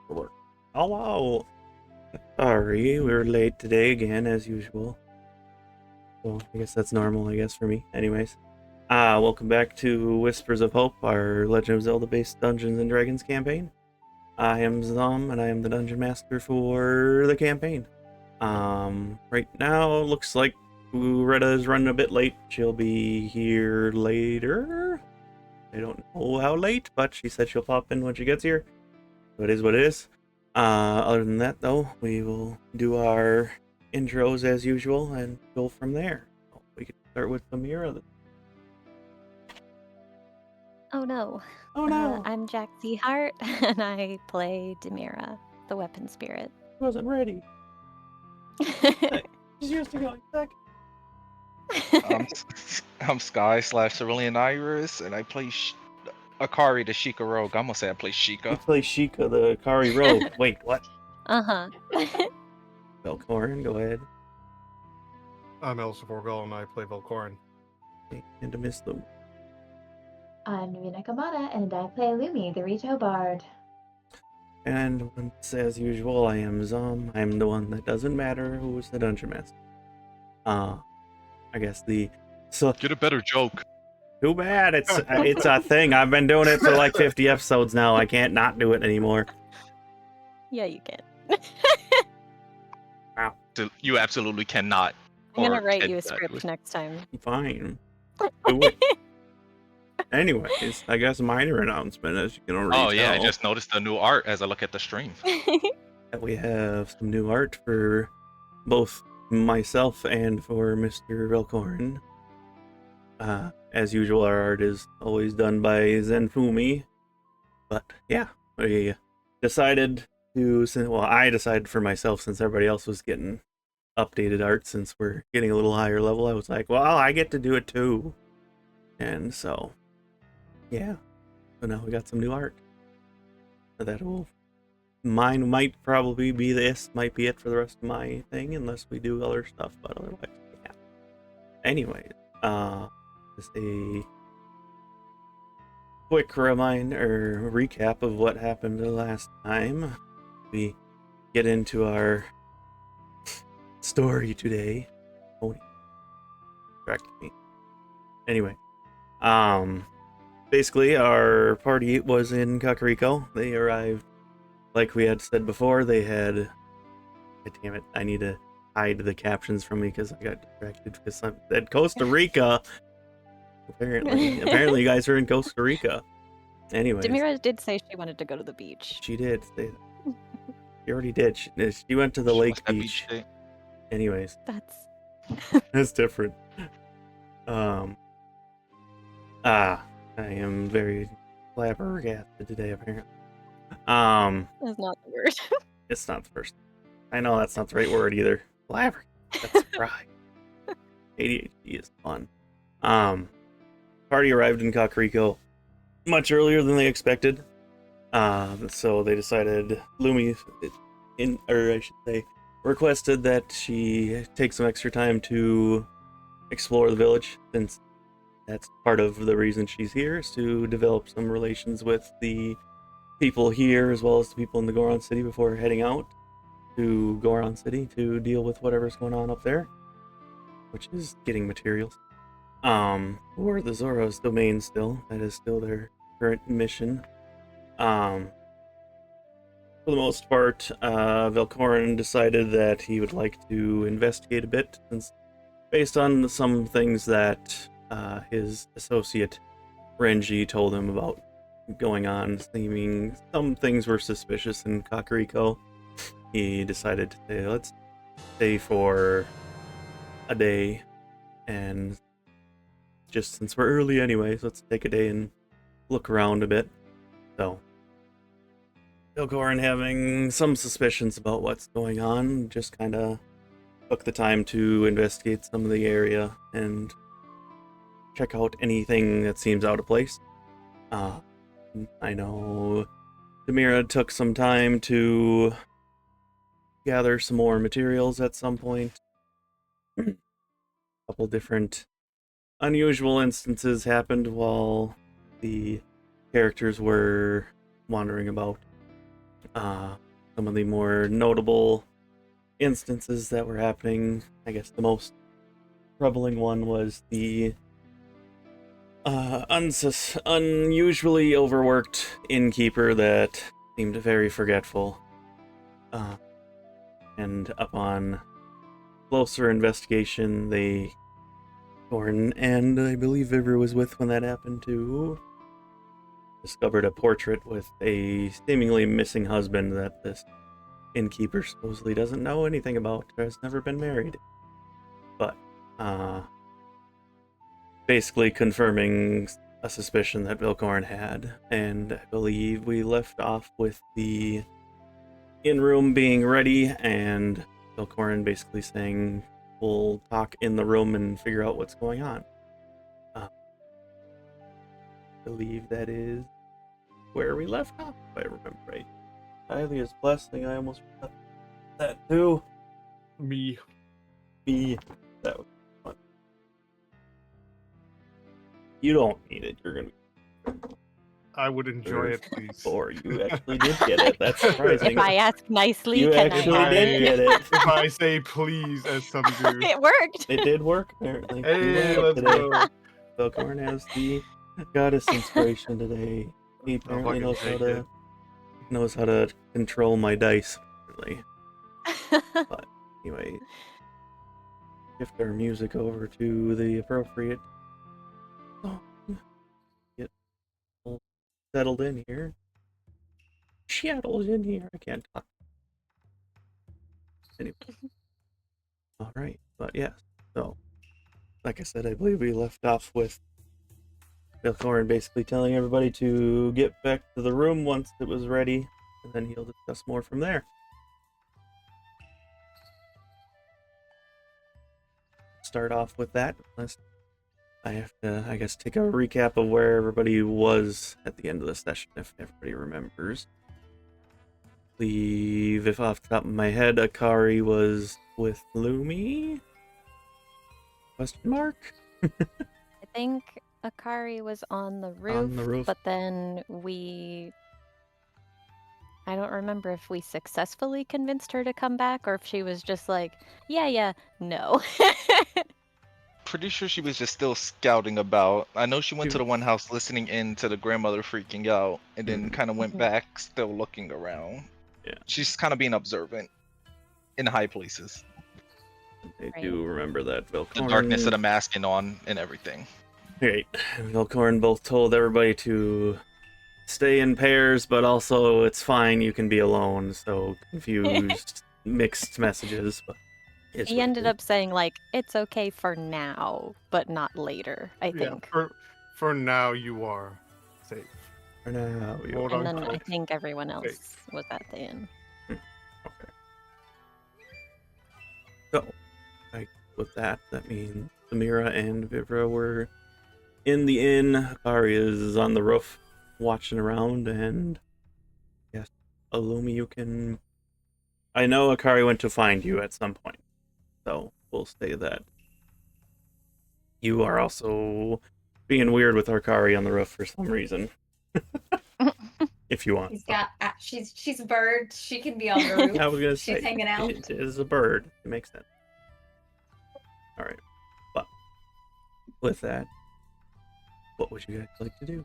work. Hello. Sorry, we were late today again, as usual. Well, I guess that's normal, I guess, for me. Anyways. Welcome back to Whispers of Hope, our Legend of Zelda-based Dungeons & Dragons campaign. I am Zom, and I am the Dungeon Master for the campaign. Right now, looks like Retta is running a bit late. She'll be here later. I don't know how late, but she said she'll pop in when she gets here. So it is what it is. Other than that, though, we will do our intros as usual and go from there. We can start with Demira. Oh no. Oh no! I'm JaxiHeart, and I play Demira, the weapon spirit. I wasn't ready. She's used to going second. I'm Sky/CeruleanxIris, and I play Akari, the Shiekah rogue. I'm gonna say I play You Shiekah. play Shiekah, the Akari rogue. Wait, what? Uh-huh. Velkorin, go ahead. I'm AlistairForgall, and I play Velkorin. And to miss them. I'm NibiNekomata, and I play Lumi, the Rito bard. And once, as usual, I am Zom. I'm the one that doesn't matter who's the Dungeon Master. I guess Get a better joke. Too bad, it's a thing. I've been doing it for like 50 episodes now. I can't not do it anymore. Yeah, you can. Wow. You absolutely cannot. I'm gonna write you a script next time. Fine. Do it. Anyways, I guess minor announcement, as you can already tell. Oh yeah, I just noticed the new art as I look at the stream. We have some new art for both myself and for Mr. Velkorin. As usual, our art is always done by Zenfumi. But yeah, we decided to, well, I decided for myself, since everybody else was getting updated art, since we're getting a little higher level, I was like, well, I get to do it too. And so, yeah. So now we got some new art. Mine might probably be this, might be it for the rest of my thing, unless we do other stuff, but otherwise, yeah. Anyways, just a quick reminder, recap of what happened the last time. We get into our story today. Oh, distracted me. Anyway, basically our party was in Kakariko. They arrived, like we had said before, they had... God damn it, I need to hide the captions from me because I got distracted because I said Costa Rica. Apparently you guys are in Costa Rica. Anyways. Demira did say she wanted to go to the beach. She did say that. She already did. She went to the lake beach. Anyways. That's different. I am very flabbergasted today, apparently. That's not the word. It's not the first. I know that's not the right word either. Flabbergasted. That's right. ADHD is fun. Party arrived in Kakariko much earlier than they expected. So they decided, Lumi, requested that she take some extra time to explore the village, since that's part of the reason she's here, is to develop some relations with the people here as well as the people in the Goron City before heading out to Goron City to deal with whatever's going on up there, which is getting materials. Or the Zora's domain still. That is still their current mission. For the most part, Velkorin decided that he would like to investigate a bit, since based on some things that his associate Renji told him about going on, seeming some things were suspicious in Kakariko. He decided to say, let's stay for a day, and just since we're early anyways, let's take a day and look around a bit. So Velkorin, having some suspicions about what's going on, just kind of took the time to investigate some of the area and check out anything that seems out of place. I know Demira took some time to gather some more materials at some point. A couple different unusual instances happened while the characters were wandering about. some of the more notable instances that were happening. I guess the most troubling one was the unusually overworked innkeeper that seemed very forgetful. And upon closer investigation, Thorn and I believe Vivra was with when that happened too, discovered a portrait with a seemingly missing husband that this innkeeper supposedly doesn't know anything about, has never been married. But, basically confirming a suspicion that Velkorin had, and I believe we left off with the in-room being ready, and Velkorin basically saying, we'll talk in the room and figure out what's going on. I believe that is where we left off, if I remember right. Hylia's blessing, I almost forgot that too. Me. That was fun. You don't need it, you're gonna be I would enjoy it, please. or you actually did get it. That's surprising. If I ask nicely, You can actually I have did it? get it. If I say please, as some do. It worked. It did work, apparently. Hey, You let's today. go. Velkorin has the goddess inspiration today. He I'll apparently fucking knows how to control my dice. Apparently. But anyway, shift our music over to the appropriate song. Get all settled in here. Settled in here. I can't talk. Anyway. Alright, but yeah. So, like I said, I believe we left off with Velkorin basically telling everybody to get back to the room once it was ready, and then he'll discuss more from there. Start off with that. Unless I have to, I guess, take a recap of where everybody was at the end of the session, if everybody remembers. I believe, if off the top of my head, Akari was with Lumi? Question mark? I think Akari was on the roof, but then I don't remember if we successfully convinced her to come back or if she was just like, yeah, no. Pretty sure she was just still scouting about. I know she went to the one house listening in to the grandmother freaking out, and then kind of went back still looking around. Yeah. She's kind of being observant in high places. I do remember that. Velkorin... The darkness of the masking on and everything. Right. Velkorin both told everybody to stay in pairs, but also it's fine, you can be alone. So confused, mixed messages. But he ended up saying, like, it's okay for now, but not later, I think. For now, you are safe. For now, you Hold are. And then on. I think everyone else was at the inn. Okay. So, with that means Demira and Vivra were in the inn. Akari is on the roof watching around, and yes, Lumi, you can... I know Akari went to find you at some point, so we'll say that. You are also being weird with Akari on the roof for some reason. If you want. She's a bird. She can be on the roof. I was gonna say, she's hanging out. It is a bird. It makes sense. All right, but with that, what would you guys like to do?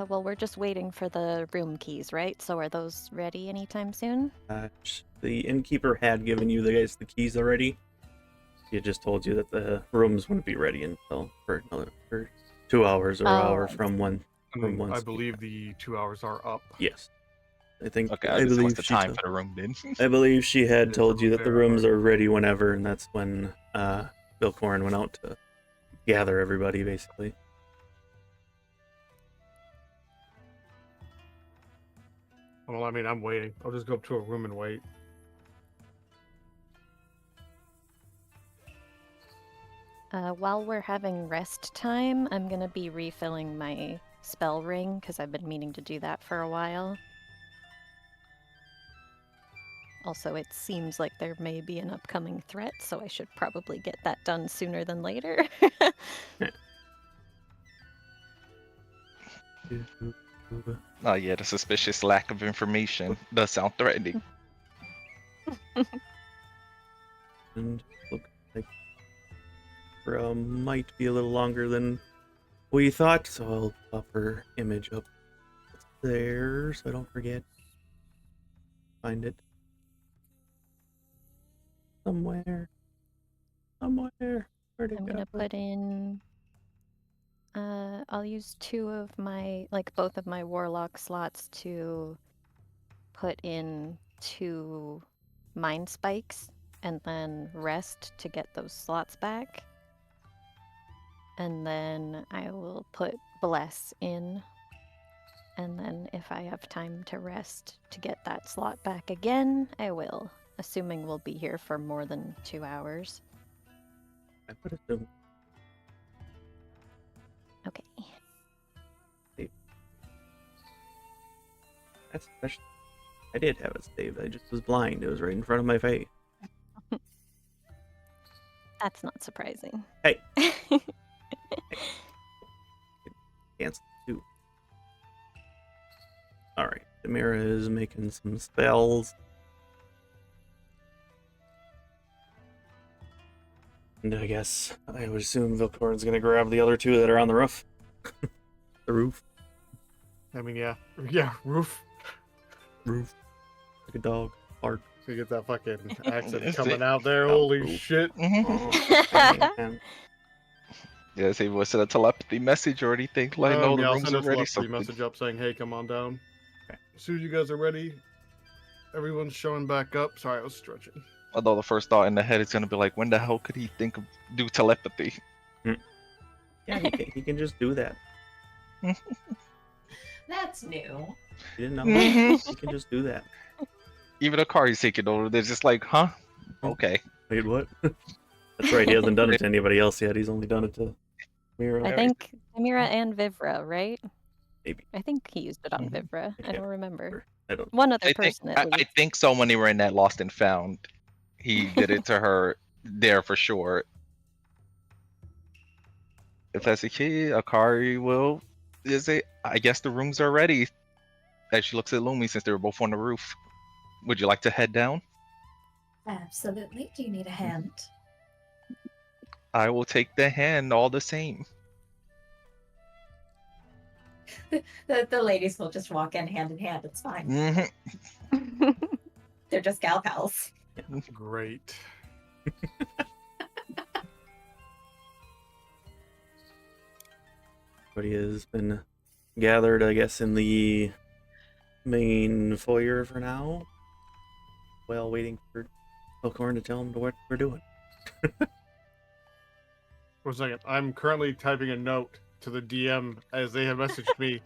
Well, we're just waiting for the room keys, right? So are those ready anytime soon? The innkeeper had given you guys the keys already. He just told you that the rooms wouldn't be ready until for 2 hours or an hour from when. I believe the 2 hours are up. Yes, I think. Okay, I believe the time for the room then. I believe she had told you that the rooms are ready whenever, and that's when Velkorin went out to gather everybody, basically. Well, I mean, I'm waiting. I'll just go up to a room and wait. While we're having rest time, I'm gonna be refilling my spell ring, because I've been meaning to do that for a while. Also, it seems like there may be an upcoming threat, so I should probably get that done sooner than later. Oh yeah, the suspicious lack of information does sound threatening. And looks like might be a little longer than we thought, so I'll pop her image up there so I don't forget. Find it. Somewhere. Where'd it I'm go? gonna put in. I'll use both of my warlock slots to put in 2 mind spikes and then rest to get those slots back. And then I will put bless in. And then if I have time to rest to get that slot back again, I will. Assuming we'll be here for more than 2 hours. I put it to Okay. that's special. I did have it saved. I just was blind. It was right in front of my face. That's not surprising. Hey. Cancel too. Alright. Demira is making some spells. And I guess I would assume Velkorin's gonna grab the other 2 that are on the roof. The roof. I mean, yeah, roof. Like a dog. Bark. You get that fucking accent That's coming it. out there. Oh, Holy roof. shit! Oh, man. Yeah, say was it a telepathy message or anything? Like, no, the I'll rooms send are a ready. telepathy Something. message up saying, "Hey, come on down." Okay. As soon as you guys are ready, everyone's showing back up. Sorry, I was stretching. Although the first thought in the head is gonna be like, when the hell could he think of do telepathy? Yeah, he can just do that. That's new. You didn't know? Mhm. He can just do that. Even Akari's taking over. They're just like, huh? Okay. Wait, what? That's right, he hasn't done it to anybody else yet. He's only done it to Mira. I think Demira and Vivra, right? Maybe. I think he used it on Mhm. Vivra. I can't don't remember. I don't. One other I person at I least. think so when they were in that Lost and Found, he did it to her there for sure. If that's the key, Akari will. I guess the rooms are ready. As she looks at Lumi, since they were both on the roof. Would you like to head down? Absolutely. Do you need a hand? I will take the hand all the same. The ladies will just walk in hand. It's fine. Mhm. They're just gal pals. Great. Everybody has been gathered, I guess, in the main foyer for now. While waiting for Velkorin to tell him what we're doing. For a second, I'm currently typing a note to the DM as they have messaged me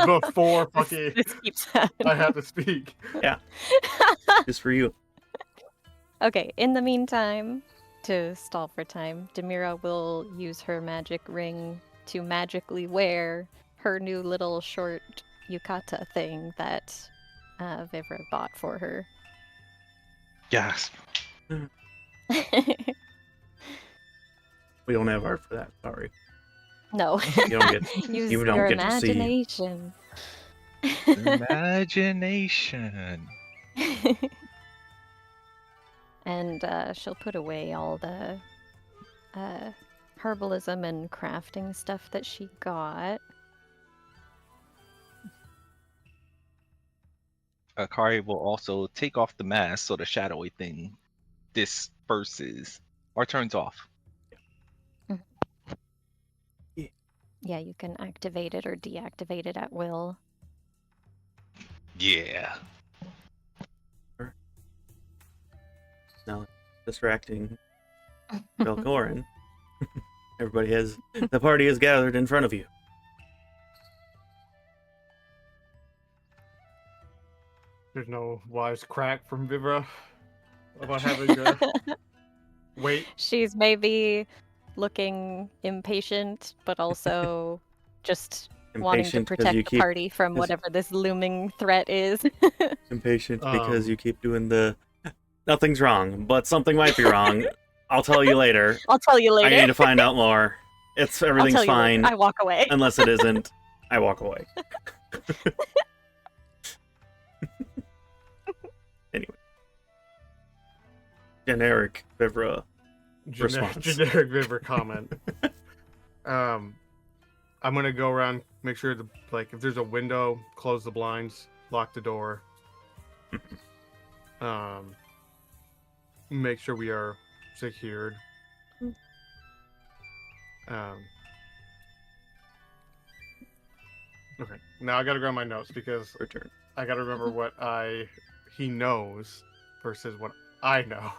before fucking This keeps happening. I have to speak. Just for you. Okay, in the meantime, to stall for time, Demira will use her magic ring to magically wear her new little short yukata thing that Vivra bought for her. Gasp. We don't have art for that, sorry. No. You don't get Use you don't your get to see. imagination. Imagination. And she'll put away all the herbalism and crafting stuff that she got. Akari will also take off the mask so the shadowy thing disperses or turns off. Yeah, you can activate it or deactivate it at will. Yeah. Now, distracting Velkorin. The party is gathered in front of you. There's no wise crack from Vivra about having to wait. She's maybe looking impatient, but also just wanting to Impatient because protect you the keep party from whatever this looming threat is. impatient because Um. you keep doing the nothing's wrong, but something might be wrong. I'll tell you later. I'll tell you later. I need to find out more. Everything's I'll tell you fine later. I walk away. unless it isn't. I walk away. Anyway. Generic Vivra response. Generic Vivra comment. I'm gonna go around, make sure if there's a window, close the blinds, lock the door. Make sure we are secured. Okay, now I gotta grab my notes because Return. I gotta remember what he knows versus what I know,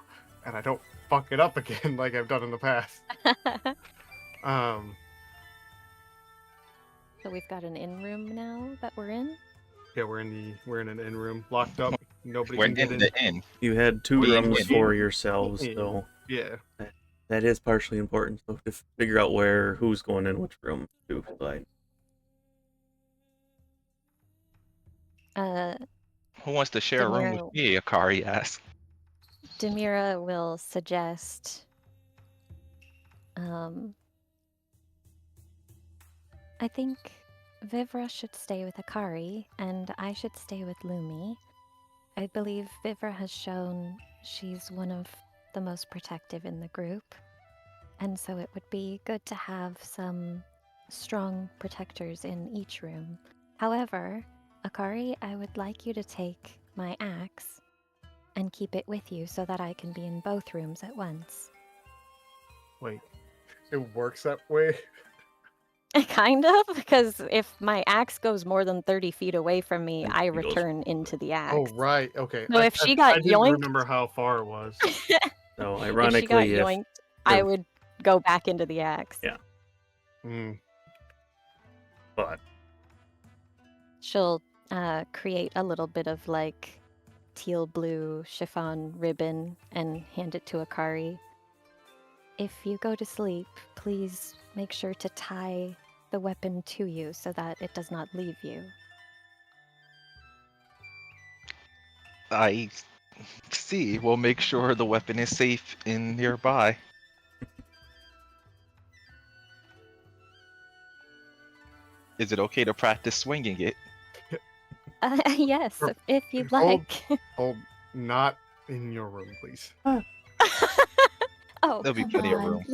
and I don't fuck it up again like I've done in the past. So we've got an in room now that we're in. Yeah, we're in an in room, locked up. Nobody We're can get in in. the inn. You had 2 Being rooms in. for yourselves, so Yeah. that is partially important. So to figure out who's going in which room to decide. Who wants to share a room Demira, with me? Akari asked. Demira will suggest. I think Vivra should stay with Akari, and I should stay with Lumi. I believe Vivra has shown she's one of the most protective in the group, and so it would be good to have some strong protectors in each room. However, Akari, I would like you to take my axe and keep it with you so that I can be in both rooms at once. Wait, it works that way? Kind of, because if my axe goes more than 30 feet away from me, And I it goes return into the axe. Oh, right. Okay. So if she got I didn't yoinked, remember how far it was. So if she got ironically, if yoinked, I would go back into the axe. Yeah. Mm. but She'll create a little bit of like teal blue chiffon ribbon and hand it to Akari. If you go to sleep, please make sure to tie the weapon to you so that it does not leave you. I see. We'll make sure the weapon is safe in nearby. Is it okay to practice swinging it? Yes, Or- if you'd hold- like. Oh, not in your room, please. Oh, There'll be Come plenty of on, room.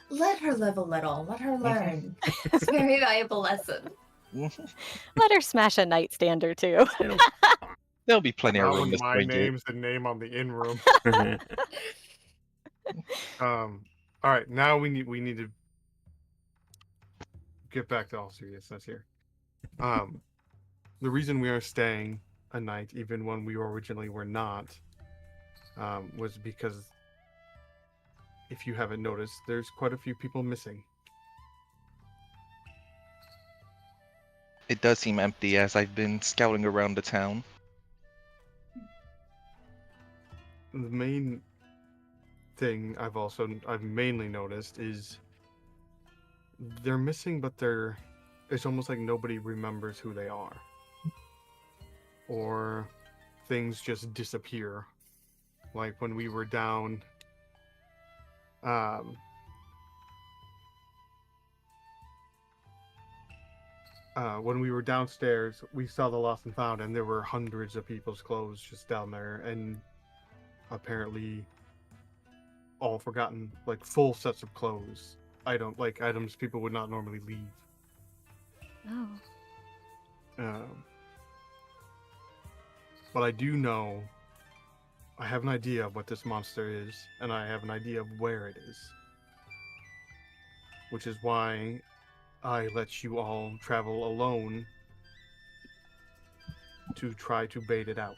let her live a little. Let her learn. It's a very valuable lesson. let her smash a nightstand or two. There'll be plenty of Not room when to my swing it. name's the name on the in room. All right, now we need to get back to all seriousness here. The reason we are staying a night, even when we originally were not, was because, if you haven't noticed, there's quite a few people missing. It does seem empty as I've been scouting around the town. The main thing I've mainly noticed is they're missing, but it's almost like nobody remembers who they are, or things just disappear. Like when we were down, when we were downstairs, we saw the lost and found, and there were hundreds of people's clothes just down there, and apparently all forgotten, like full sets of clothes. Items people would not normally leave. Oh. But I do know, I have an idea of what this monster is, and I have an idea of where it is. Which is why I let you all travel alone to try to bait it out.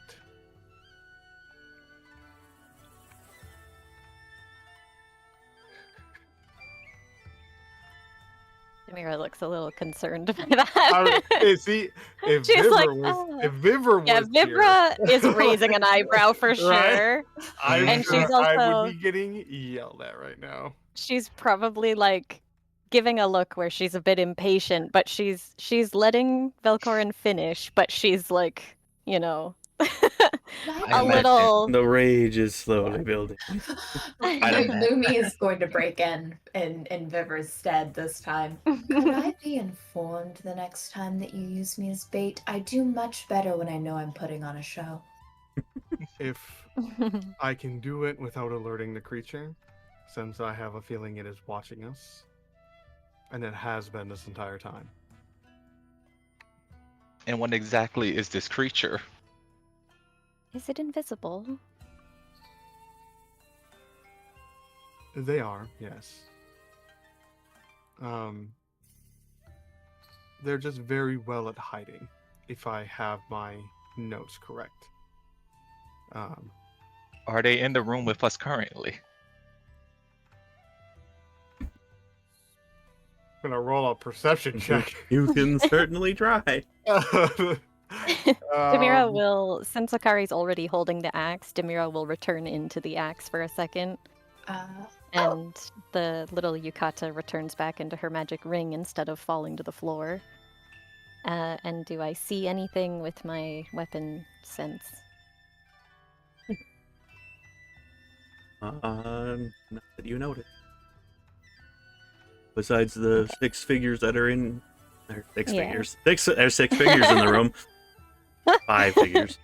Demira looks a little concerned by that. See, if She's Vivra like, was, "Oh." if Vivra was Yeah, Vivra here, is raising an eyebrow for Right? sure. And she's I also- would be getting yelled at right now. She's probably like giving a look where she's a bit impatient, but she's letting Velkorin finish, but she's like, I a imagine. little. The rage is slowly building. I'd imagine. Lumi is going to break in Vivra's stead this time. Could I be informed the next time that you use me as bait? I do much better when I know I'm putting on a show. If I can do it without alerting the creature, since I have a feeling it is watching us, and it has been this entire time. And what exactly is this creature? Is it invisible? They are, yes. They're just very well at hiding, if I have my notes correct. Are they in the room with us currently? I'm gonna roll a perception check. You can certainly try. Demira will, since Akari's already holding the axe, Demira will return into the axe for a second. And the little yukata returns back into her magic ring instead of falling to the floor. And do I see anything with my weapon sense? Not that you notice. Besides the 6 figures that are in... There's 6 Yeah. figures. There's 6 figures in the room. 5 figures.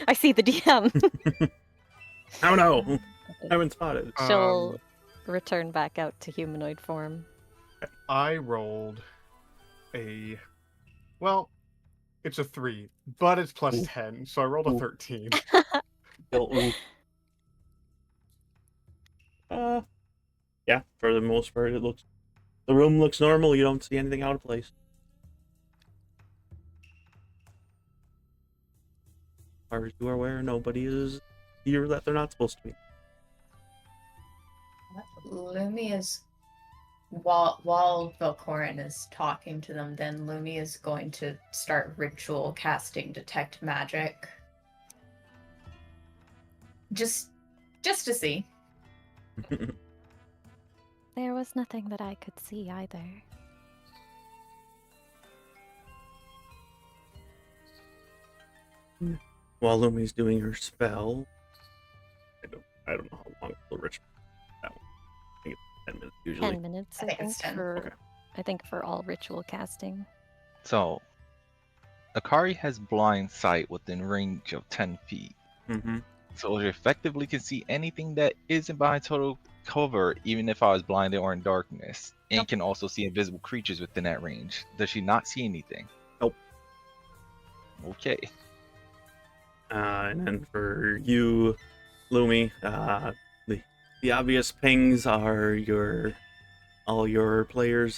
I see the DM. Oh no! I haven't spotted. She'll return back out to humanoid form. I rolled a... Well, it's a 3, but it's plus Ooh. 10, so I rolled a Ooh. 13. Ooh. Yeah, for the most part, the room looks normal. You don't see anything out of place. As far as you are aware, nobody is here that they're not supposed to be. Lumi is while Velkorin is talking to them, then Lumi is going to start ritual casting detect magic. Just to see. There was nothing that I could see either. While Lumi's doing her spell, I don't know how long the ritual. That one. I think it's 10 minutes usually. 10 minutes, I think it's 10. Okay. I think for all ritual casting. So, Akari has blind sight within range of 10 feet. Mm-hmm. So she effectively can see anything that isn't behind total cover, even if I was blinded or in darkness. And can also see invisible creatures within that range. Does she not see anything? Nope. Okay. And then for you, Lumi, the obvious pings are all your your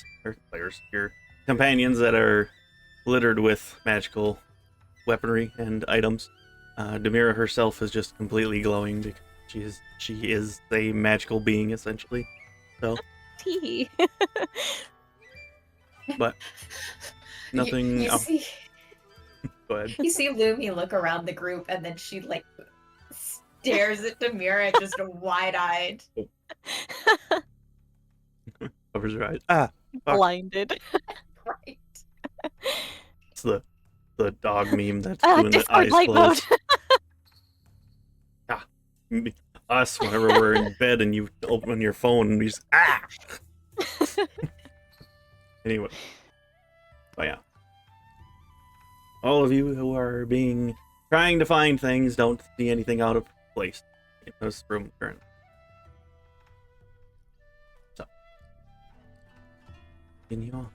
companions that are littered with magical weaponry and items. Demira herself is just completely glowing because she is a magical being essentially. So, Tee. but nothing. You see, Go ahead. you see Lumi look around the group, and then she like stares at Demira just wide-eyed. Covers her eyes. Fuck. Blinded. Right. It's the dog meme that's doing the Discord eyes light mode. closed. Us, whenever we're in bed and you open your phone and we just Anyway, but yeah, all of you who are trying to find things don't see anything out of place in this room currently. So, continue on.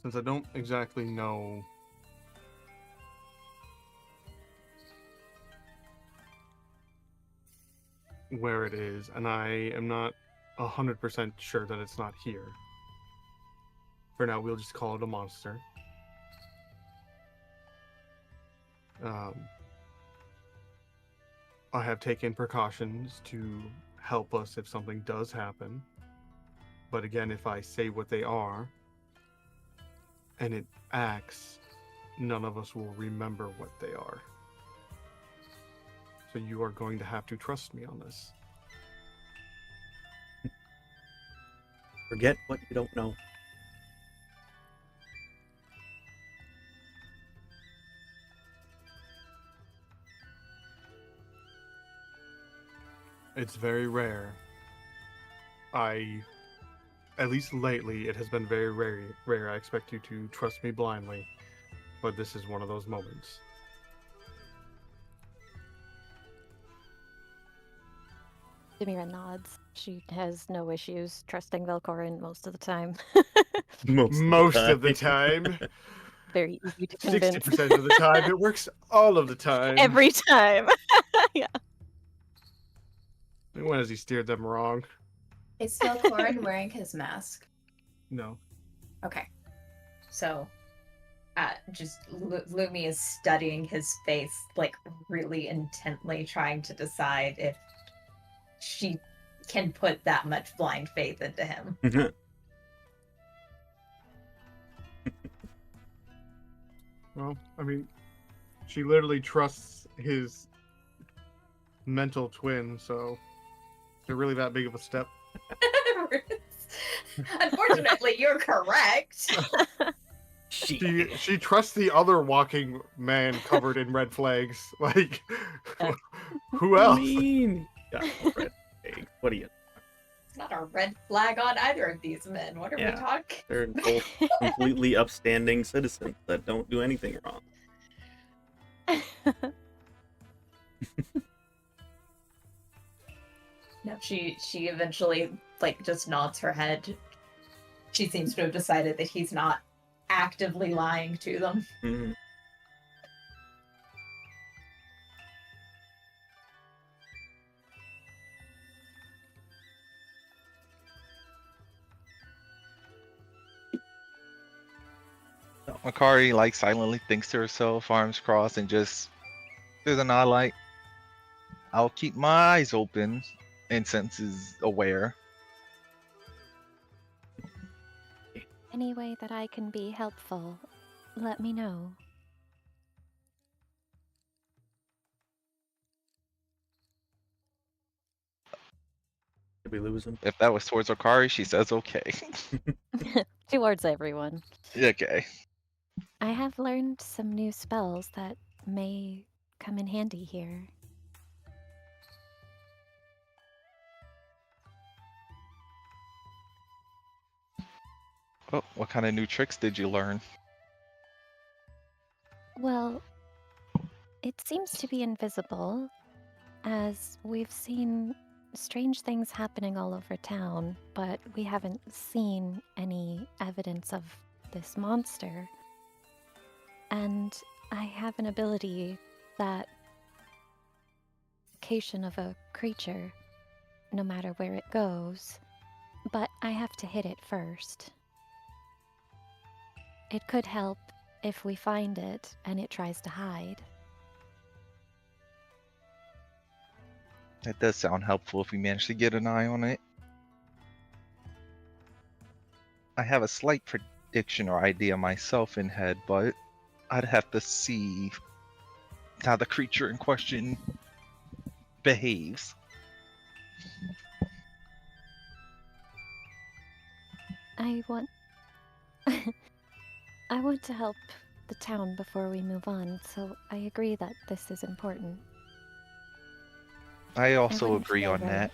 Since I don't exactly know where it is, and I am not 100% sure that it's not here. For now, we'll just call it a monster. I have taken precautions to help us if something does happen. But again, if I say what they are, and it acts, none of us will remember what they are. So you are going to have to trust me on this. Forget what you don't know. It's very rare. At least lately, it has been very rare. I expect you to trust me blindly, but this is one of those moments. Demira nods. She has no issues trusting Velkorin most of the time. Most of the time. Very easy to convince. 60% of the time. It works all of the time. Every time. Yeah. When has he steered them wrong? Is Velkorin wearing his mask? No. Okay. So, Lumi is studying his face, like, really intently, trying to decide if she can put that much blind faith into him. Well, I mean, she literally trusts his mental twin, so is it really that big of a step? Unfortunately, you're correct. She trusts the other walking man covered in red flags. Like, who else? I mean, got no red flag. What do you? It's not a red flag on either of these men. What are we talking? They're both completely upstanding citizens that don't do anything wrong. No, she eventually, like, just nods her head. She seems to have decided that he's not actively lying to them. Mm-hmm. Akari, like, silently thinks to herself, arms crossed, and just there's a nod like, I'll keep my eyes open and senses aware. Any way that I can be helpful, let me know. Did we lose him? If that was towards Akari, she says okay. Towards everyone. Okay. I have learned some new spells that may come in handy here. Oh, what kind of new tricks did you learn? Well, it seems to be invisible, as we've seen strange things happening all over town, but we haven't seen any evidence of this monster. And I have an ability that location of a creature, no matter where it goes, but I have to hit it first. It could help if we find it and it tries to hide. That does sound helpful if we manage to get an eye on it. I have a slight prediction or idea myself in head, but I'd have to see how the creature in question behaves. I want I want to help the town before we move on, so I agree that this is important. I also wouldn't agree feel on right.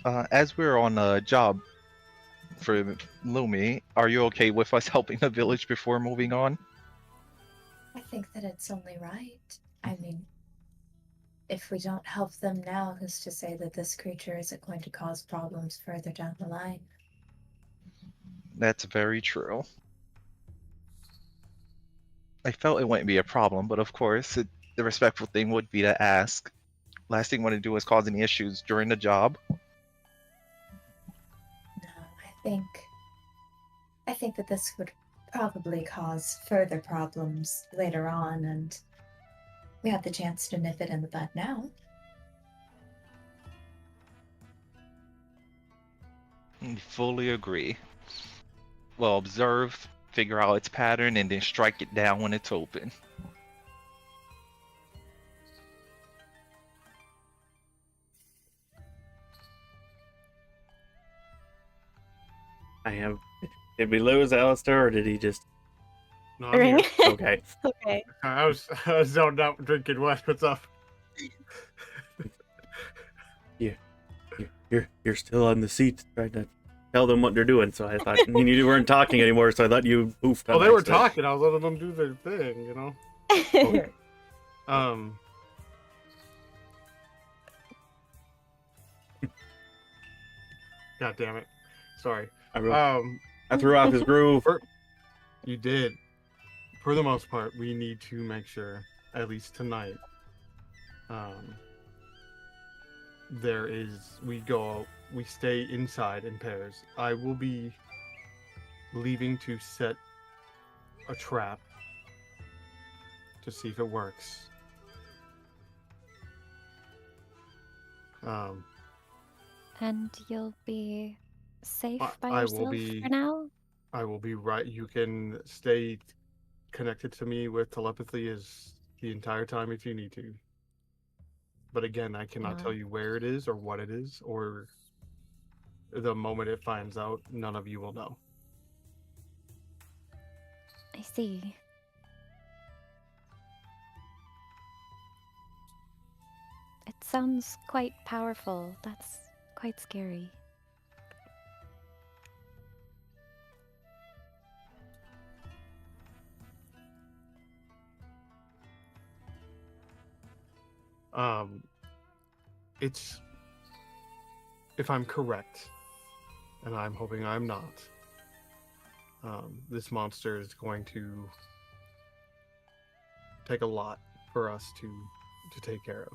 that. As we're on a job for Lumi, are you okay with us helping the village before moving on? I think that it's only right. I mean, if we don't help them now, who's to say that this creature isn't going to cause problems further down the line? That's very true. I felt it wouldn't be a problem, but of course, the respectful thing would be to ask. Last thing you want to do is cause any issues during the job. No, I think that this would probably cause further problems later on, and we have the chance to nip it in the bud now. Fully agree. Well, observe, figure out its pattern, and then strike it down when it's open. Did we lose Alistair, or did he just No, I'm Ring. here. Okay. Okay. I was zoned out drinking. What's up? You're still on the seat trying to tell them what they're doing. So I thought you weren't talking anymore. So I thought you poofed. Well, they were talking. I was letting them do their thing, you know. Okay. God damn it. Sorry. I threw off his groove. You did. For the most part, we need to make sure, at least tonight, we stay inside in pairs. I will be leaving to set a trap to see if it works. And you'll be safe by I yourself will be for now? I will be right. You can stay connected to me with telepathy the entire time if you need to. But again, I cannot tell you where it is or what it is, or the moment it finds out, none of you will know. I see. It sounds quite powerful. That's quite scary. It's, if I'm correct, and I'm hoping I'm not, this monster is going to take a lot for us to take care of.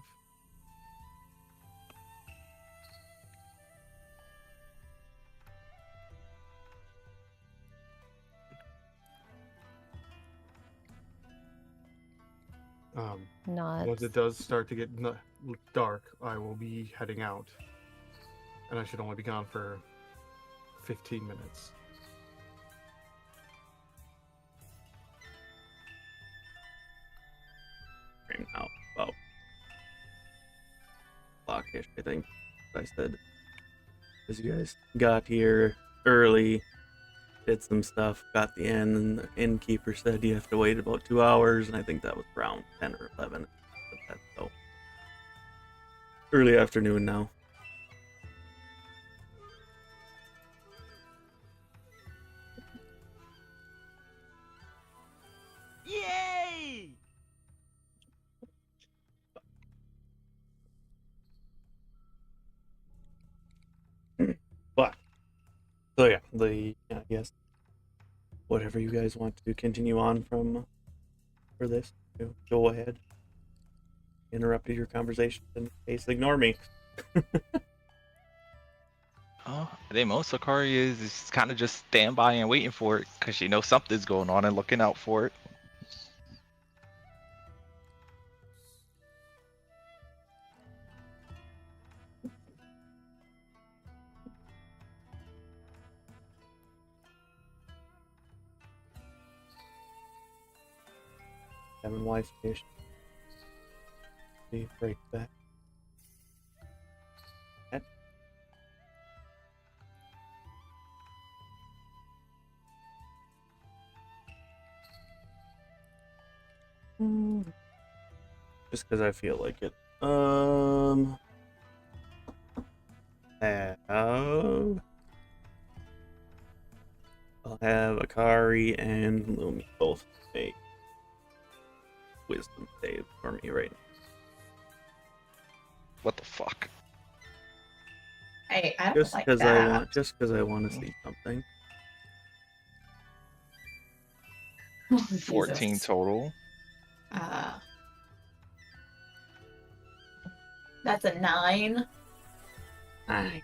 Nods. Once it does start to get dark, I will be heading out. And I should only be gone for 15 minutes. Out about clockish, I think. I said, as you guys got here early, did some stuff, got the inn, and the innkeeper said you have to wait about 2 hours, and I think that was around 10 or 11. So early afternoon now. Yay! But so yeah, I guess whatever you guys want to continue on from for this, go ahead. Interrupted your conversation in case ignore me. Oh, I think most Akari is kind of just stand by and waiting for it because she knows something's going on and looking out for it. Having wife fish. See, break back. Just because I feel like it. I'll have Akari and Lumi both make wisdom save for me right now. What the fuck? I don't Just like because that. I want to see something. Oh, 14 Jesus. total. That's a 9. Okay.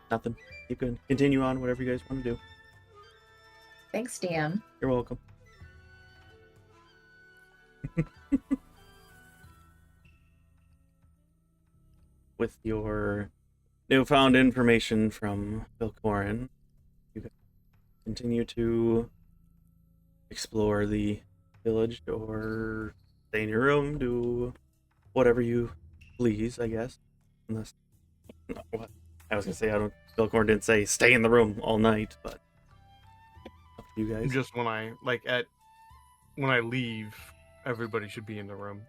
Nothing. You can continue on whatever you guys want to do. Thanks, DM. You're welcome. With your newfound information from Velkorin, you can continue to explore the village or stay in your room, do whatever you please, I guess. Unless, no, what? I was gonna say, I don't Velkorin didn't say stay in the room all night, but up to you guys. Just when I leave, everybody should be in the room.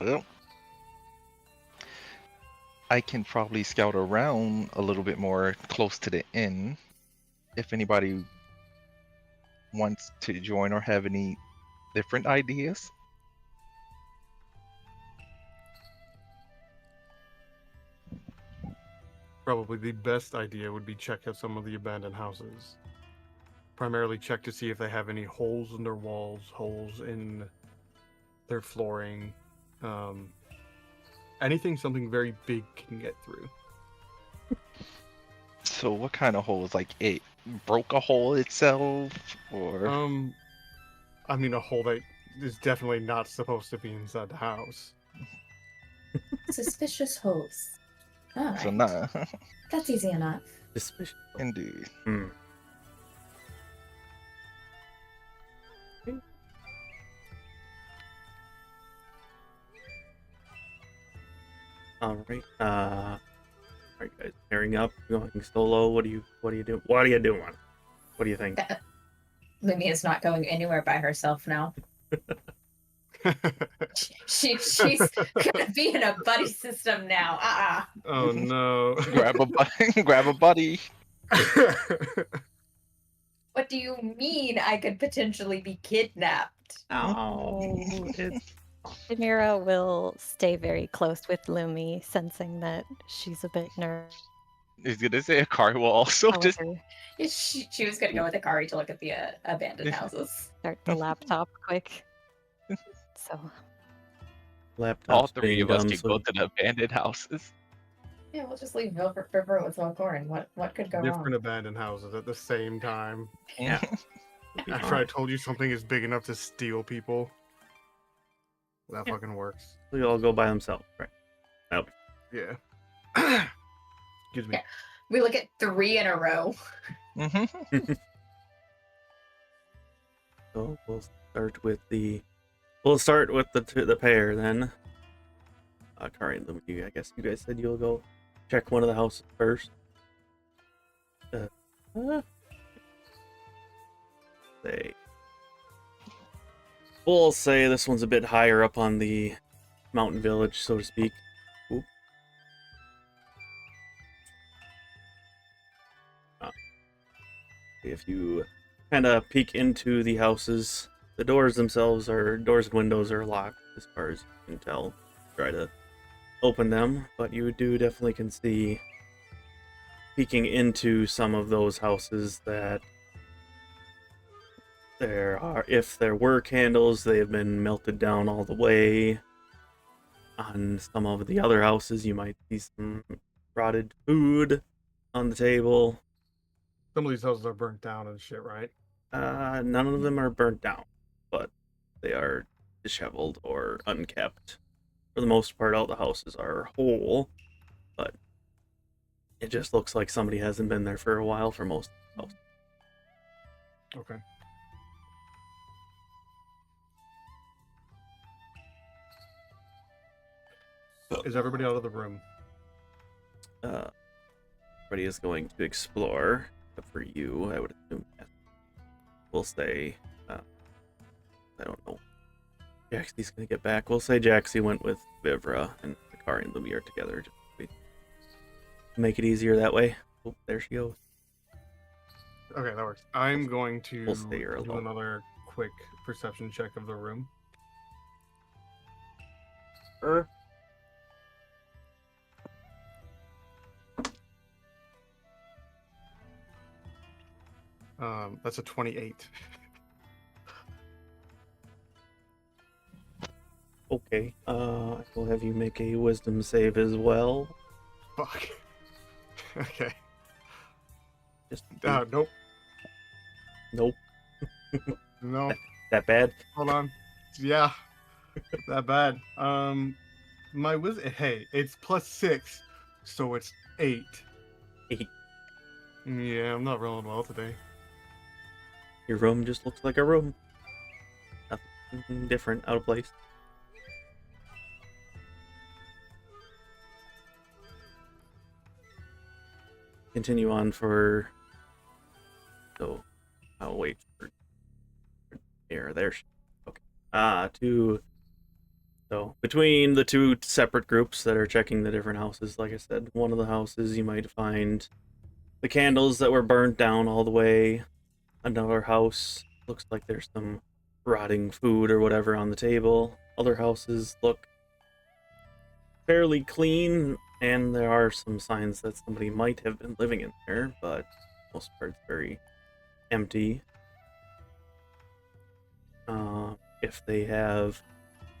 Well, I can probably scout around a little bit more close to the inn if anybody wants to join or have any different ideas. Probably the best idea would be check out some of the abandoned houses. Primarily check to see if they have any holes in their walls, holes in their flooring, anything something very big can get through. So what kind of holes? Like it broke a hole itself, or I mean a hole that is definitely not supposed to be inside the house. Suspicious holes. All so right. nah. That's easy enough. Suspicious. Indeed. All right. Are you guys pairing up? Going solo? What do you do? What are you doing? What do you think? Lumi is not going anywhere by herself now. She's gonna be in a buddy system now. Oh no. grab a buddy. What do you mean I could potentially be kidnapped? Oh, Demira will stay very close with Lumi, sensing that she's a bit nervous. He's gonna say Akari will also just However, She was gonna go with Akari to look at the abandoned houses. start the laptop quick. So laptops all three being of us dumb, can so go to the abandoned houses. Yeah, we'll just leave Vivra with Velkorin. What could go Different wrong? abandoned houses at the same time. Yeah. After I told you something is big enough to steal people. That fucking works. we all go by themselves, right? Yeah. Excuse me. Yeah. We look at 3 in a row. So we'll start with the pair then. Akari and Lumi, I guess you guys said you'll go check one of the houses first. We'll say this one's a bit higher up on the mountain village, so to speak. Oop. If you kind of peek into the houses, the doors and windows are locked as far as you can tell. Try to open them, but you definitely can see peeking into some of those houses that if there were candles, they have been melted down all the way. On some of the other houses, you might see some rotted food on the table. Some of these houses are burnt down and shit, right? None of them are burnt down, but they are disheveled or unkept. For the most part, all the houses are whole, but it just looks like somebody hasn't been there for a while for most of the houses. Okay. Is everybody out of the room? Everybody is going to explore, except for you, I would assume. We'll say, I don't know. Jaxi's gonna get back. We'll say Jaxi went with Vivra and Akari and Lumi are together. Just to make it easier that way. Oh, there she goes. Okay, that works. I'm going to We'll stay here do alone. another quick perception check of the room. That's a 28. Okay, I will have you make a wisdom save as well. Fuck. Okay. Just Nope. nope. No. That bad? Hold on. Yeah. That bad. My wisdom. Hey, it's +6, so it's 8. 8. Yeah, I'm not rolling well today. Your room just looks like a room. Nothing different, out of place. Continue on for. So, I'll wait for. There. Okay. So, between the two separate groups that are checking the different houses, like I said, one of the houses you might find the candles that were burnt down all the way. Another house looks like there's some rotting food or whatever on the table. Other houses look fairly clean, and there are some signs that somebody might have been living in there, but most part it's very empty. If they have,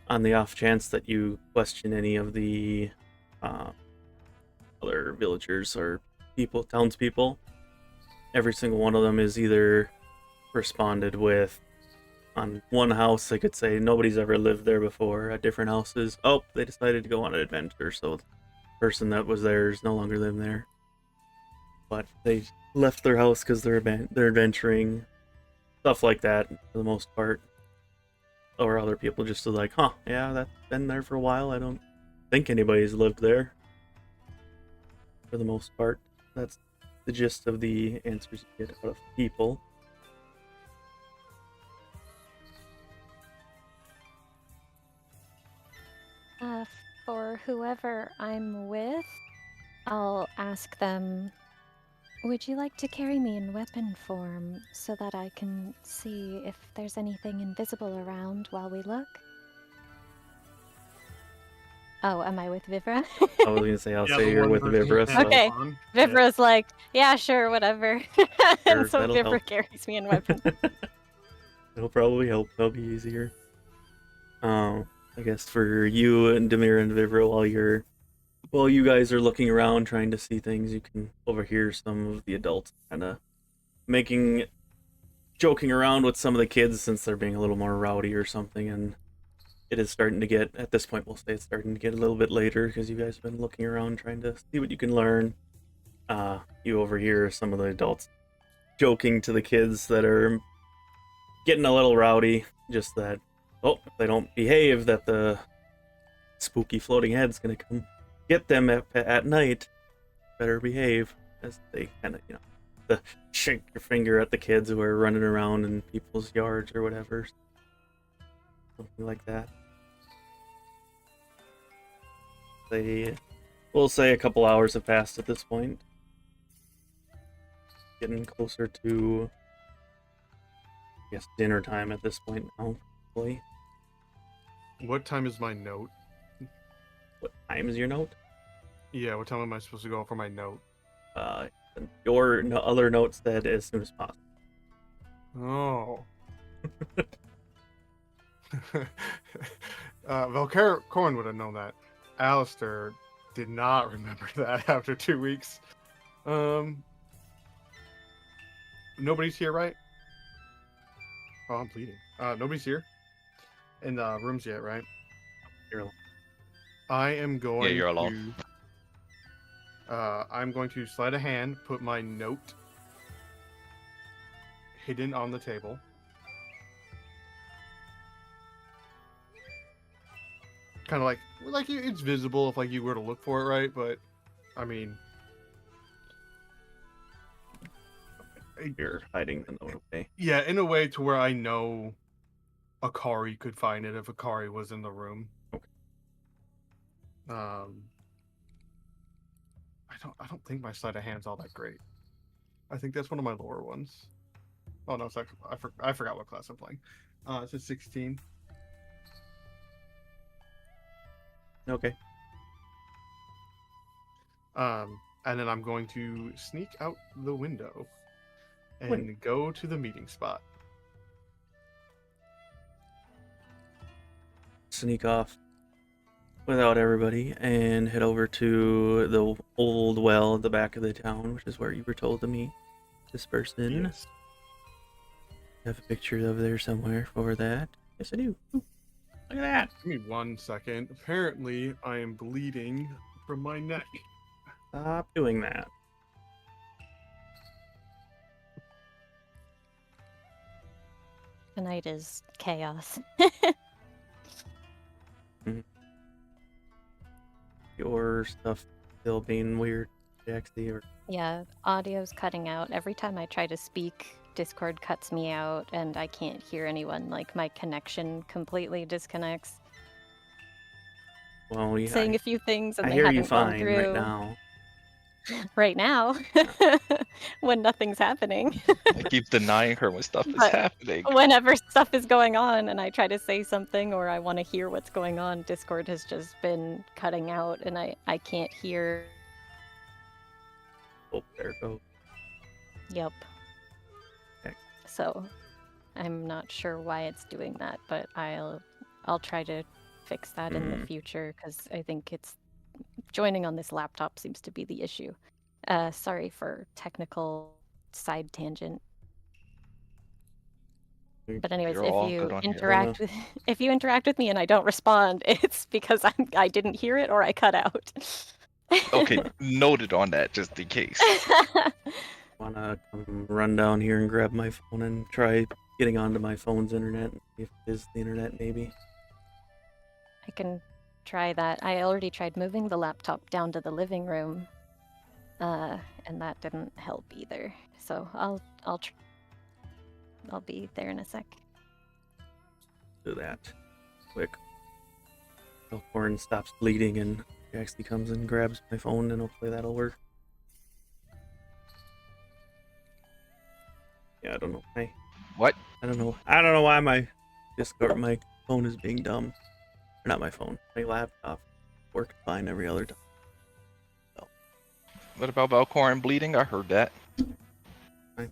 on the off chance that you question any of the other villagers or townspeople, every single one of them is either responded with, on one house they could say nobody's ever lived there before. At different houses, oh, they decided to go on an adventure, so the person that was there is no longer living there, but they left their house because they're adventuring, stuff like that for the most part. Or other people just are like, huh, yeah, that's been there for a while, I don't think anybody's lived there. For the most part, that's the gist of the answers you get out of people. For whoever I'm with, I'll ask them, would you like to carry me in weapon form so that I can see if there's anything invisible around while we look? Oh, am I with Vivra? I was gonna say, I'll Yeah, say the you're one with person Vivra, who's so Okay. on. Vivra's like, yeah, sure, whatever. Sure, And so that'll Vivra help. carries me in weapon. It'll probably help. That'll be easier. I guess for you and Demira and Vivra, while you guys are looking around trying to see things, you can overhear some of the adults kind of joking around with some of the kids since they're being a little more rowdy or something, and it is starting to get, at this point we'll say it's starting to get a little bit later because you guys have been looking around trying to see what you can learn. You overhear some of the adults joking to the kids that are getting a little rowdy, just that, oh, if they don't behave, that the spooky floating head's gonna come get them at night. Better behave, as they kind of, shake your finger at the kids who are running around in people's yards or whatever. Something like that. We'll say a couple hours have passed at this point. Getting closer to, I guess, dinner time at this point now, hopefully. What time is my note? What time is your note? Yeah, what time am I supposed to go for my note? Your other note said as soon as possible. Oh. Velkorin would have known that. Alistair did not remember that after 2 weeks. Nobody's here, right? Oh, I'm bleeding. Nobody's here in the rooms yet, right? You're alone. I am going Yeah, you're alone. I'm going to sleight of hand, put my note hidden on the table. Kind of like it's visible if like you were to look for it, right? But I mean, You're hiding the note, okay? yeah, in a way to where I know Akari could find it if Akari was in the room. Okay. I don't think my sleight of hand's all that great. I think that's one of my lower ones. Oh no, it's actually, I forgot what class I'm playing. It's a 16. Okay. And then I'm going to sneak out the window and go to the meeting spot. Sneak off without everybody and head over to the old well at the back of the town, which is where you were told to meet this person. Yes. I have a picture over there somewhere for that. Yes, I do. Ooh, look at that. Give me 1 second. Apparently, I am bleeding from my neck. Stop doing that. Tonight is chaos. Your stuff still being weird, Jaxie, or Yeah, audio's cutting out. Every time I try to speak, Discord cuts me out and I can't hear anyone. Like, my connection completely disconnects. well, yeah, Saying a few things and I they hear haven't you gone fine through. right now. Right now, when nothing's happening. I keep denying her when stuff is But happening. whenever stuff is going on and I try to say something or I want to hear what's going on, Discord has just been cutting out and I can't hear. Oh, there it goes. Yep. Okay. So I'm not sure why it's doing that, but I'll try to fix that in the future because I think it's joining on this laptop seems to be the issue. Sorry for technical side tangent. But anyways, You're if all you good on here. interact with if you interact with me and I don't respond, it's because I didn't hear it or I cut out. Okay, noted on that, just in case. Wanna come run down here and grab my phone and try getting onto my phone's internet and see if it is the internet, maybe. I can try that. I already tried moving the laptop down to the living room, and that didn't help either. So I'll be there in a sec. Do that quick. Velkorin stops bleeding and Jaxie comes and grabs my phone, and hopefully that'll work. Yeah, I don't know. What? I don't know why my Discord, my phone is being dumb. Or not my phone. My laptop worked fine every other time. So. What about Velkorin bleeding? I heard that. I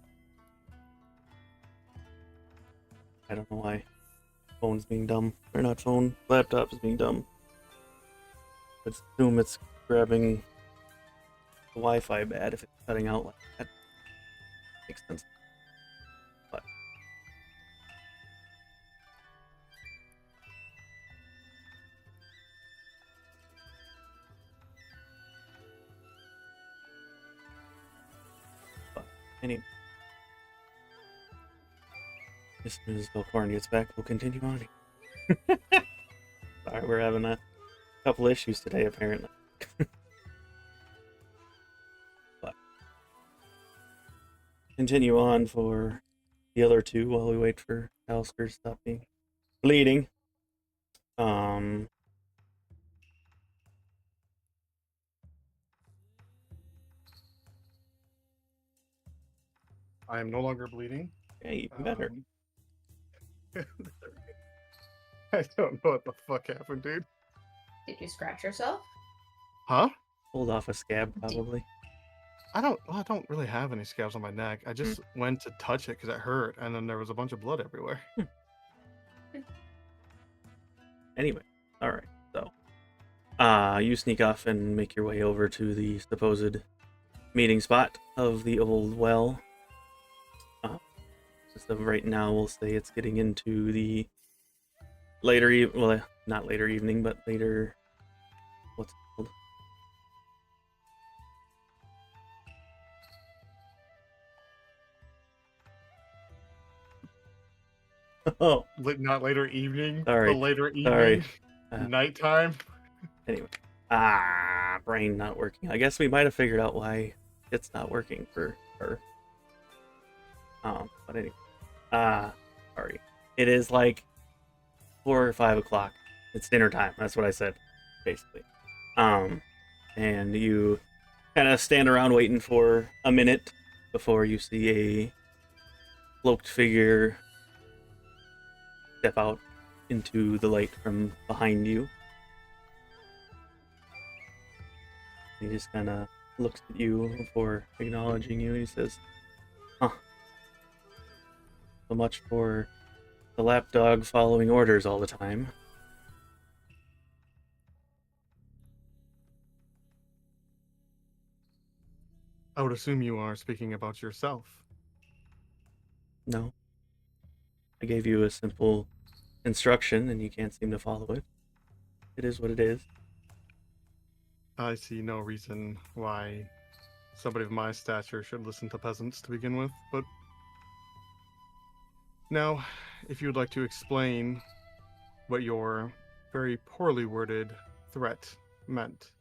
don't know why phone's being dumb. Or not phone, laptop is being dumb. Let's assume it's grabbing the Wi-Fi bad if it's cutting out like that. Makes sense. But anyway. As soon as Velkorin gets back, we'll continue on. Sorry, we're having a couple issues today, apparently. But continue on for the other two while we wait for Alistair to stop being bleeding. I am no longer bleeding. Yeah, even better. I don't know what the fuck happened, dude. Did you scratch yourself? Huh? Pulled off a scab, probably. I don't really have any scabs on my neck. I just went to touch it because it hurt, and then there was a bunch of blood everywhere. Anyway, alright, so you sneak off and make your way over to the supposed meeting spot of the old well. So right now we'll say it's getting into the later well, not later evening, but later, what's it called? Oh, Not later evening. Sorry. The later evening. Sorry. Nighttime. Anyway, brain not working. I guess we might have figured out why it's not working for her. But anyway, sorry. It is like 4 or 5 o'clock. It's dinner time. That's what I said, basically. And you kind of stand around waiting for a minute before you see a cloaked figure step out into the light from behind you. He just kind of looks at you before acknowledging you. He says, "Huh. So much for the lapdog following orders all the time." I would assume you are speaking about yourself. No. I gave you a simple instruction and you can't seem to follow it. It is what it is. I see no reason why somebody of my stature should listen to peasants to begin with, but now, if you would like to explain what your very poorly worded threat meant.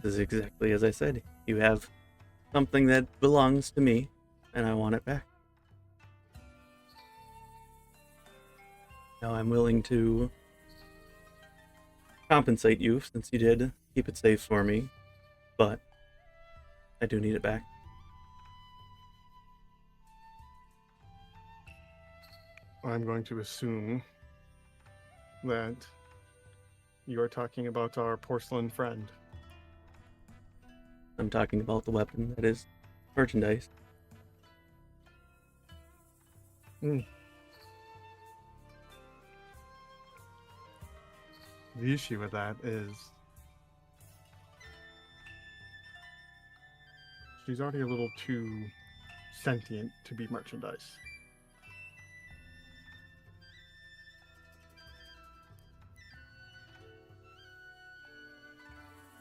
This is exactly as I said. You have something that belongs to me, and I want it back. Now I'm willing to compensate you since you did keep it safe for me, but I do need it back. I'm going to assume that you're talking about our porcelain friend. I'm talking about the weapon that is merchandise. The issue with that is she's already a little too sentient to be merchandise.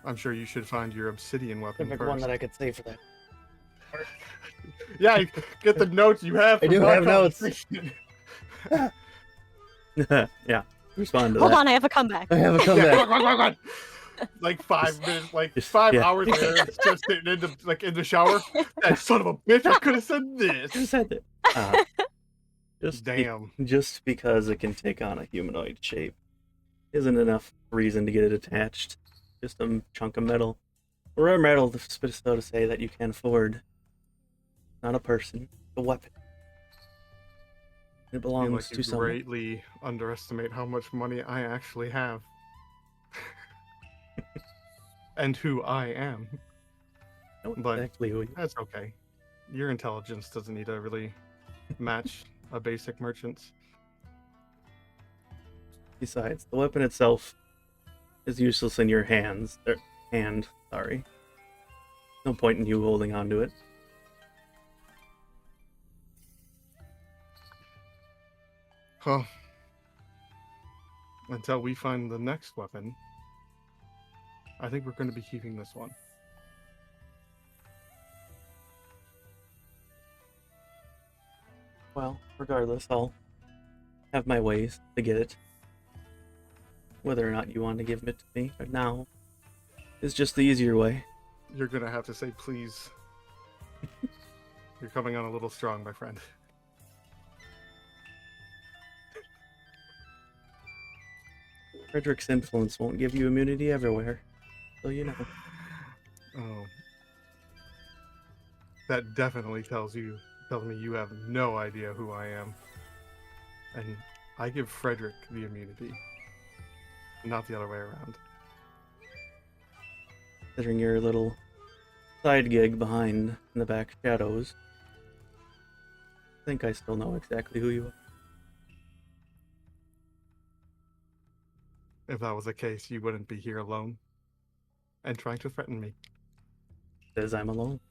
I'm sure you should find your obsidian weapon Perfect first. one that I could say for that. Yeah, get the notes you have. I from do our have notes. conversation. Yeah, respond to Hold that. on, I have a comeback. I have a Yeah, comeback. go on. Like 5 minutes, like 5 hours later, it's just sitting in the shower. That son of a bitch! I could have said this. Who said that? Damn. Just because it can take on a humanoid shape isn't enough reason to get it attached. Just a chunk of metal. Rare metal, so to say, that you can afford. Not a person, a weapon. It I feel belongs like to you someone. greatly underestimate how much money I actually have. And who I am. I know But exactly who you that's okay. Your intelligence doesn't need to really match a basic merchant's. Besides, the weapon itself is useless in your hand, sorry. No point in you holding on to it. Huh. Until we find the next weapon, I think we're going to be keeping this one. Well, regardless, I'll have my ways to get it. Whether or not you want to give it to me right now is just the easier way. You're going to have to say please. You're coming on a little strong, my friend. Frederick's influence won't give you immunity everywhere, so you know. Oh. That definitely tells me you have no idea who I am. And I give Frederick the immunity, not the other way around. Considering your little side gig behind in the back shadows, I think I still know exactly who you are. If that was the case, you wouldn't be here alone and trying to threaten me. Says I'm alone.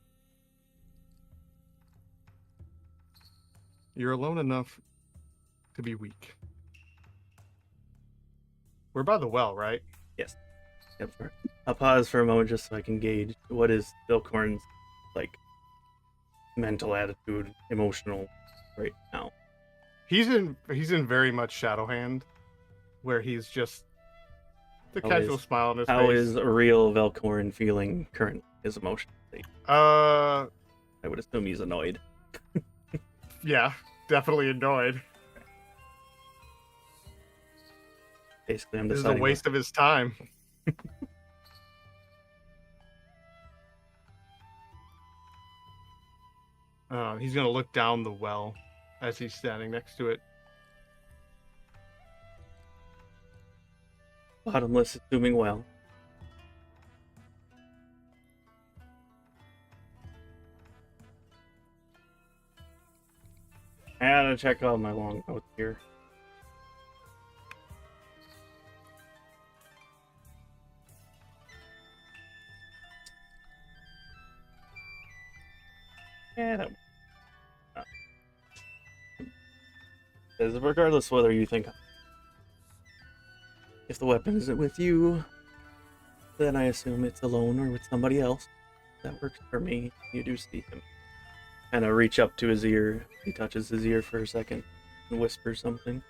You're alone enough to be weak. We're by the well, right? Yes. Yep. Sure. I'll pause for a moment just so I can gauge what is Velkorin's mental attitude, emotional right now. He's in very much Shadowhand, where he's just the How casual is- smile on his How face. is a real Velkorin feeling currently? His emotional state. Uh, I would assume he's annoyed. yeah, definitely annoyed. Basically, I'm This is a deciding. waste of his time. He's gonna look down the well as he's standing next to it. Bottomless, assuming well. I gotta check out my long notes here. Yeah, that says regardless whether you think if the weapon isn't with you, then I assume it's alone or with somebody else. That works for me. You do see him. kind of reach up to his ear. He touches his ear for a second and whispers something.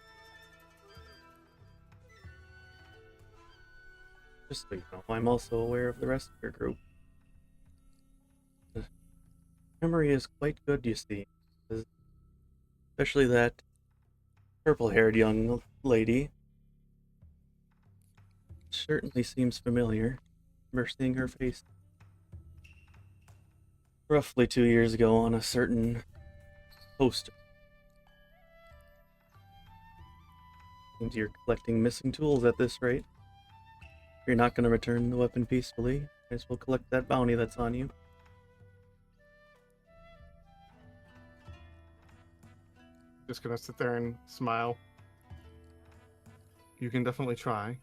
Just so you know, I'm also aware of the rest of your group. The memory is quite good, you see. Especially that purple-haired young lady. Certainly seems familiar. Remember seeing her face roughly 2 years ago on a certain poster. Seems you're collecting missing tools at this rate. If you're not going to return the weapon peacefully, I guess we'll collect that bounty that's on you. Just gonna sit there and smile. You can definitely try.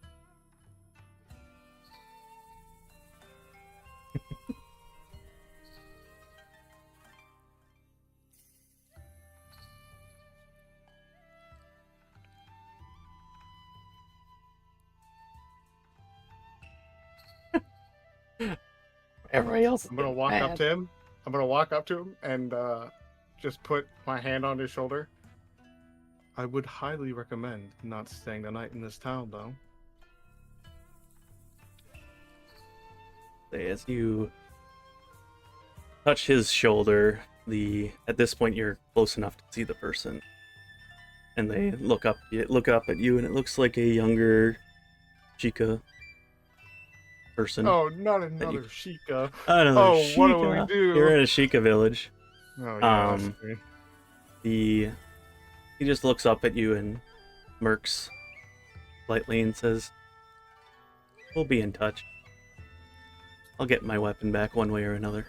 Everybody else. I'm gonna walk up to him. I'm gonna walk up to him and just put my hand on his shoulder. I would highly recommend not staying the night in this town, though. As you touch his shoulder, at this point you're close enough to see the person, and they look up at you, and it looks like a younger Shiekah person. Oh, not another Shiekah. Another Oh, Shiekah. what do we do? You're in a Shiekah village. Oh yeah. That's me. He just looks up at you and smirks slightly and says, "We'll be in touch. I'll get my weapon back one way or another."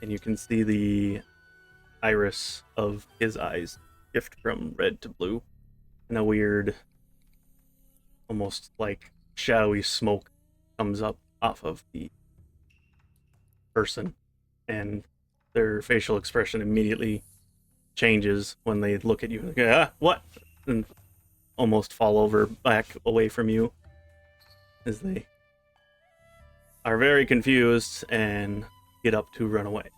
And you can see the iris of his eyes shift from red to blue, and a weird, almost like shadowy smoke comes up off of the person, and their facial expression immediately changes when they look at you. Like, what? And almost fall over back away from you as they are very confused and get up to run away.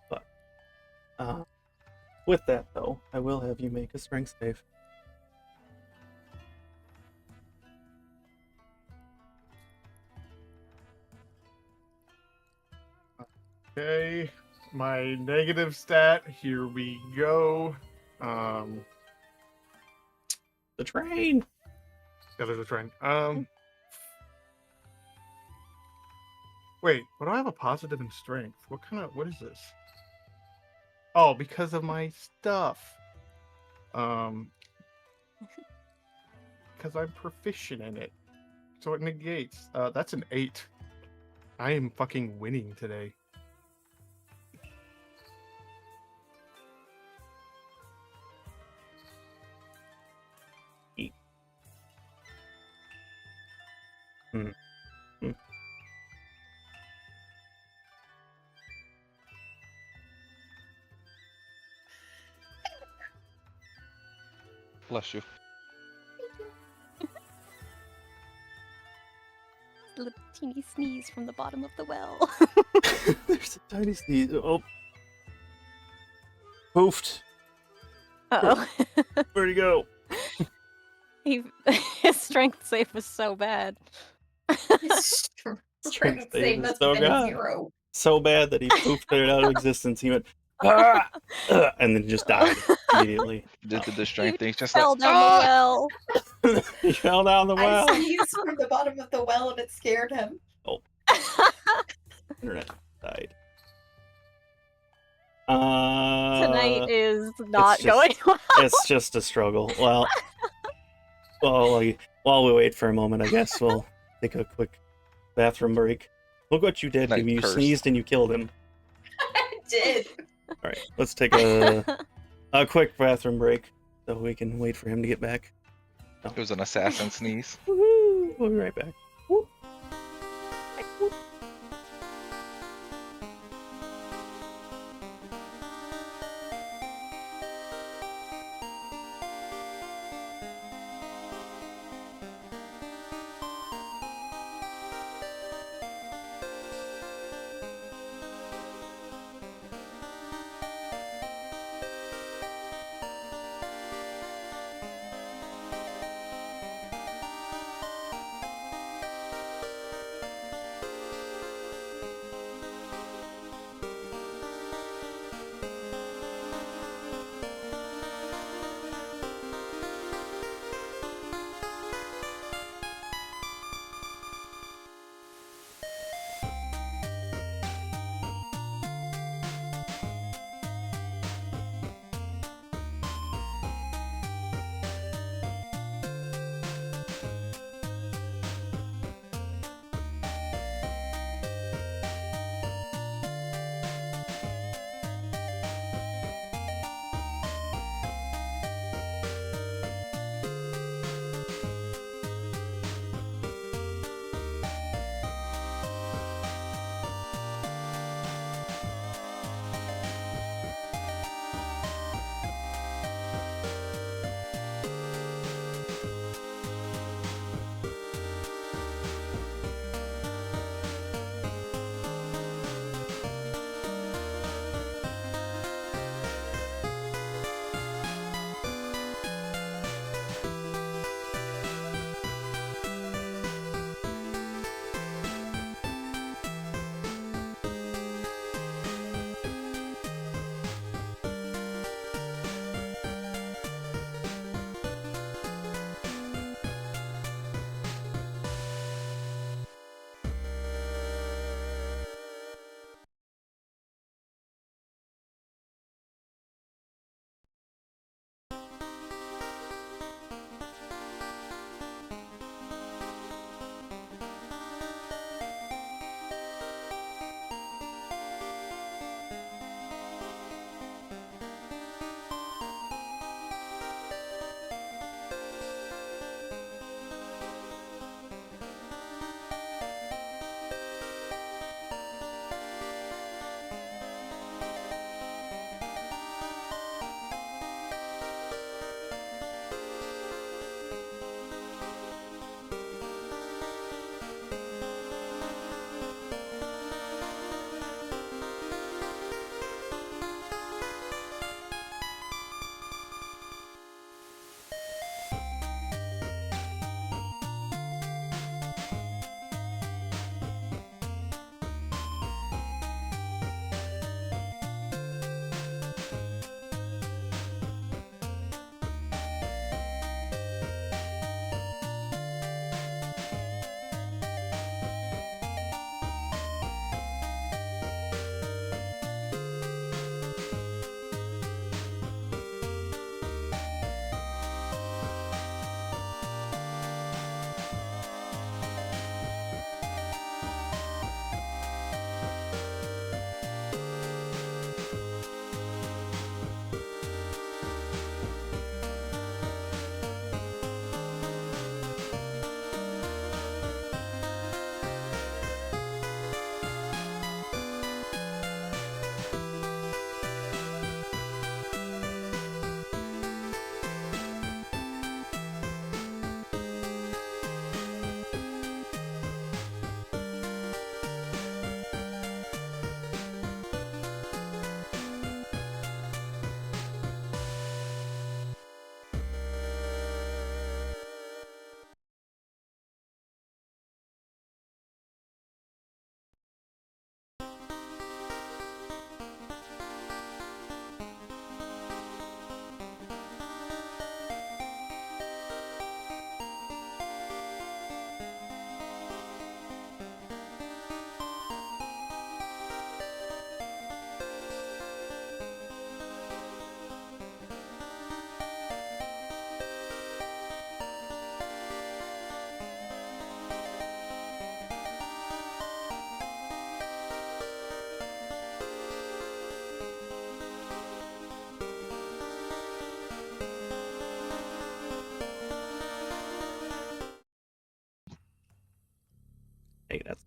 But with that, though, I will have you make a strength save. Okay, my negative stat. Here we go. The train. Yeah, there's a train. Wait, what do I have a positive in strength? What is this? Oh, because of my stuff. Because I'm proficient in it. So it negates. That's an 8. I am fucking winning today. Bless you. A little teeny sneeze from the bottom of the well. There's a tiny sneeze. Oh. Poofed. Uh-oh. Where'd he go? His strength save was so bad. Strength save save is must so have been a good. 0. So bad that he poofed it out of existence. He went, and then just died immediately. Did the strength thing just Fell like down the well. He fell down the well. I sneezed from the bottom of the well and it scared him. Internet died. Tonight is not just- going well. It's just a struggle. Well, while we wait for a moment, I guess we'll take a quick bathroom break. Look what you did to Night me. You curse. sneezed and you killed him. I did. All right, let's take a quick bathroom break so we can wait for him to get back. it was an assassin sneeze. Woohoo! We'll be right back. Woo.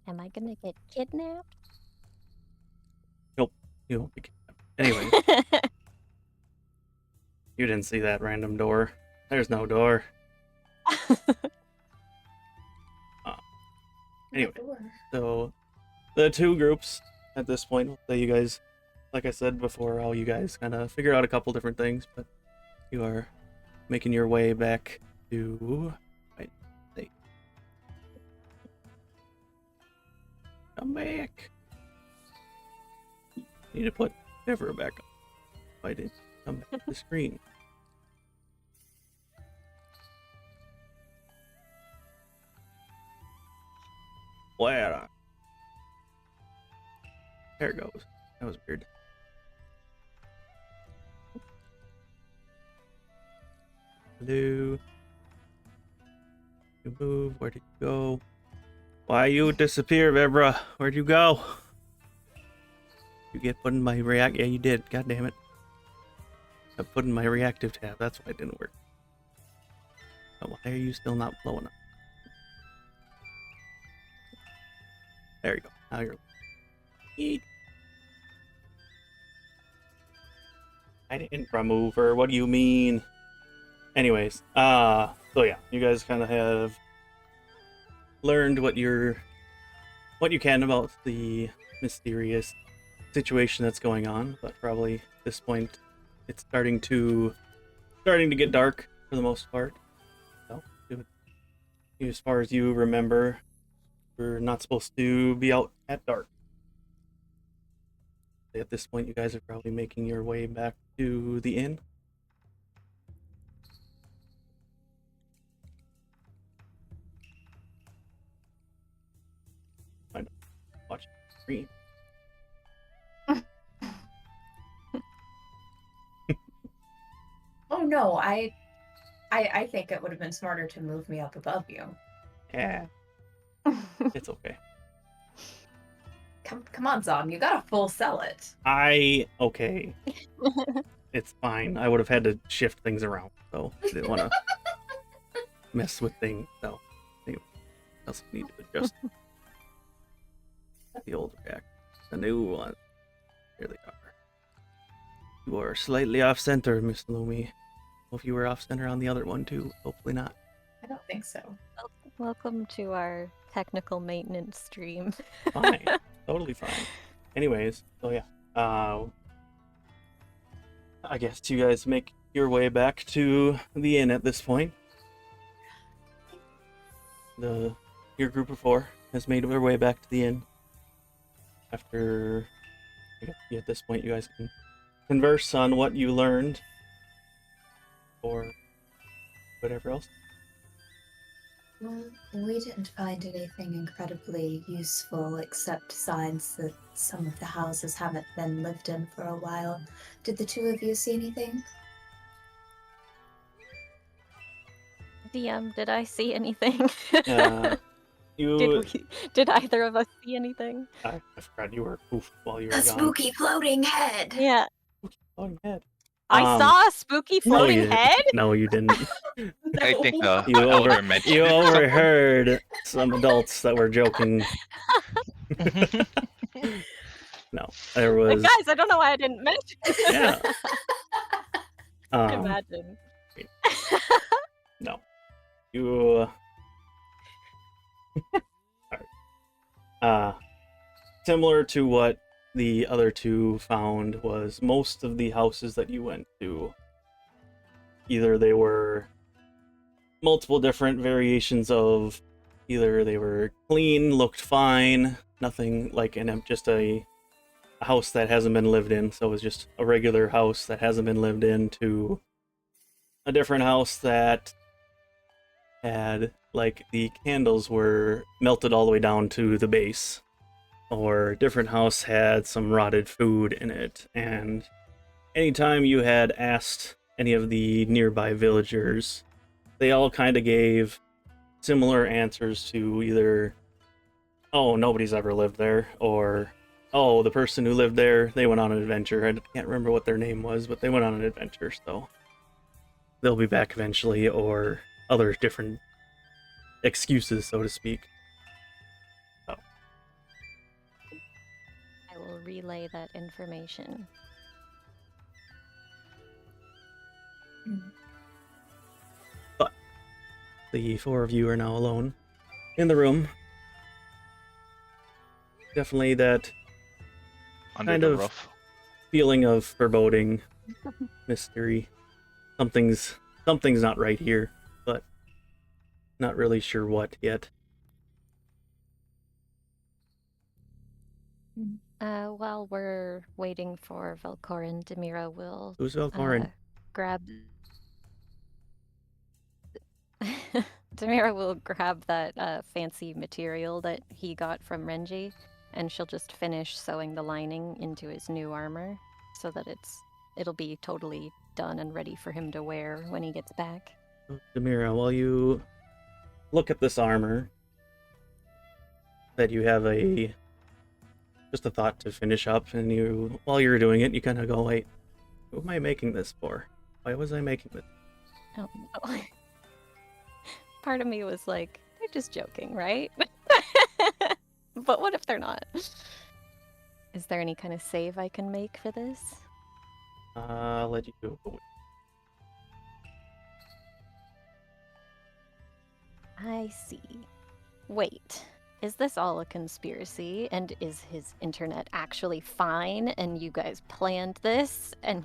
Am I gonna get kidnapped? You won't be kidnapped. Anyway, you didn't see that random door. There's no door. Anyway, so the two groups at this point, will say you guys, like I said before, all you guys kind of figure out a couple different things, but you are making your way back to. Come back. Need to put Vivra back up. I didn't come back to the screen. Where? There it goes. That was weird. Hello. You move. Where did you go? Why you disappear, Vibra? Where'd you go? You get put in my react. Yeah, you did. God damn it. I put in my reactive tab. That's why it didn't work. Oh, why are you still not blowing up? There you go. Now you're. Eat. I didn't remove her. What do you mean? Anyways, so yeah, you guys kind of have learned what you can about the mysterious situation that's going on, but probably at this point it's starting to get dark for the most part. So, as far as you remember, we're not supposed to be out at dark. At this point, you guys are probably making your way back to the inn. Watch the screen. Oh no, I think it would have been smarter to move me up above you. Yeah, it's okay. Come on, Zom, you gotta full sell it. Okay. It's fine. I would have had to shift things around, so I didn't want to mess with things. So, anyway, else we need to adjust the old react, the new one. Here they are. You are slightly off center, Miss Lumi. Well, if you were off center on the other one too, hopefully not. I don't think so. Welcome to our technical maintenance stream. Fine, totally fine. Anyways, so yeah, I guess you guys make your way back to the inn at this point. Your group of four has made their way back to the inn. After, I guess, at this point, you guys can converse on what you learned, or whatever else. Well, we didn't find anything incredibly useful except signs that some of the houses haven't been lived in for a while. Did the two of you see anything? DM, did I see anything? Did either of us see anything? I forgot you were poof while you were A gone. spooky floating head! Yeah. Spooky floating head. I saw a spooky floating head? No, you didn't. I think the You elder mentioned You it or something. overheard some adults that were joking. No, there was. Guys, I don't know why I didn't mention it. Yeah. Imagine. No. You. Similar to what the other two found was most of the houses that you went to, either they were multiple different variations of, either they were clean, looked fine, nothing like just a house that hasn't been lived in, so it was just a regular house that hasn't been lived in, to a different house that had, like, the candles were melted all the way down to the base, or a different house had some rotted food in it. And anytime you had asked any of the nearby villagers, they all kind of gave similar answers to either, oh, nobody's ever lived there, or, oh, the person who lived there, they went on an adventure. I can't remember what their name was, but they went on an adventure, so they'll be back eventually, or other different excuses, so to speak. So, relay that information. The four of you are now alone in the room. Definitely that Under kind the of roof. feeling of foreboding, mystery. Something's not right here, but not really sure what yet. While we're waiting for Velkorin, Demira will Who's Velkorin? grab. Demira will grab that fancy material that he got from Renji, and she'll just finish sewing the lining into his new armor, so that it'll be totally done and ready for him to wear when he gets back. Demira, while you look at this armor, that you have just a thought to finish up, and while you're doing it, you kind of go, wait, who am I making this for? Why was I making this? Oh, no. Part of me was like, they're just joking, right? But what if they're not? Is there any kind of save I can make for this? I'll let you go. I see. Wait, is this all a conspiracy? And is his internet actually fine? And you guys planned this? And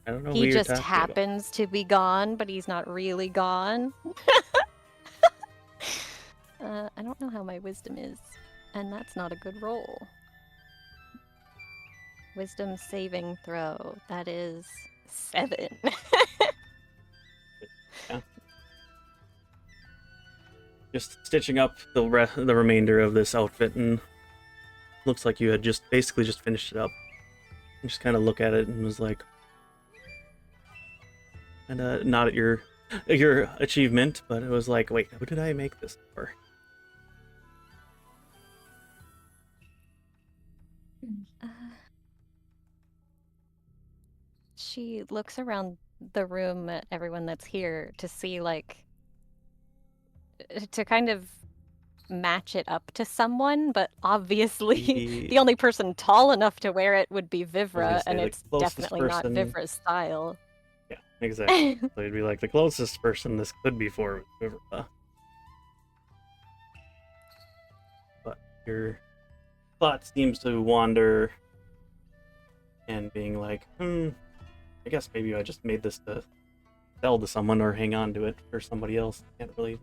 I don't know he who you're just talking happens to be gone, but he's not really gone? I don't know how my wisdom is, and that's not a good roll. Wisdom saving throw. That is 7. Yeah. Just stitching up the remainder of this outfit, and looks like you had basically just finished it up. You just kind of look at it and was like, and not at your achievement, but it was like, wait, who did I make this for? She looks around the room at everyone that's here to see, like, to kind of match it up to someone, but obviously the only person tall enough to wear it would be Vivra, and it's definitely not Vivra's style. Yeah, exactly. So it'd be like the closest person this could be for Vivra. But your thought seems to wander and being like, I guess maybe I just made this to sell to someone or hang on to it for somebody else. Can't really.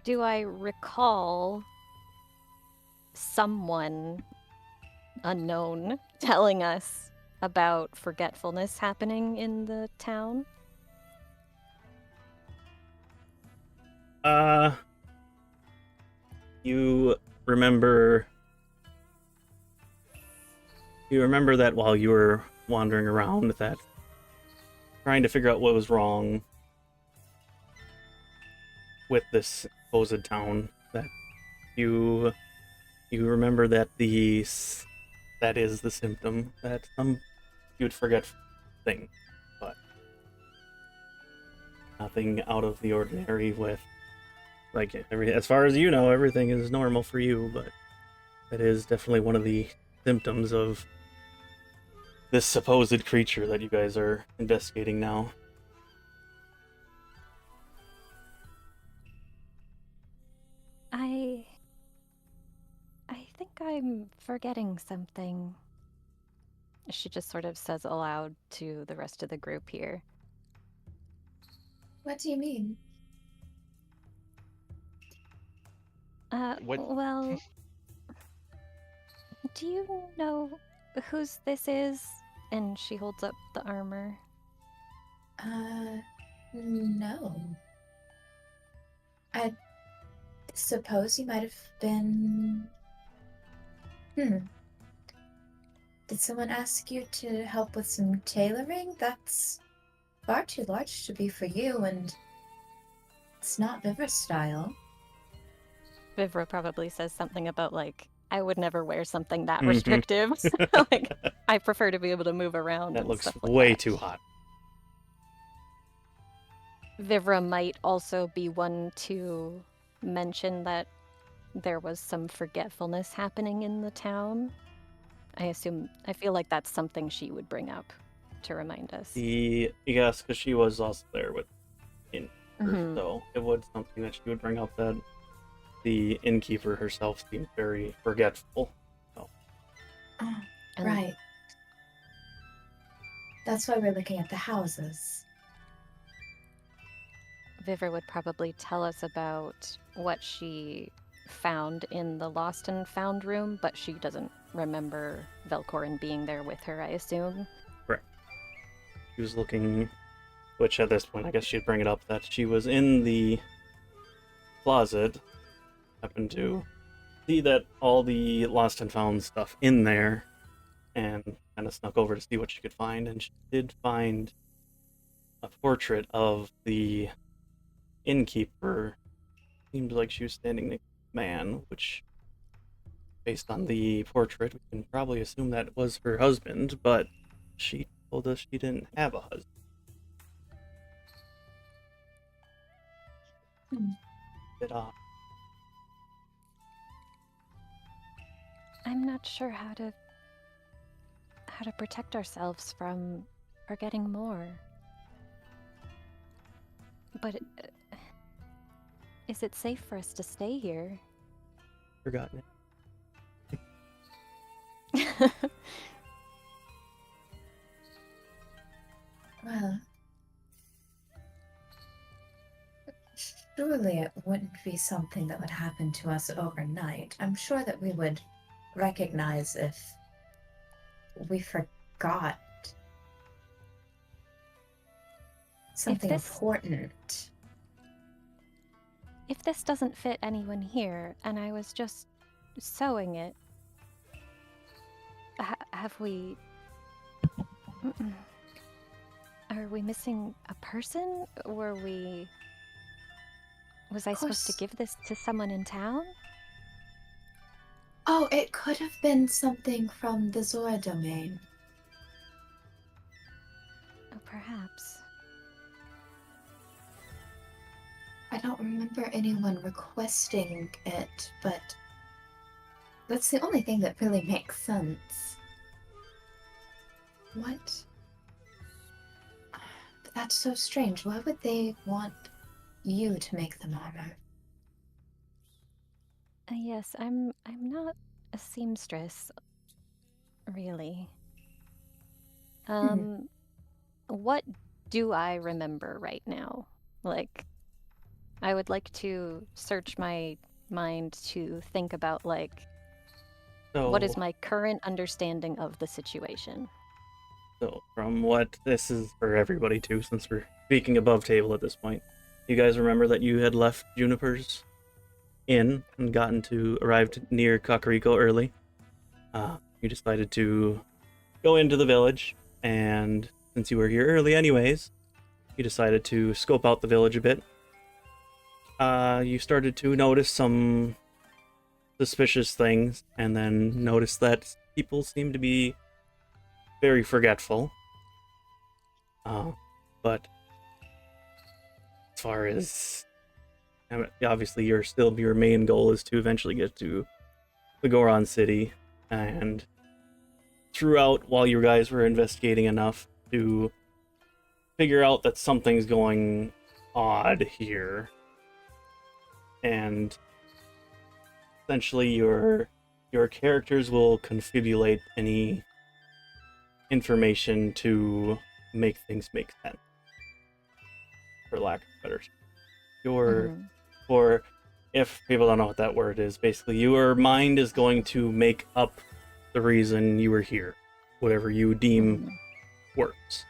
Do I recall someone unknown telling us about forgetfulness happening in the town? You remember that while you were wandering around with that, trying to figure out what was wrong with this supposed town, that you remember that that is the symptom, that you would forget things, but nothing out of the ordinary with, like, as far as you know, everything is normal for you, but that is definitely one of the symptoms of this supposed creature that you guys are investigating now. I think I'm forgetting something. She just sort of says aloud to the rest of the group here. What do you mean? Well, do you know whose this is? And she holds up the armor. No. I suppose you might have been... Did someone ask you to help with some tailoring? That's far too large to be for you, and it's not Vivra's style. Vivra probably says something about, like, I would never wear something that Mhm. restrictive. Like, I prefer to be able to move around. That and looks stuff like way that. too hot. Vivra might also be one to mention that there was some forgetfulness happening in the town. I feel like that's something she would bring up to remind us. Yes, because she was also there with innkeeper, Mhm. so it was something that she would bring up, that the innkeeper herself seemed very forgetful. So, Oh, And- right. That's why we're looking at the houses. Vivra would probably tell us about what she found in the lost and found room, but she doesn't remember Velkorin being there with her, I assume. she was looking, which at this point I guess she'd bring it up, that she was in the closet, happened to see that all the lost and found stuff in there, and kind of snuck over to see what she could find, and she did find a portrait of the innkeeper. Seemed like she was standing next to a man, which, based on the portrait, we can probably assume that was her husband, but she told us she didn't have a husband. Bit odd. I'm not sure how to protect ourselves from forgetting more. But is it safe for us to stay here? Forgotten it. Well, surely it wouldn't be something that would happen to us overnight. I'm sure that we would recognize if we forgot something important. If this doesn't fit anyone here, and I was just sewing it, have we... Are we missing a person? Was I supposed to give this to someone in town? Oh, it could have been something from the Zora domain. Oh, perhaps. I don't remember anyone requesting it, but that's the only thing that really makes sense. What? But that's so strange. Why would they want you to make them armor? Yes, I'm not a seamstress, really. What do I remember right now? Like, I would like to search my mind to think about, like, what is my current understanding of the situation? So, from what, this is for everybody too, since we're speaking above table at this point, you guys remember that you had left Juniper's Inn and arrived near Kakariko early. You decided to go into the village, and since you were here early anyways, you decided to scope out the village a bit. You started to notice some suspicious things, and then noticed that people seem to be very forgetful. But as far as, obviously your main goal is to eventually get to the Goron City, and throughout, while you guys were investigating enough to figure out that something's going odd here, and essentially your characters will confabulate any information to make things make sense, for lack of a better term. Or if people don't know what that word is, basically your mind is going to make up the reason you were here, whatever you deem works.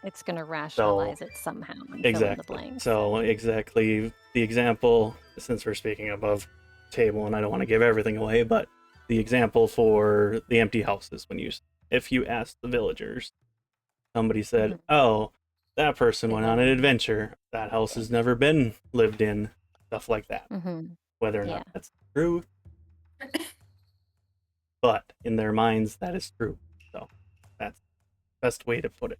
It's going to rationalize it somehow and fill in the blanks. So exactly, the example, since we're speaking above table and I don't want to give everything away, but the example for the empty houses, if you ask the villagers, somebody said, oh, that person went on an adventure, that house has never been lived in, stuff like that. Whether or not that's true, but in their minds that is true. So that's the best way to put it.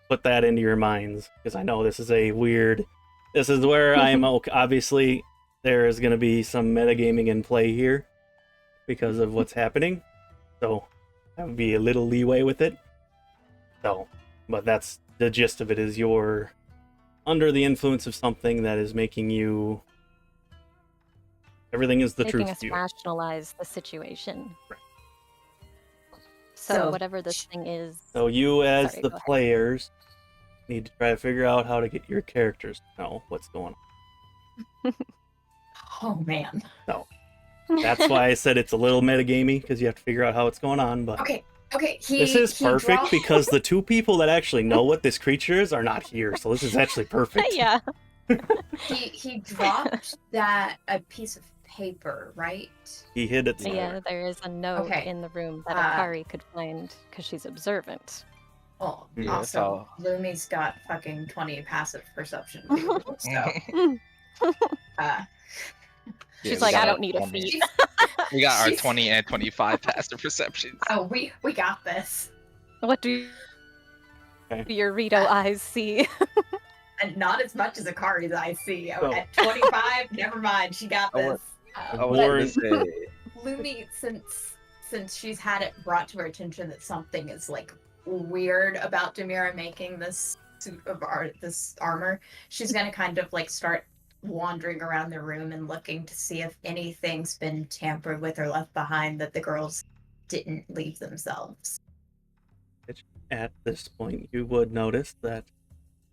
Put that into your minds, because I know this is this is where I'm obviously there is going to be some metagaming in play here because of what's happening, so that would be a little leeway with it. So, but that's the gist of it, is you're under the influence of something that is making you, everything is the Making truth us to you. rationalize the situation. Right. So whatever this thing is. So you, as Sorry, the go ahead. players, need to try to figure out how to get your characters to know what's going on. Oh man. So that's why I said it's a little metagamey, because you have to figure out how it's going on. But Okay. this is perfect because the two people that actually know what this creature is are not here. So this is actually perfect. Yeah. he dropped a piece of paper, right? He hid it Yeah, somewhere. there is a note Okay. in the room that Akari could find because she's observant. Oh, Yeah, also, so- Lumi's got fucking 20 passive perception. So, She's we like, got I our don't need a 20. feat. We got our She's- 20 and 25 passive perceptions. oh, we got this. What do Okay. your Rito eyes see? And not as much as Akari's I see. So- At 25, never mind, she got I this. I But wanted to say, Lumi, since she's had it brought to her attention that something is like weird about Demira making this suit of this armor, she's gonna kind of like start wandering around the room and looking to see if anything's been tampered with or left behind that the girls didn't leave themselves. At this point, you would notice that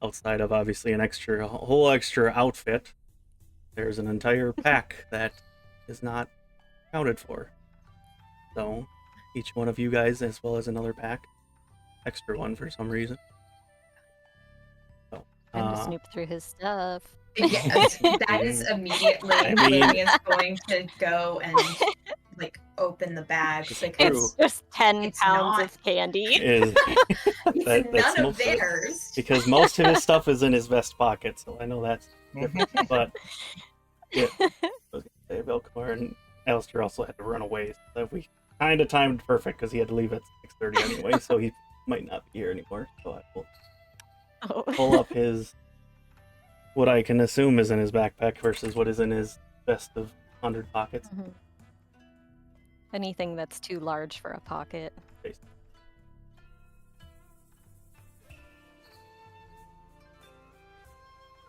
outside of obviously a whole extra outfit, there's an entire pack that is not accounted for. So each one of you guys, as well as another pack, extra one for some reason. So, Time to snoop through his stuff. Yes, that is immediately I mean- Lumi is going to go and like open the bag It's because true. It's just 10 It's pounds not. of candy. is it's that's none of most of it. theirs. Because most of his stuff is in his vest pocket, so I know that's different. But yeah, I was gonna say Velkorin, Alistair also had to run away, so we kind of timed perfect because he had to leave at 6:30 anyway, so he might not be here anymore. So I will Oh. pull up what I can assume is in his backpack versus what is in his vest of 100 pockets. Mhm. Anything that's too large for a pocket.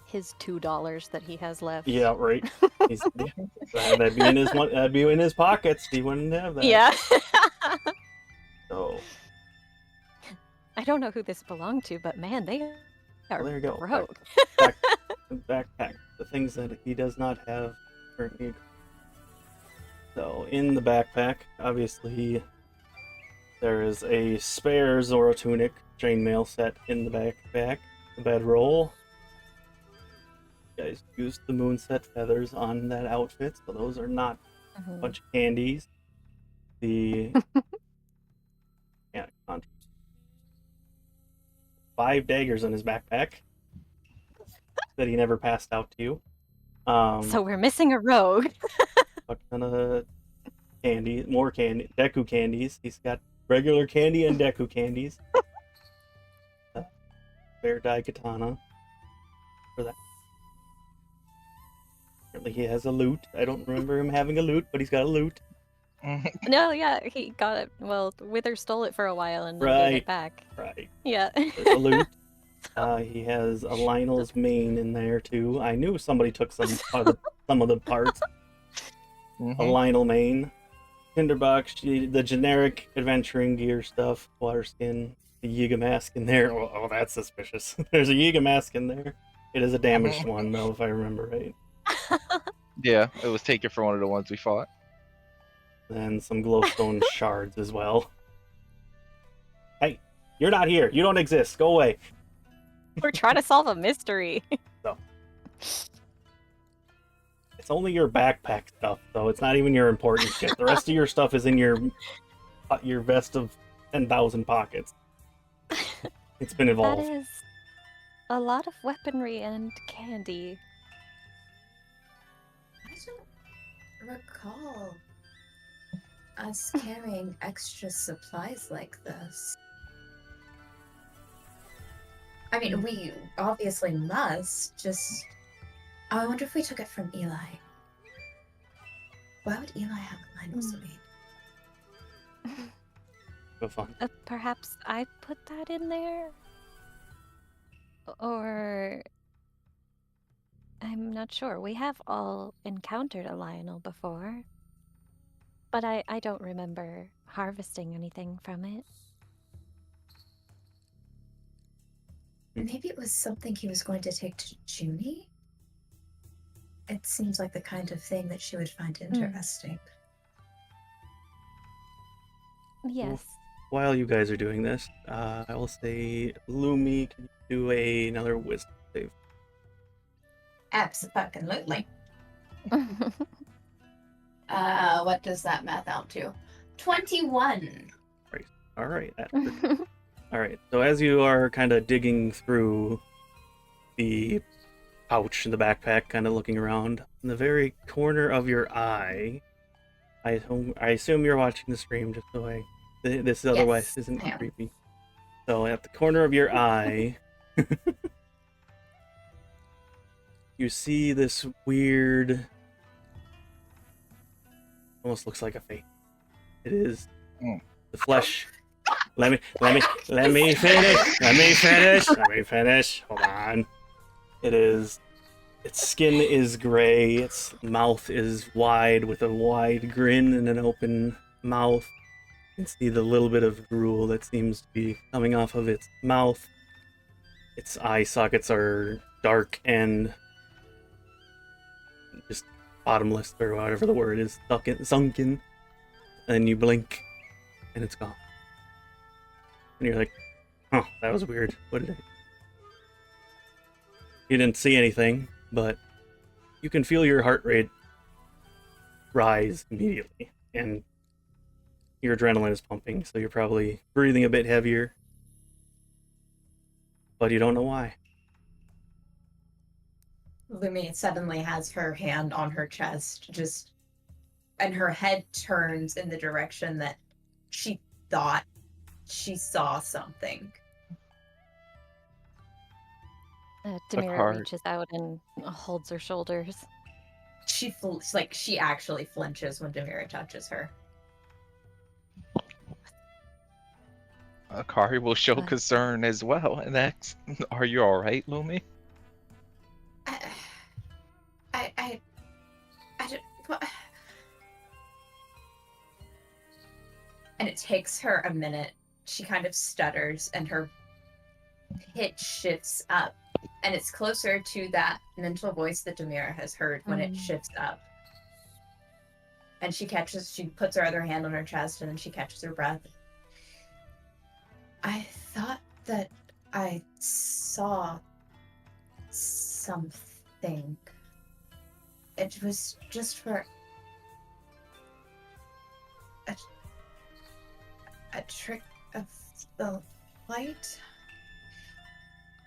His $2 that he has left. Yeah, right. That'd be in that'd be in his pockets. He wouldn't have that. Yeah. So I don't know who this belonged to, but man, they are well, there you go. broke. Backpack. The things that he does not have currently. So in the backpack, obviously, there is a spare Zoro tunic chainmail set in the backpack. The bedroll. You guys used the moonset feathers on that outfit, so those are not a Mhm. bunch of candies. The 5 daggers in his backpack that he never passed out to you. So we're missing a rogue. A ton of candy, more candy, Deku candies. He's got regular candy and Deku candies. Bear dye katana for that. Apparently he has a loot. I don't remember him having a loot, but he's got a loot. No, yeah, he got it. Well, Wither stole it for a while and then gave Right. it back. Right. Yeah. There's a loot. He has a Lionel's mane in there too. I knew somebody took some of the parts. A Lionel mane, tinderbox, the generic adventuring gear stuff, water skin, the Yiga mask in there. Oh, that's suspicious. There's a Yiga mask in there. It is a damaged one though, if I remember right. Yeah, it was taken for one of the ones we fought. And some glowstone shards as well. Hey, you're not here. You don't exist. Go away. We're trying to solve a mystery. It's only your backpack stuff, though. It's not even your important shit. The rest of your stuff is in your vest of 10,000 pockets. It's been That evolved. is a lot of weaponry and candy. I don't recall us carrying extra supplies like this? I mean, we obviously must, just... Oh, I wonder if we took it from Eli. Why would Eli have a line of speed? Go fun. Perhaps I put that in there? Or... I'm not sure. We have all encountered a Lionel before. But I don't remember harvesting anything from it. Maybe it was something he was going to take to Junie? It seems like the kind of thing that she would find interesting. Yes. While you guys are doing this, I will say, Lumi, can you do another wisdom save? Absolutely. What does that math out to? 21. Right. All right. All right. So as you are kind of digging through the pouch in the backpack, kind of looking around, in the very corner of your eye, I assume you're watching the stream, just so this otherwise isn't I am. creepy. So at the corner of your eye, you see this weird, almost looks like a face. It is the flesh. Let me finish. Hold on. Its skin is gray. Its mouth is wide with a wide grin and an open mouth. You can see the little bit of drool that seems to be coming off of its mouth. Its eye sockets are dark and just bottomless, or whatever the word is, sunken. And you blink, and it's gone. And you're like, "Huh, that was weird. What did I?" You didn't see anything, but you can feel your heart rate rise immediately, and your adrenaline is pumping, so you're probably breathing a bit heavier, but you don't know why. Lumi suddenly has her hand on her chest, and her head turns in the direction that she thought she saw something. Demira Akari. reaches out and holds her shoulders. She actually flinches when Demira touches her. Akari will show What? concern as well and asks, "Are you all right, Lumi?" I don't, what? And it takes her a minute. She kind of stutters, and her pitch shifts up, and it's closer to that mental voice that Demira has heard when it shifts up. And she puts her other hand on her chest, and then she catches her breath. I thought that I saw something. It was just for a trick of the light.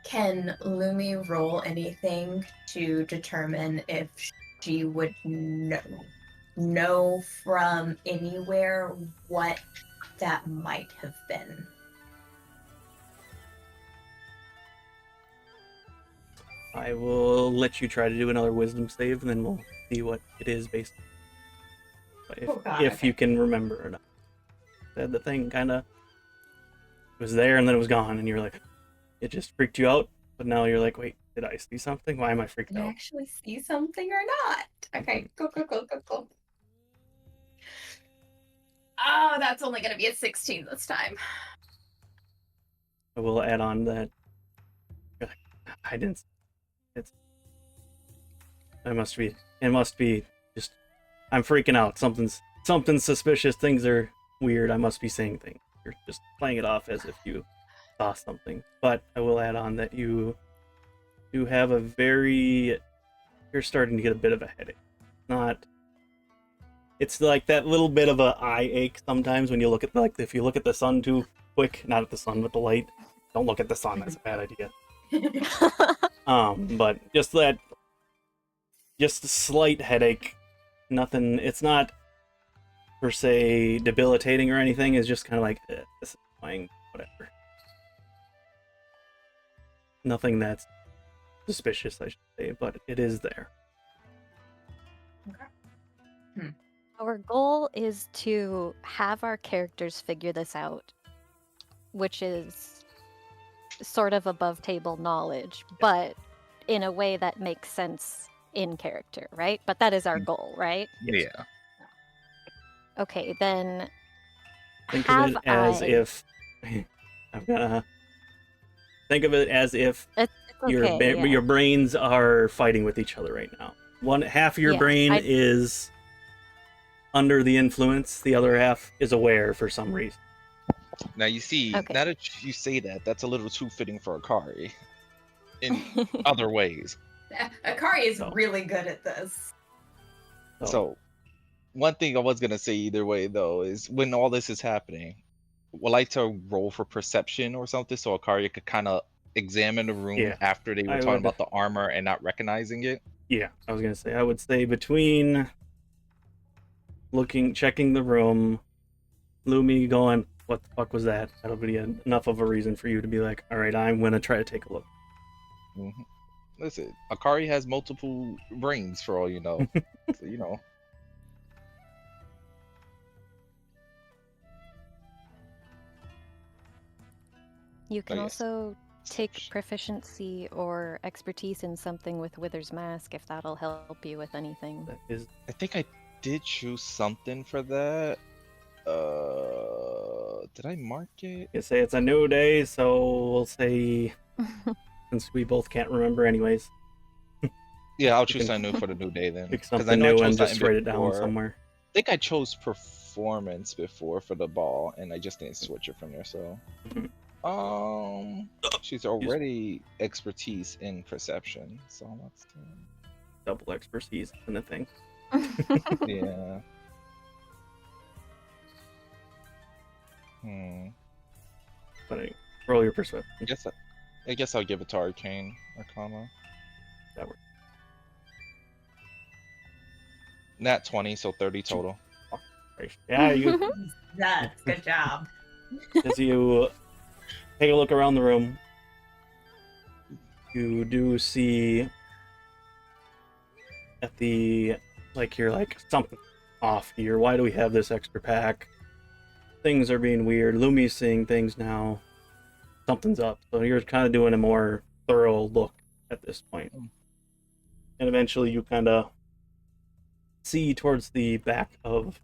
Can Lumi roll anything to determine if she would know from anywhere what that might have been? I will let you try to do another wisdom save, and then we'll see what it is based on. If you can remember or not. The thing kind of was there, and then it was gone, and you're like, it just freaked you out, but now you're like, wait, did I see something? Why am I freaked Did I out? actually see something or not? Okay, go. Oh, that's only going to be a 16 this time. I will add on that you're like, I didn't. It must be just, I'm freaking out. Something's suspicious. Things are weird. I must be seeing things. You're just playing it off as if you saw something. But I will add on that you do have you're starting to get a bit of a headache. It's like that little bit of a eye ache sometimes when you look at, if you look at the sun too quick, not at the sun, but the light. Don't look at the sun. That's a bad idea. But just a slight headache. Nothing. It's not per se debilitating or anything. It's just kind of like, this is annoying, whatever. Nothing that's suspicious, I should say, but it is there. Our goal is to have our characters figure this out, which is sort of above table knowledge, but in a way that makes sense in character, right? But that is our goal, right? Yeah. Okay, then Think of it as if I'm gonna think of it as if it's okay, your brains are fighting with each other right now. Half of your brain is under the influence, the other half is aware for some reason. Now you see, now that you say that, that's a little too fitting for Akari in other ways. Akari is really good at this. So, one thing I was gonna say either way though is when all this is happening, would like to roll for perception or something so Akari could kind of examine the room after they were talking about the armor and not recognizing it. Yeah, I was gonna say I would say between checking the room, Lumi going, what the fuck was that? That'll be enough of a reason for you to be like, all right, I'm gonna try to take a look. Listen, Akari has multiple brains for all you know. So, you know. You can also take proficiency or expertise in something with Wither's Mask if that'll help you with anything. I think I did choose something for that. Did I mark it? You say it's a new day, so we'll say since we both can't remember anyways. Yeah, I'll choose something new for the new day then. Pick something new and just write it down somewhere. I think I chose performance before for the ball, and I just didn't switch it from there. So, she's already expertise in perception. So let's double expertise in the thing. Yeah. But roll your perception. I guess I'll give it to Arcane Arcana. That works. Nat 20, so 30 total. Yeah, you. That's good job. As you take a look around the room, you do see at the you're like something off here. Why do we have this extra pack? Things are being weird. Lumi's seeing things now. Something's up. So you're kind of doing a more thorough look at this point. And eventually you kind of see towards the back of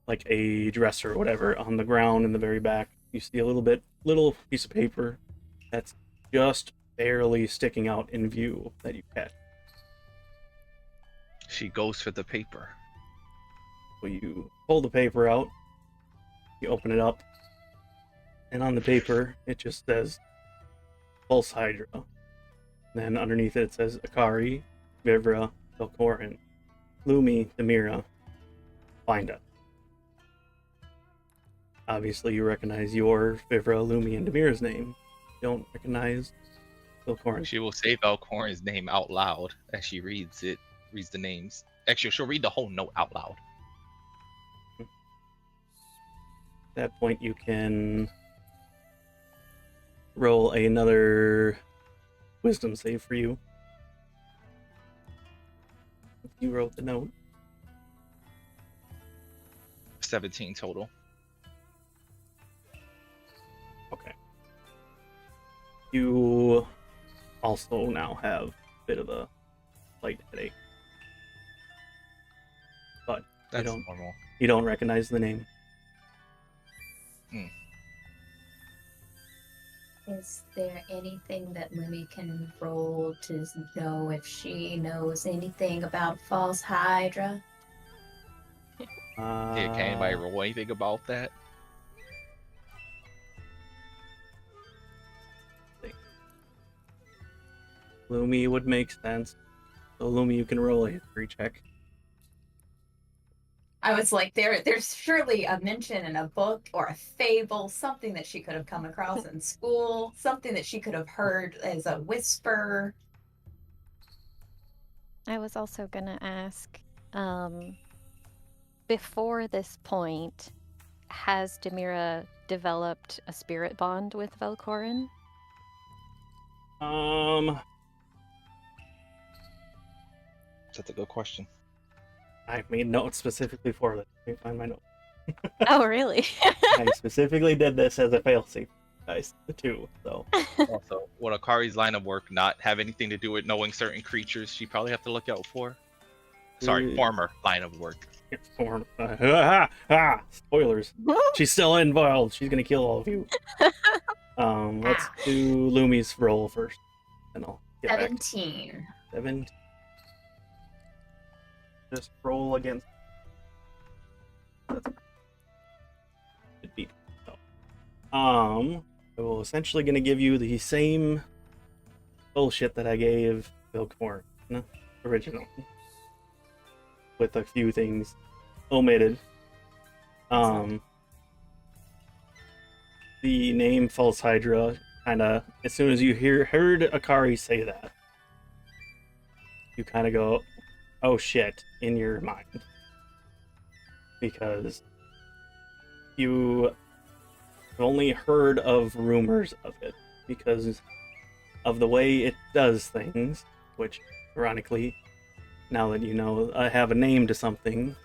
like a dresser or whatever on the ground in the very back. You see a little piece of paper that's just barely sticking out in view that you catch. She goes for the paper. So you pull the paper out. You open it up, and on the paper it just says Pulse Hydra. Then underneath it says Akari, Vivra, Velkorin, Lumi, Demira, find us. Obviously you recognize your Vivra, Lumi, and Demira's name. You don't recognize Velkorin. She will say Velkorin's name out loud as she reads the names. Actually, she'll read the whole note out loud. At that point, you can roll another wisdom save for you. You wrote the note. 17 total. Okay. You also now have a bit of a light headache. But that's normal. You don't recognize the name. Is there anything that Lumi can roll to know if she knows anything about False Hydra? Yeah, can anybody roll anything about that? Lumi would make sense. So Lumi, you can roll a history check. I was like, there's surely a mention in a book or a fable, something that she could have come across in school, something that she could have heard as a whisper. I was also gonna ask, before this point, has Demira developed a spirit bond with Velkorin? That's a good question. I made notes specifically for this. Let me find my notes. Oh, really? I specifically did this as a failsafe, guys, too. So Also, would Akari's line of work not have anything to do with knowing certain creatures she probably have to look out for? Sorry, former line of work. it's form. Spoilers. She's still involved. She's gonna kill all of you. Let's do Lumi's roll first, and I'll get back. 17. 7. Just roll against. It beat. So, I will essentially gonna give you the same bullshit that I gave Velkorin originally, with a few things omitted. The name False Hydra, kinda, as soon as you heard Akari say that, you kind of go, oh shit, in your mind. Because you have only heard of rumors of it, because of the way it does things, which, ironically, now that you know I have a name to something,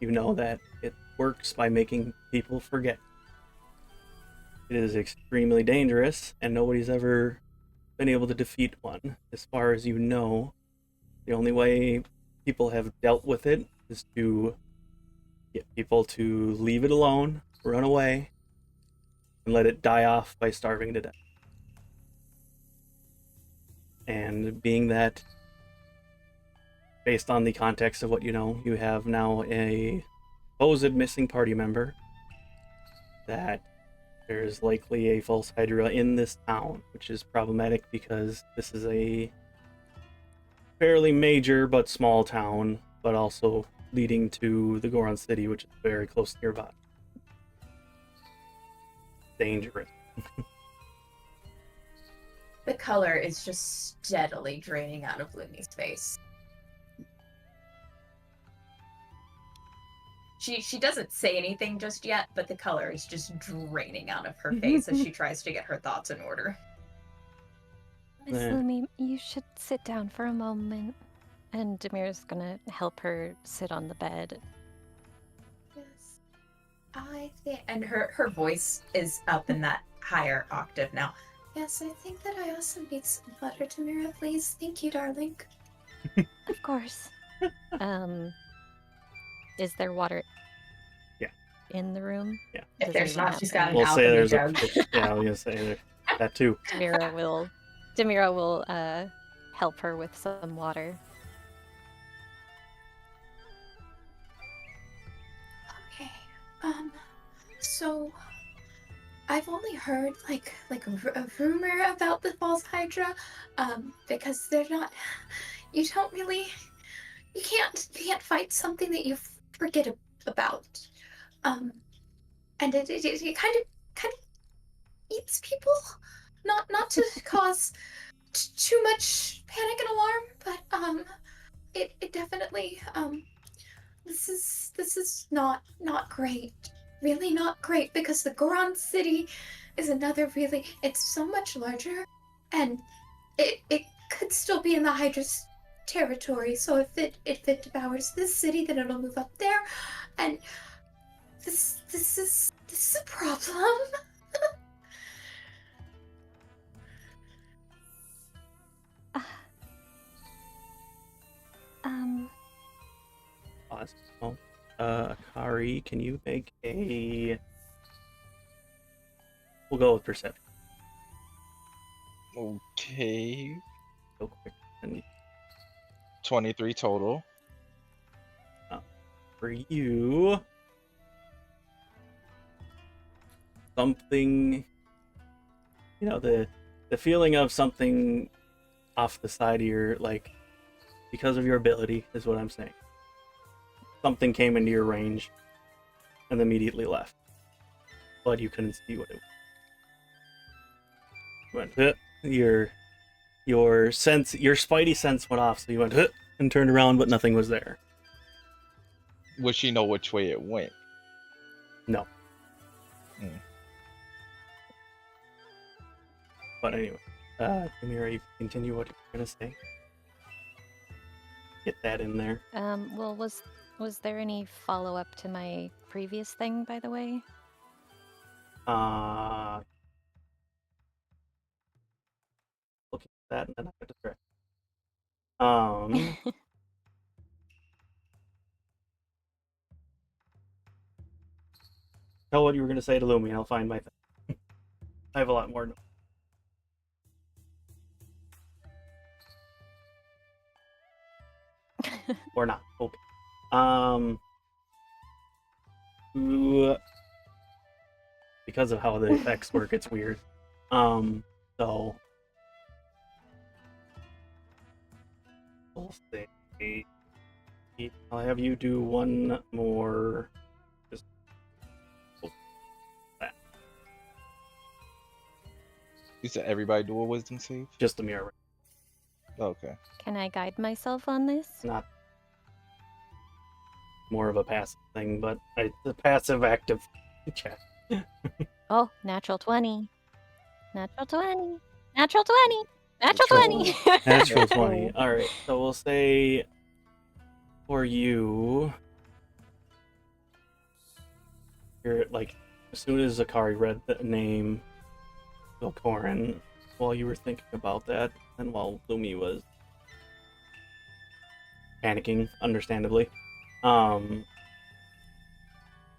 you know that it works by making people forget. It is extremely dangerous, and nobody's ever been able to defeat one. As far as you know, the only way people have dealt with it is to get people to leave it alone, run away, and let it die off by starving to death. And being that, based on the context of what you know, you have now a supposed missing party member, that there's likely a false Hydra in this town, which is problematic because this is a fairly major but small town, but also leading to the Goron City, which is very close nearby. Dangerous. The color is just steadily draining out of Lumi's face. She doesn't say anything just yet, but the color is just draining out of her face as she tries to get her thoughts in order. Miss Lumi, you should sit down for a moment. And Demira's gonna help her sit on the bed. Yes. I think, and her voice is up in that higher octave now. Yes, I think that I also need some butter, Demira, please. Thank you, darling. Of course. Is there water? Yeah. In the room? Yeah. If there's not, she's got an We'll say alchemy there's jug. yeah, I was gonna say there. That too. Demira will help her with some water. Okay. So I've only heard like a rumor about the false Hydra, because they're not. You don't really. You can't fight something that you forget about, and it kind of eats people. Not to cause too much panic and alarm, but it definitely this is not great. Really not great, because the Goron City is another really, it's so much larger, and it could still be in the Hydra's territory. So if it devours this city, then it'll move up there, and this is a problem. Awesome. Akari, can you make a... We'll go with perception. Okay. Real quick. And 23 total. for you... Something... You know, the feeling of something off the side of your, like... Because of your ability, is what I'm saying. Something came into your range and immediately left, but you couldn't see what it was. Went, your spidey sense went off, so you went and turned around, but nothing was there. would she know which way it went? No. Hmm. But anyway, Demira, you continue what you're gonna say. Get that in there. Well, was there any follow-up to my previous thing, by the way? Looking at that and then I got distracted. Tell what you were gonna say to Lumi and I'll find my thing. I have a lot more. Or not. Okay. Because of how the effects work, it's weird. So we'll say I'll have you do one more. Just that. You said everybody do a wisdom save? Just a mirror. Okay. Can I guide myself on this? Not more of a passive thing, but it's a passive active check. Oh, natural 20. Natural 20. Natural 20. Natural 20. Natural 20. Alright, so we'll say for you, you're like, as soon as Akari read the name Velkorin, while you were thinking about that, and while Lumi was panicking, understandably,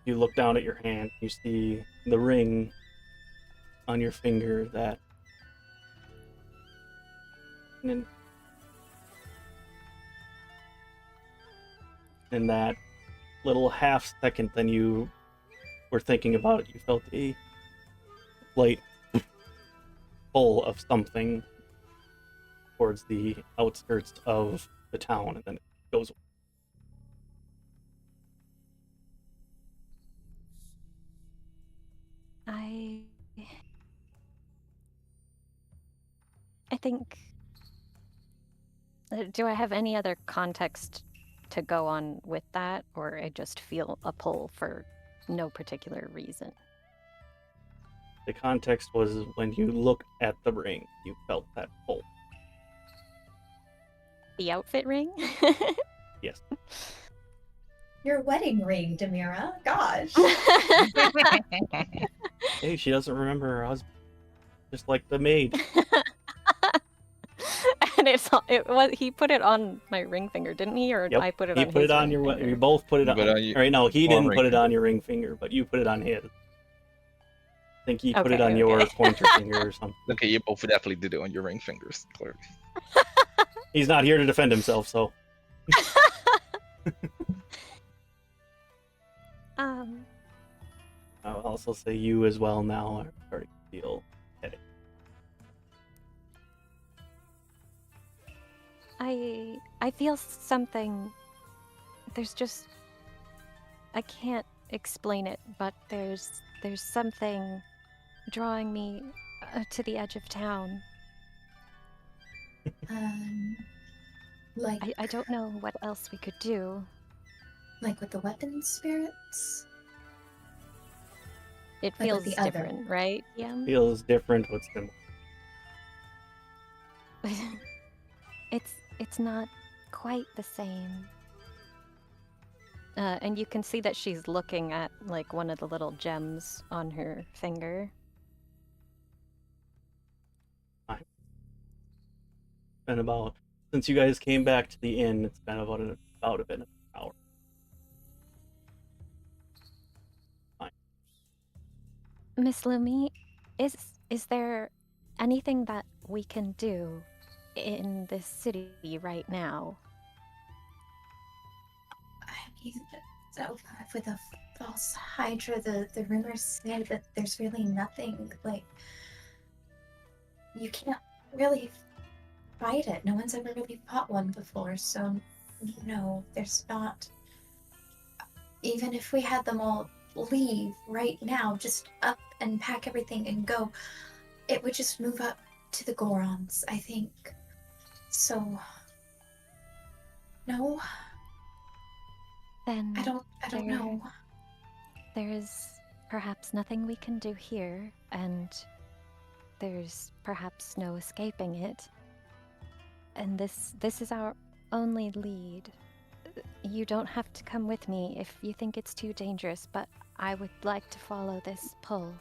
you look down at your hand, you see the ring on your finger that in that little half second then you were thinking about it, you felt a light pull of something towards the outskirts of the town, and then it goes away. I think... do I have any other context to go on with that, or I just feel a pull for no particular reason? The context was when you looked at the ring, you felt that pull. The outfit ring? Yes. Your wedding ring, Demira. Gosh. Hey, she doesn't remember her husband. Just like the maid. And he put it on my ring finger, didn't he? Or Yep. I put it He on put his it on ring your. finger? You both put it on. Right? No, he didn't put it on your ring finger, but you put it on his. I think he put it on your pointer finger or something. Okay, you both definitely did it on your ring fingers, clearly. He's not here to defend himself, so. I'll also say you as well now are starting to feel headache. I feel something. There's just... I can't explain it, but there's something drawing me to the edge of town. Like... I don't know what else we could do. Like with the weapon spirits? It Like feels with the other. different, right? Yeah. Feels different, but similar. It's not quite the same. And you can see that she's looking at like one of the little gems on her finger. Been about, since you guys came back to the inn, it's been about an hour. Fine. Miss Lumi, is there anything that we can do in this city right now? I mean, so with the false Hydra, the rumors say that there's really nothing, like, you can't really fight it. No one's ever really fought one before, so no, there's not. Even if we had them all leave right now, just up and pack everything and go, it would just move up to the Gorons, I think. So, no. Then I don't know. There is perhaps nothing we can do here, and there's perhaps no escaping it. And this is our only lead. You don't have to come with me if you think it's too dangerous, but I would like to follow this pull.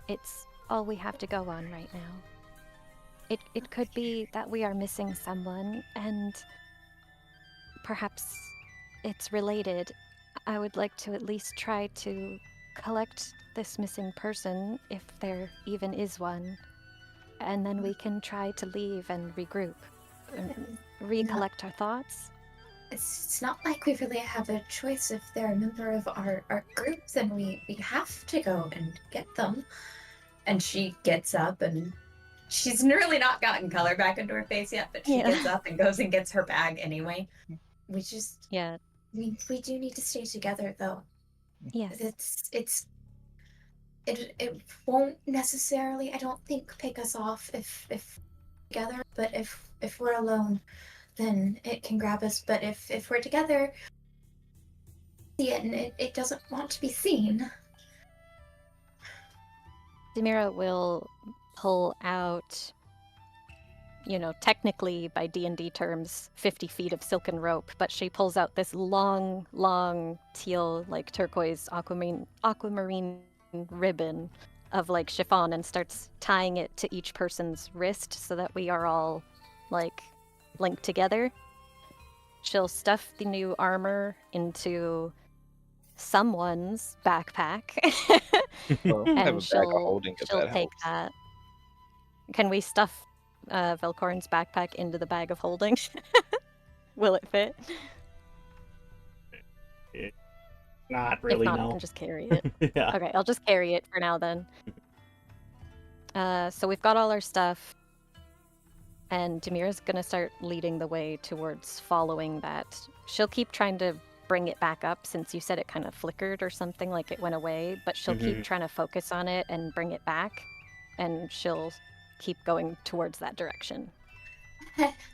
It's all we have to go on right now. It could be that we are missing someone, and perhaps it's related. I would like to at least try to collect this missing person, if there even is one, and then we can try to leave and regroup, and recollect our thoughts. It's not like we really have a choice. If they're a member of our group, then we have to go and get them. And she gets up, and she's really not gotten color back into her face yet, but she gets up and goes and gets her bag anyway. We just... Yeah. We do need to stay together, though. Yes. It won't necessarily, I don't think, pick us off if together, but if we're alone, then it can grab us. But if we're together, see it, and it doesn't want to be seen. Demira will pull out, technically by D&D terms, 50 feet of silken rope, but she pulls out this long, long teal, like turquoise aquamarine ribbon of like chiffon and starts tying it to each person's wrist so that we are all like linked together. She'll stuff the new armor into someone's backpack. And she'll take that. Can we stuff Velkorin's backpack into the bag of holding? Will it fit? Not really, if not, no. I can just carry it. Yeah. Okay, I'll just carry it for now then. So we've got all our stuff, and Demira's gonna start leading the way towards following that. She'll keep trying to bring it back up, since you said it kind of flickered or something, like it went away, but she'll keep trying to focus on it and bring it back, and she'll keep going towards that direction.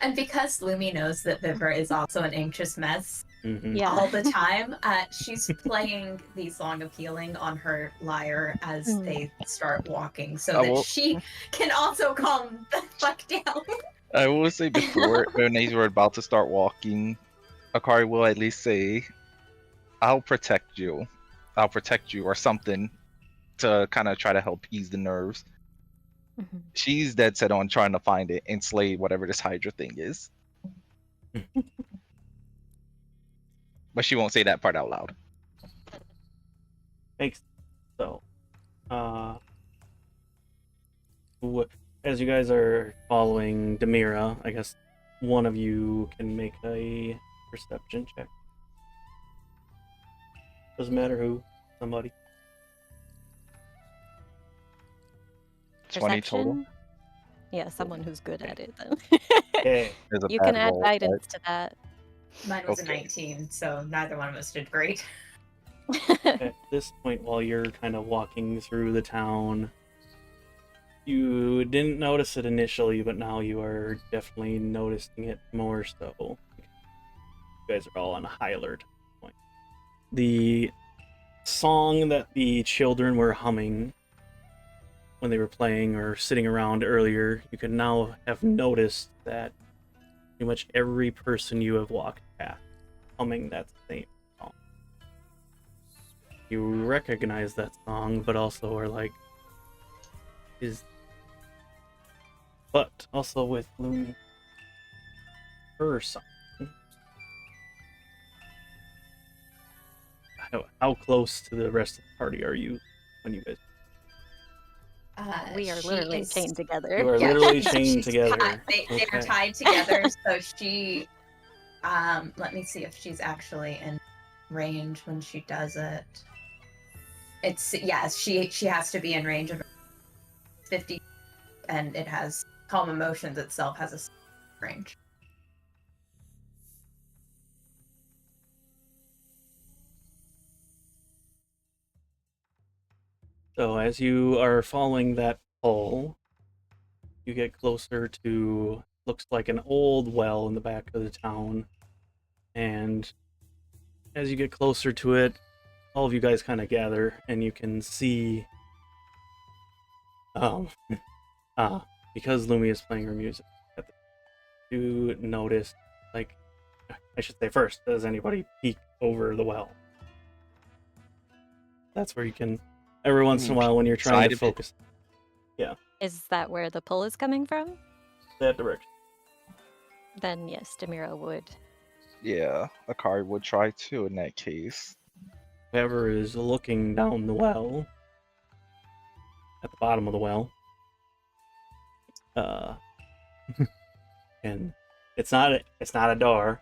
And because Lumi knows that Vivra is also an anxious mess Yeah. all the time, she's playing the Song of Healing on her lyre as they start walking, so that she can also calm the fuck down. I will say before, when they were about to start walking, Akari will at least say, I'll protect you, or something, to kind of try to help ease the nerves. She's dead set on trying to find it and slay whatever this Hydra thing is. But she won't say that part out loud. Makes so. As you guys are following Demira, I guess one of you can make a perception check. Doesn't matter who, somebody. 20 total. Yeah, someone who's good at it then. Okay. You can add guidance to that. Mine was a 19, so neither one of us did great. At this point, while you're kind of walking through the town, you didn't notice it initially, but now you are definitely noticing it more so. You guys are all on a high alert point. The song that the children were humming when they were playing or sitting around earlier, you could now have noticed that pretty much every person you have walked past humming that same song. You recognize that song, but also are like, but also with Lumi, her song. How close to the rest of the party are you when you guys? We are literally chained together. You are literally chained together. They are tied together, so she... let me see if she's actually in range when she does it. It's... Yes, she has to be in range of 50, and it has... Calm Emotions itself has a range. So as you are following that pull, you get closer to, looks like an old well in the back of the town, and as you get closer to it, all of you guys kind of gather, and you can see, because Lumi is playing her music, you notice, like, I should say first, does anybody peek over the well? That's where you can, every once in a while when you're trying to focus. Yeah. Is that where the pull is coming from? That direction. Then yes, Demira would. Yeah, Akari would try too in that case. Whoever is looking down the well, at the bottom of the well, and it's not a door,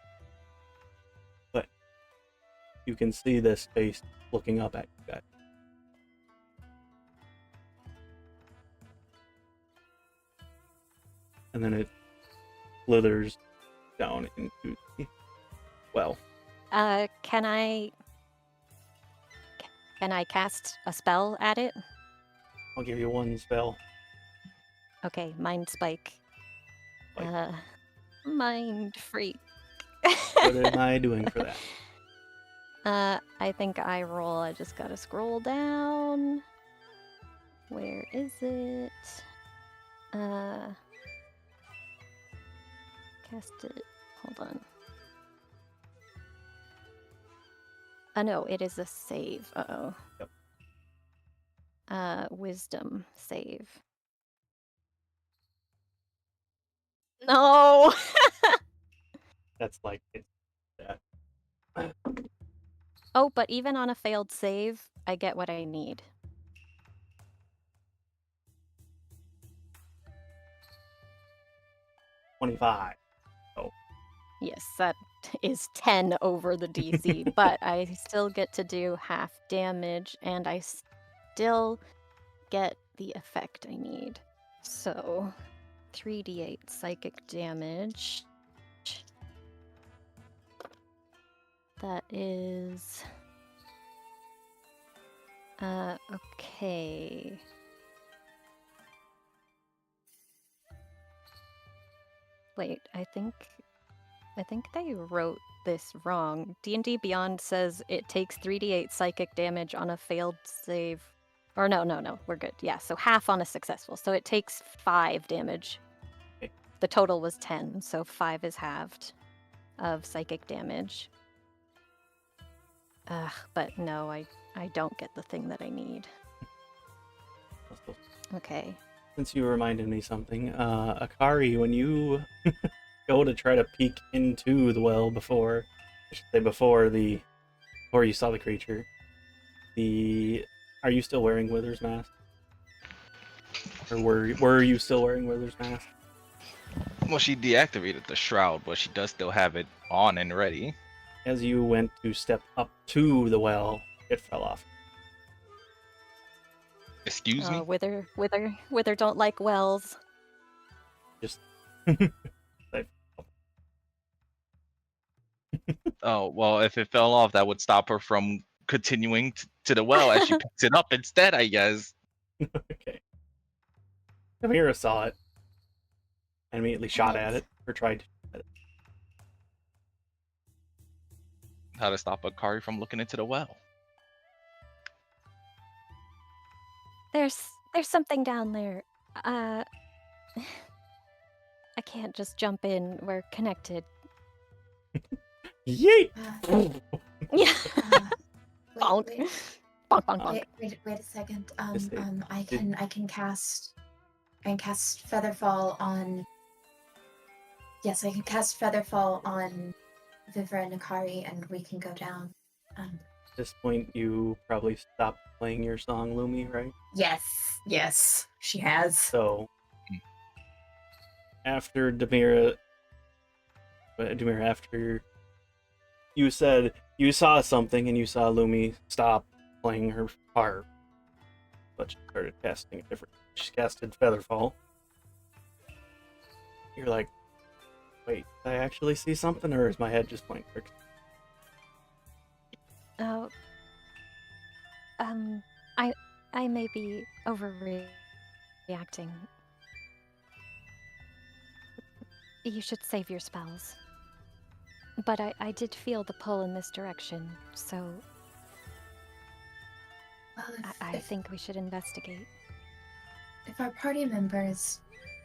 but you can see this face looking up at you guys. And then it slithers down into the well. Can I cast a spell at it? I'll give you one spell. Okay, Mind Spike. Spike. Mind Freak. What am I doing for that? I think I roll. I just gotta scroll down. Where is it? Cast it. Hold on. No, it is a save. Uh-oh. Yep. Wisdom save. No! That's like it's that. Oh, but even on a failed save, I get what I need. $25. Oh. Yes, that is 10 over the DC, but I still get to do half damage, and I still get the effect I need. So, 3d8 psychic damage. That is... okay. Wait, I think they wrote this wrong. D&D Beyond says it takes 3d8 psychic damage on a failed save. Or no, we're good. Yeah, so half on a successful. So it takes 5 damage. Okay. The total was 10, so 5 is halved of psychic damage. But no, I don't get the thing that I need. Okay. Since you reminded me something, Akari, when you go to try to peek into the well before you saw the creature, are you still wearing Wither's mask? Or were you still wearing Wither's mask? Well, she deactivated the shroud, but she does still have it on and ready. As you went to step up to the well, it fell off. Excuse me? Wither don't like wells. Just Oh, well, if it fell off, that would stop her from continuing to the well as she picks it up instead, I guess. Okay. Demira saw it and immediately shot at it, or tried to shoot at it. How to stop Akari from looking into the well. There's something down there. I can't just jump in. We're connected. Yeet! Yeah. Wait, Bonk. wait, Bonk, bonk, bonk. wait a second. Yes, they- I can cast Featherfall on. Yes, I can cast Featherfall on Vivra and Akari, and we can go down. At this point, you probably stopped playing your song, Lumi, right? Yes, she has. So, after Demira, after you said you saw something and you saw Lumi stop playing her harp, but she started casting a different. She casted Featherfall. You're like, wait, did I actually see something, or is my head just playing tricks? Oh. I may be overreacting. You should save your spells. But I did feel the pull in this direction, so Well, I think we should investigate. if our party member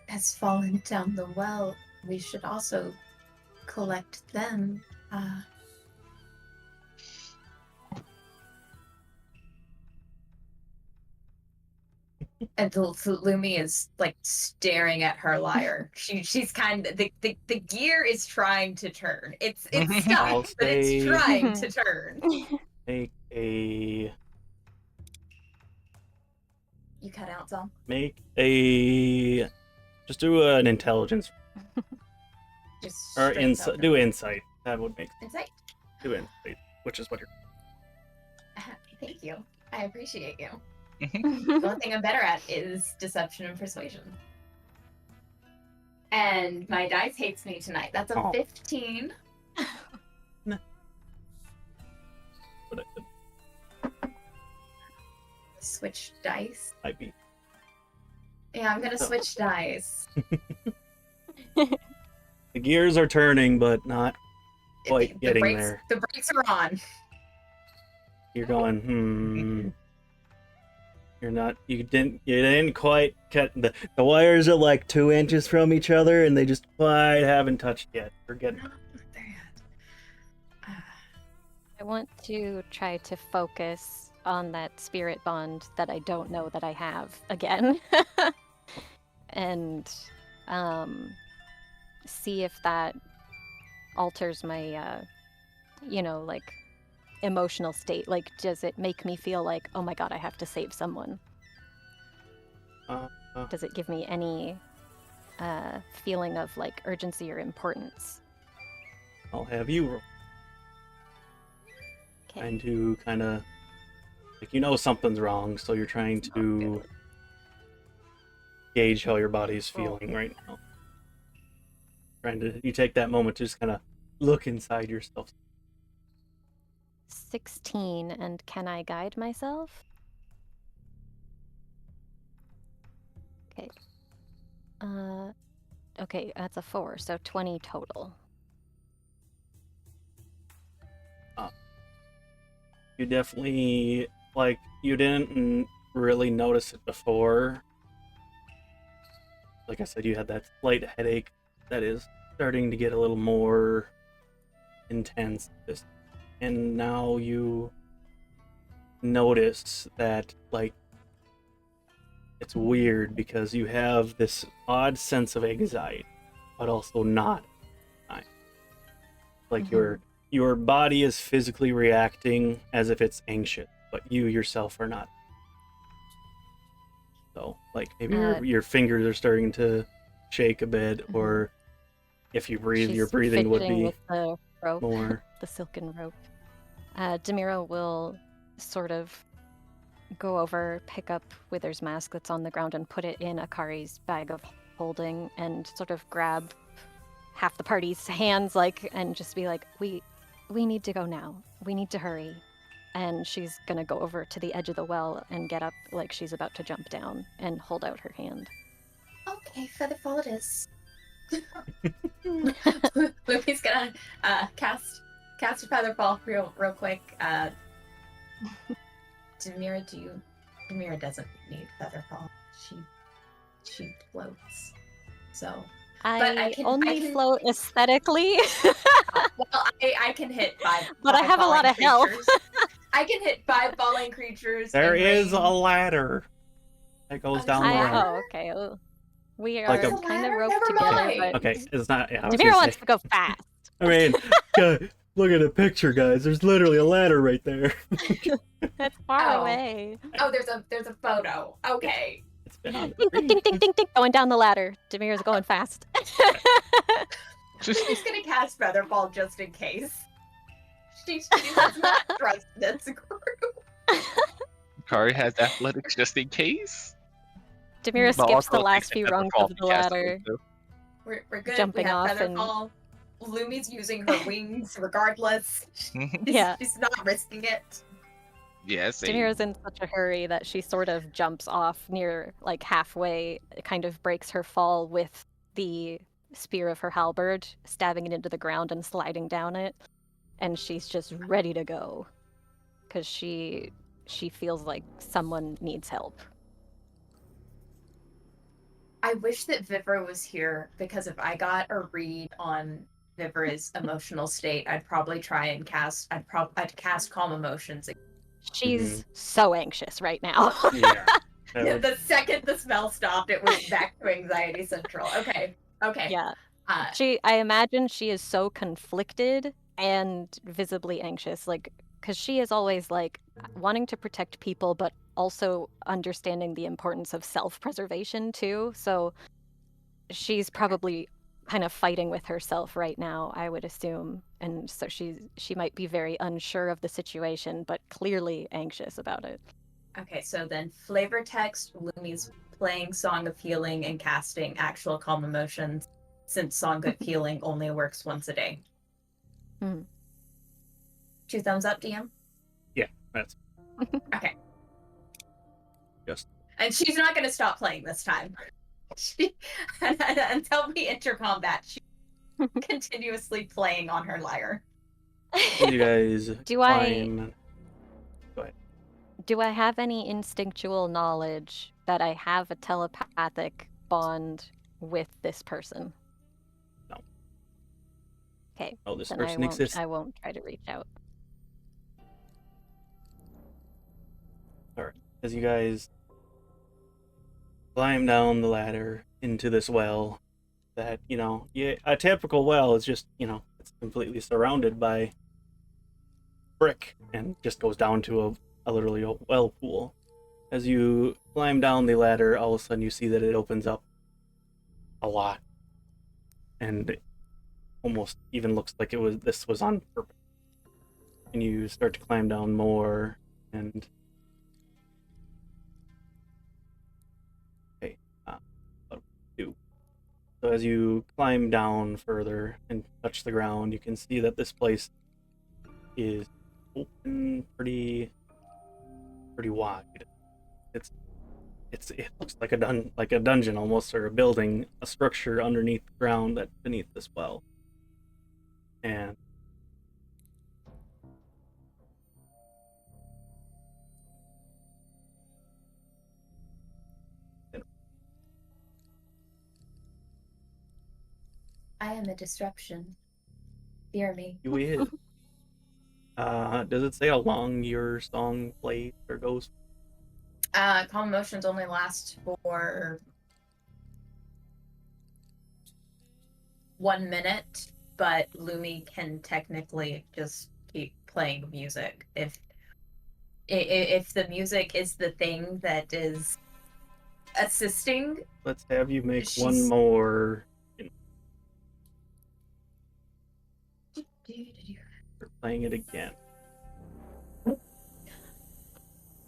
has fallen down the well, we should also collect them. And Lumi is like staring at her lyre. She's kind of the gear is trying to turn. It's I'll stuck, but it's say- trying to turn. Make a You cut out some. just do an intelligence Just or straight insight. up. Do insight. That would make sense. Insight. Do insight, which is what you're. Thank you. I appreciate you. The one thing I'm better at is deception and persuasion. And my dice hates me tonight. That's a 15. Nah. But I could Switch dice. might be. Yeah, I'm gonna switch dice. The gears are turning, but not quite The getting brakes, there. The brakes are on. You're going, you didn't quite cut the wires are like 2 inches from each other and they just quite haven't touched yet. Forget it. Not there yet. I want to try to focus on that spirit bond that I don't know that I have again. And see if that alters my like emotional state. Like, does it make me feel like, oh my god, I have to save someone? Does it give me any feeling of like urgency or importance? I'll have you roll. Okay. Trying to kind of like something's wrong, so you're trying to gauge how your body's feeling right now. You take that moment to just kind of look inside yourself. 16, and can I guide myself? Okay. Okay, that's a 4, so 20 total. You definitely, you didn't really notice it before. Like I said, you had that slight headache that is starting to get a little more intense. And now you notice that, it's weird because you have this odd sense of anxiety, but also not. Your body is physically reacting as if it's anxious, but you yourself are not. So, maybe your fingers are starting to shake a bit, or if you breathe, your breathing would be with the rope, more. the silken rope. Demira will sort of go over, pick up Wither's mask that's on the ground, and put it in Akari's bag of holding, and sort of grab half the party's hands, and just be like, we need to go now. We need to hurry. And she's gonna go over to the edge of the well and get up like she's about to jump down and hold out her hand. Okay, Featherfall it is. Lumi's gonna cast a Featherfall real quick. Demira doesn't need Featherfall. She floats. So I can float aesthetically. well, I can hit 5. But I have a lot of health. I can hit 5 falling creatures. There in is a range. ladder that goes down the well. Oh, okay. We are Like a- kind of roped Never together, mind. but Okay, it's not. Yeah, I was Demira gonna wants say- to go fast. I mean, look at the picture, guys. There's literally a ladder right there. That's far Oh. away. Oh, there's a photo. Okay. It's been on the Ding, ding, screen. ding, ding, ding, ding. Going down the ladder. Demira's going fast. She's gonna cast Featherfall just in case. She does not trust this group. Akari has athletics just in case. Demira But skips also the it last takes few a rungs Featherfall of to the cast it, ladder. so- We're good. Jumping we have off and- Featherfall. Lumi's using her wings regardless. Yeah. She's not risking it. Yes. Demira's in such a hurry that she sort of jumps off near halfway, kind of breaks her fall with the spear of her halberd, stabbing it into the ground and sliding down it. And she's just ready to go. Because she feels like someone needs help. I wish that Vivra was here, because if I got a read on Vivra's emotional state, I'd probably try and cast calm emotions. She's so anxious right now. Yeah. The second the smell stopped, it was back to anxiety central. Okay. Yeah. I imagine she is so conflicted and visibly anxious, like, because she is always like wanting to protect people, but also understanding the importance of self-preservation too. So she's probably kind of fighting with herself right now, I would assume. And so she might be very unsure of the situation, but clearly anxious about it. Okay, so then flavor text, Lumi's playing Song of Healing and casting actual calm emotions, since Song of Healing only works once a day. 2 thumbs up, DM? Yeah, that's okay. Just. And she's not going to stop playing this time. Until we enter combat, she's continuously playing on her lyre. You guys climb. Go ahead. Do I have any instinctual knowledge that I have a telepathic bond with this person? No. Okay. Oh, this then person exists. I won't try to reach out. Alright. As you guys climb down the ladder into this well that, a typical well is just, it's completely surrounded by brick and just goes down to a literally a well pool. As you climb down the ladder, all of a sudden you see that it opens up a lot. And it almost even looks like this was on purpose. And you start to climb down more and so as you climb down further and touch the ground, you can see that this place is open pretty wide. It looks like a dungeon almost, or a building, a structure underneath the ground that's beneath this well. And I am a disruption. Fear me. you is. Does it say how long your song plays or goes? Calm emotions only last for 1 minute, but Lumi can technically just keep playing music if the music is the thing that is assisting. Let's have you make one more. We're playing it again.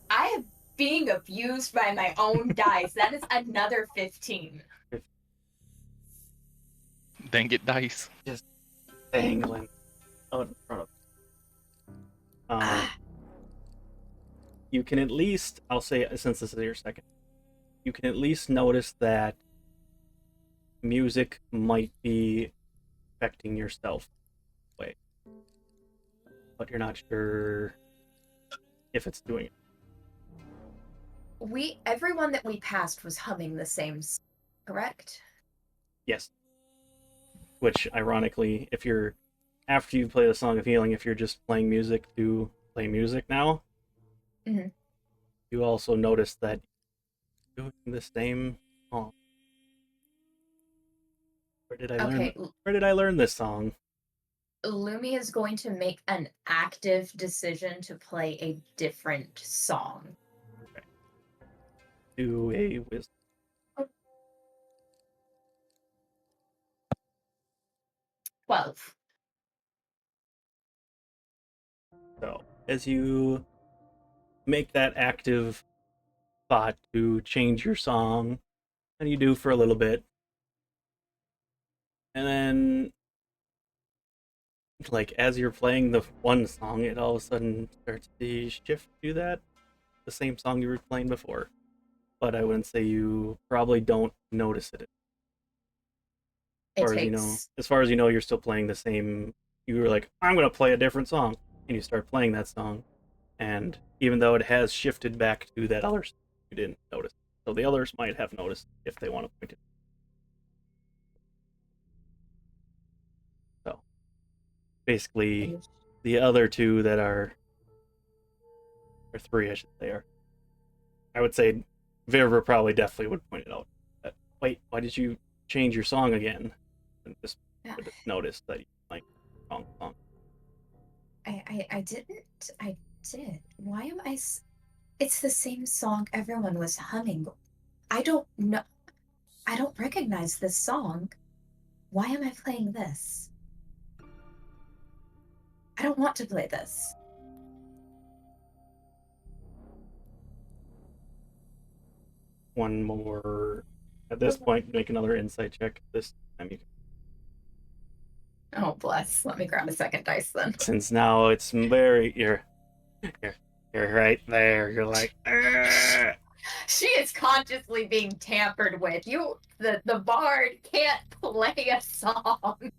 I am being abused by my own dice. That is another 15. Dang it, dice. Just dangling out in front of you can at least, I'll say, since this is your second, you can at least notice that music might be affecting yourself way, but you're not sure if it's doing it. Everyone that we passed was humming the same, correct? Yes. Which, ironically, after you play the Song of Healing, if you're just playing music to play music now, you also notice that you're doing the same song. Where did I learn this song? Lumi is going to make an active decision to play a different song. Okay. Do a wisdom. 12. So, as you make that active thought to change your song, and you do for a little bit, and then, like, as you're playing the one song, it all of a sudden starts to shift to the same song you were playing before. But I wouldn't say you probably don't notice it. it as far as you know, you're still playing the same. You were like, I'm going to play a different song, and you start playing that song, and even though it has shifted back to that other song, you didn't notice. So the others might have noticed if they want to point it. So basically, the other two that are, or three, I should say, are, I would say Vivra probably definitely would point it out. That, wait, why did you change your song again? And just would notice that you like wrong song. I didn't. I did. Why am I? It's the same song everyone was humming. I don't know. I don't recognize this song. Why am I playing this? I don't want to play this. One more. At this point, make another insight check. This time you can. Oh, bless. Let me grab a second dice then. Since now it's very you're right there. You're like, "Argh." She is consciously being tampered with. The bard can't play a song.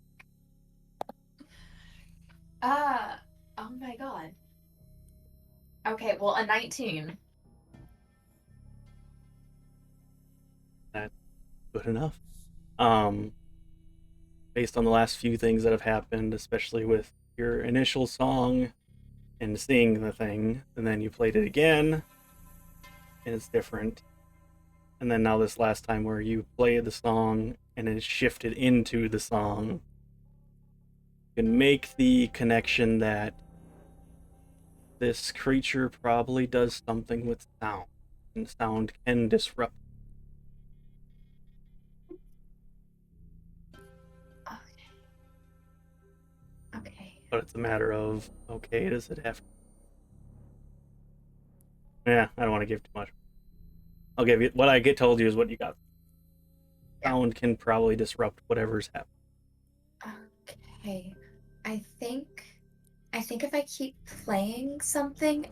Oh my god. Okay, well, a 19. That's good enough. Based on the last few things that have happened, especially with your initial song and seeing the thing, and then you played it again, and it's different. And then now this last time where you played the song and it shifted into the song, you can make the connection that this creature probably does something with sound, and sound can disrupt. Okay. But it's a matter of, okay, does it have to... Yeah, I don't want to give too much. I'll give you what I told you is what you got. Sound can probably disrupt whatever's happening. Okay. I think if I keep playing something,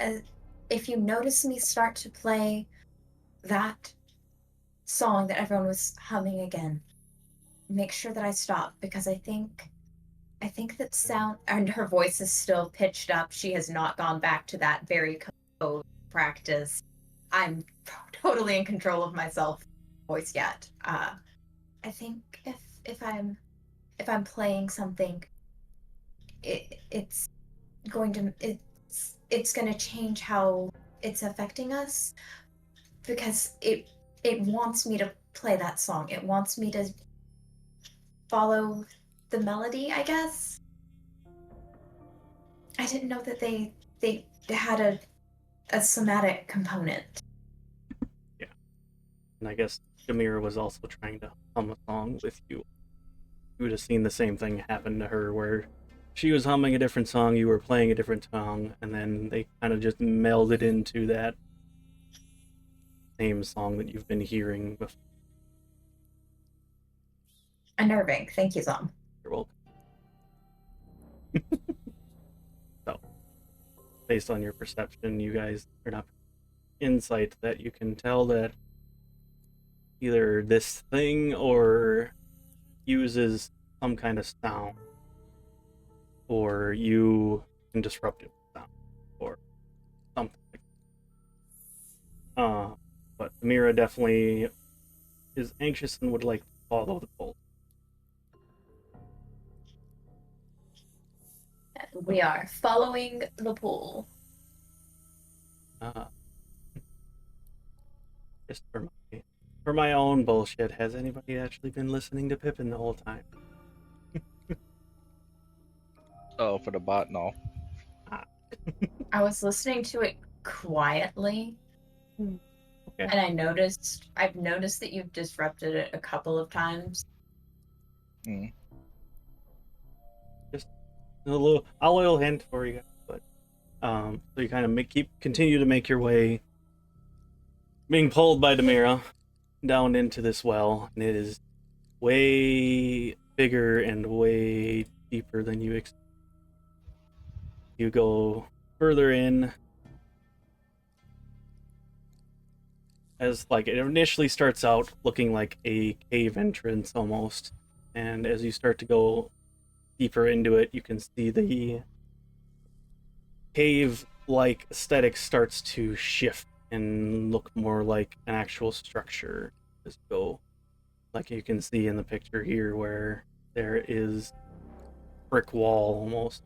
if you notice me start to play that song that everyone was humming again, make sure that I stop, because I think that sound, and her voice is still pitched up. She has not gone back to that very composed practice. I'm totally in control of myself voice yet. I think if I'm playing something, it's going to change how it's affecting us, because it wants me to play that song. It wants me to follow the melody, I guess. I didn't know that they had a somatic component. Yeah. And I guess Demira was also trying to hum a song with you. You would have seen the same thing happen to her, where she was humming a different song, you were playing a different song, and then they kind of just melded into that same song that you've been hearing before. Unnerving. Thank you, Zom. You're welcome. So, based on your perception, you guys are not insight that you can tell that either this thing or uses some kind of sound, or you can disrupt it with sound, or something like that. But Demira definitely is anxious and would like to follow the pulse. We are following the pool. Just for my own bullshit, has anybody actually been listening to Pippin the whole time? Oh, for the bot, no. I was listening to it quietly. Okay. And I've noticed that you've disrupted it a couple of times. Just a little hint for you guys, but so you kind of continue to make your way, being pulled by Demira down into this well, and it is way bigger and way deeper than you expect. You go further in, as like it initially starts out looking like a cave entrance almost, And as you start to go deeper into it, you can see the cave-like aesthetic starts to shift and look more like an actual structure as you go. Like you can see in the picture here where there is brick wall almost.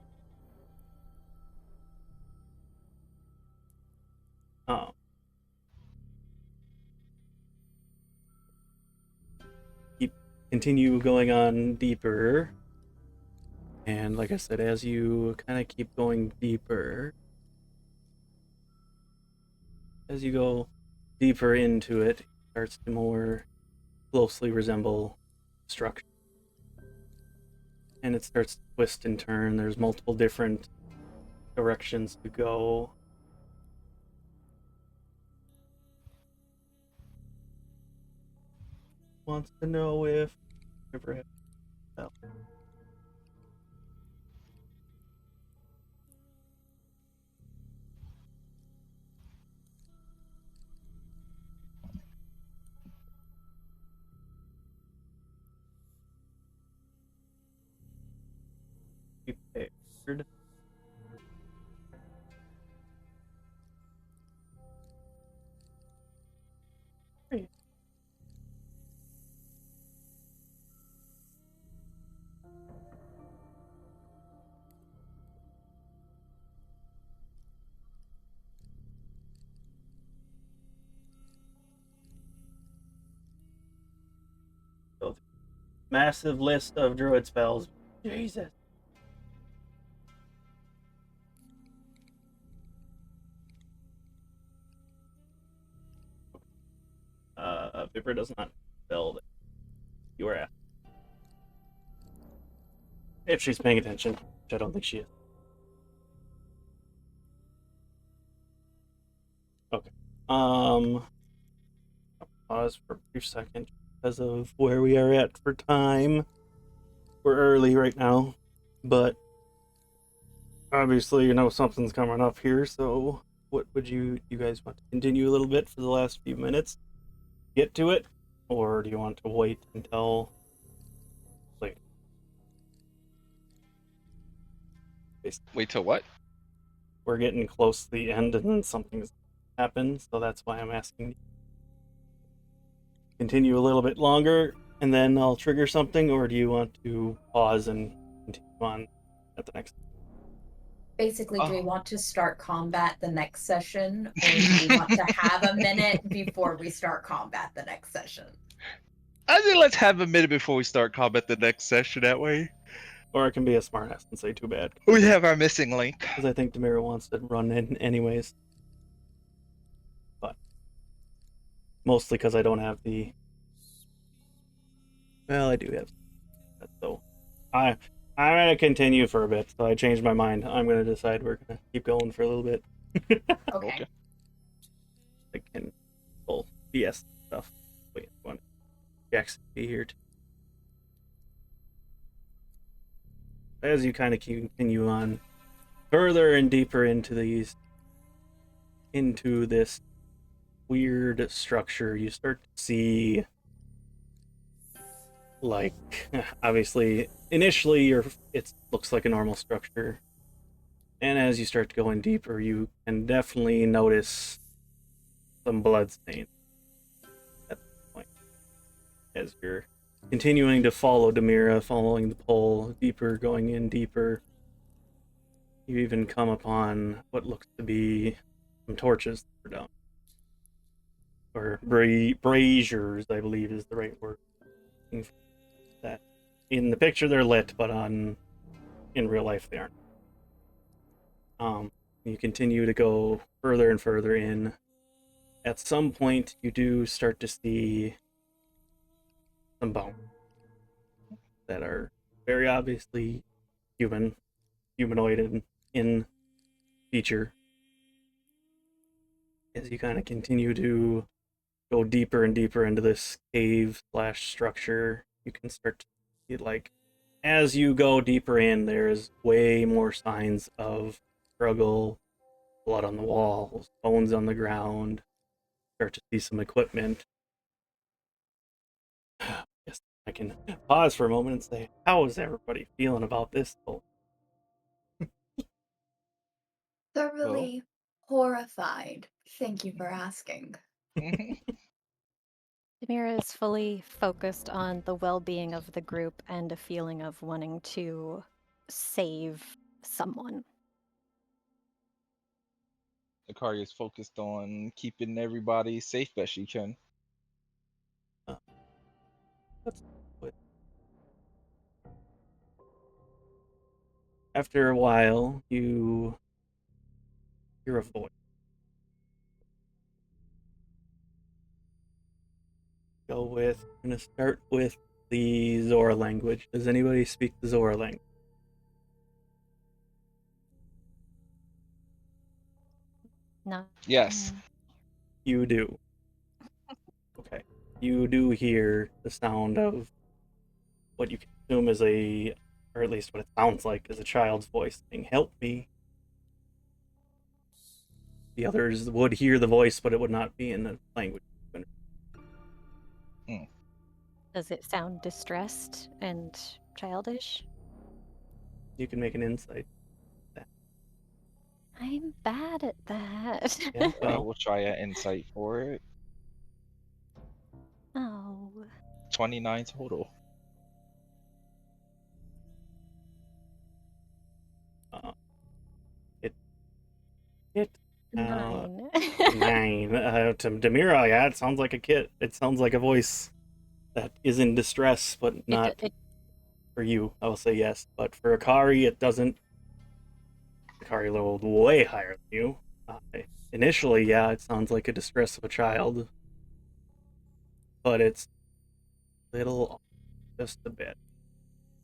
Continue going on deeper. And like I said, as you kind of keep going deeper, as you go deeper into it, it starts to more closely resemble structure. And it starts to twist and turn. There's multiple different directions to go. Wants to know if ever had felt. Prepared. Massive list of druid spells. Jesus. Vivra does not spell that you are at. If she's paying attention, which I don't think she is. Okay. I'll pause for a brief second because of where we are at for time. We're early right now, but obviously, you know, something's coming up here, so what would you guys want to continue a little bit for the last few minutes? Get to it? Or do you want to wait until later? Wait till what? We're getting close to the end and something's happened, so that's why I'm asking. Continue a little bit longer and then I'll trigger something, or do you want to pause and continue on at the next? Basically, do we want to start combat the next session, or do we want to have a minute before we start combat the next session? I think let's have a minute before we start combat the next session, that way. Or I can be a smartass and say too bad. We have our missing link. Because I think Demira wants to run in anyways. But mostly because I don't have the... Well, I do have that, so I'm going to continue for a bit, so I changed my mind. I'm going to decide we're going to keep going for a little bit. Okay. I can pull BS stuff. Wait, I want Jax to be here too. As you kind of continue on further and deeper into this weird structure, you start to see, like, obviously initially it looks like a normal structure, and as you start to go in deeper, you can definitely notice some blood stain at this point as you're continuing to follow Demira, following the pole deeper, going in deeper. You even come upon what looks to be some torches that are down. Or braziers, I believe is the right word. That in the picture they're lit, but in real life they aren't. You continue to go further and further in. At some point, you do start to see some bones that are very obviously humanoid in feature. As you kind of continue to go deeper and deeper into this cave / structure, you can start to see, like, as you go deeper in, there's way more signs of struggle, blood on the walls, bones on the ground. Start to see some equipment. Yes, I can pause for a moment and say, how is everybody feeling about this? Thoroughly horrified. Thank you for asking. Demira is fully focused on the well-being of the group and a feeling of wanting to save someone. Akari is focused on keeping everybody safe best she can. After a while, you hear a voice. I'm gonna start with the Zora language. Does anybody speak the Zora language? No. Yes. You do. Okay. You do hear the sound of what you can assume is or at least what it sounds like, is a child's voice saying, "Help me." The others would hear the voice, but it would not be in the language. Does it sound distressed and childish? You can make an insight. I'm bad at that. Yeah, I well, will try an insight for it. Oh. 29 total. It 9. 9. To Demira, yeah, it sounds like a kid. It sounds like a voice that is in distress, but not for you. I will say yes, but for Akari, it doesn't. Akari leveled way higher than you. Initially, yeah, it sounds like a distress of a child, but it's little, just a bit.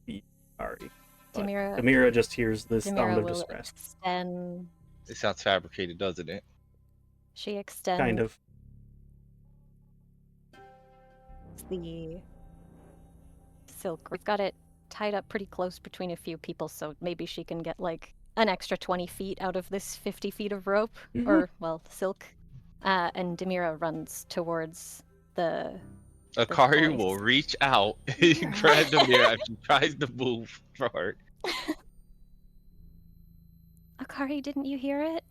Akari. Demira just hears this sound of distress. Extend. It sounds fabricated, doesn't it? She extends. Kind of. The silk. We've got it tied up pretty close between a few people, so maybe she can get like an extra 20 feet out of this 50 feet of rope, or, well, silk. And Demira runs towards the Akari will reach out and grab Demira as she tries to move forward. Akari, didn't you hear it?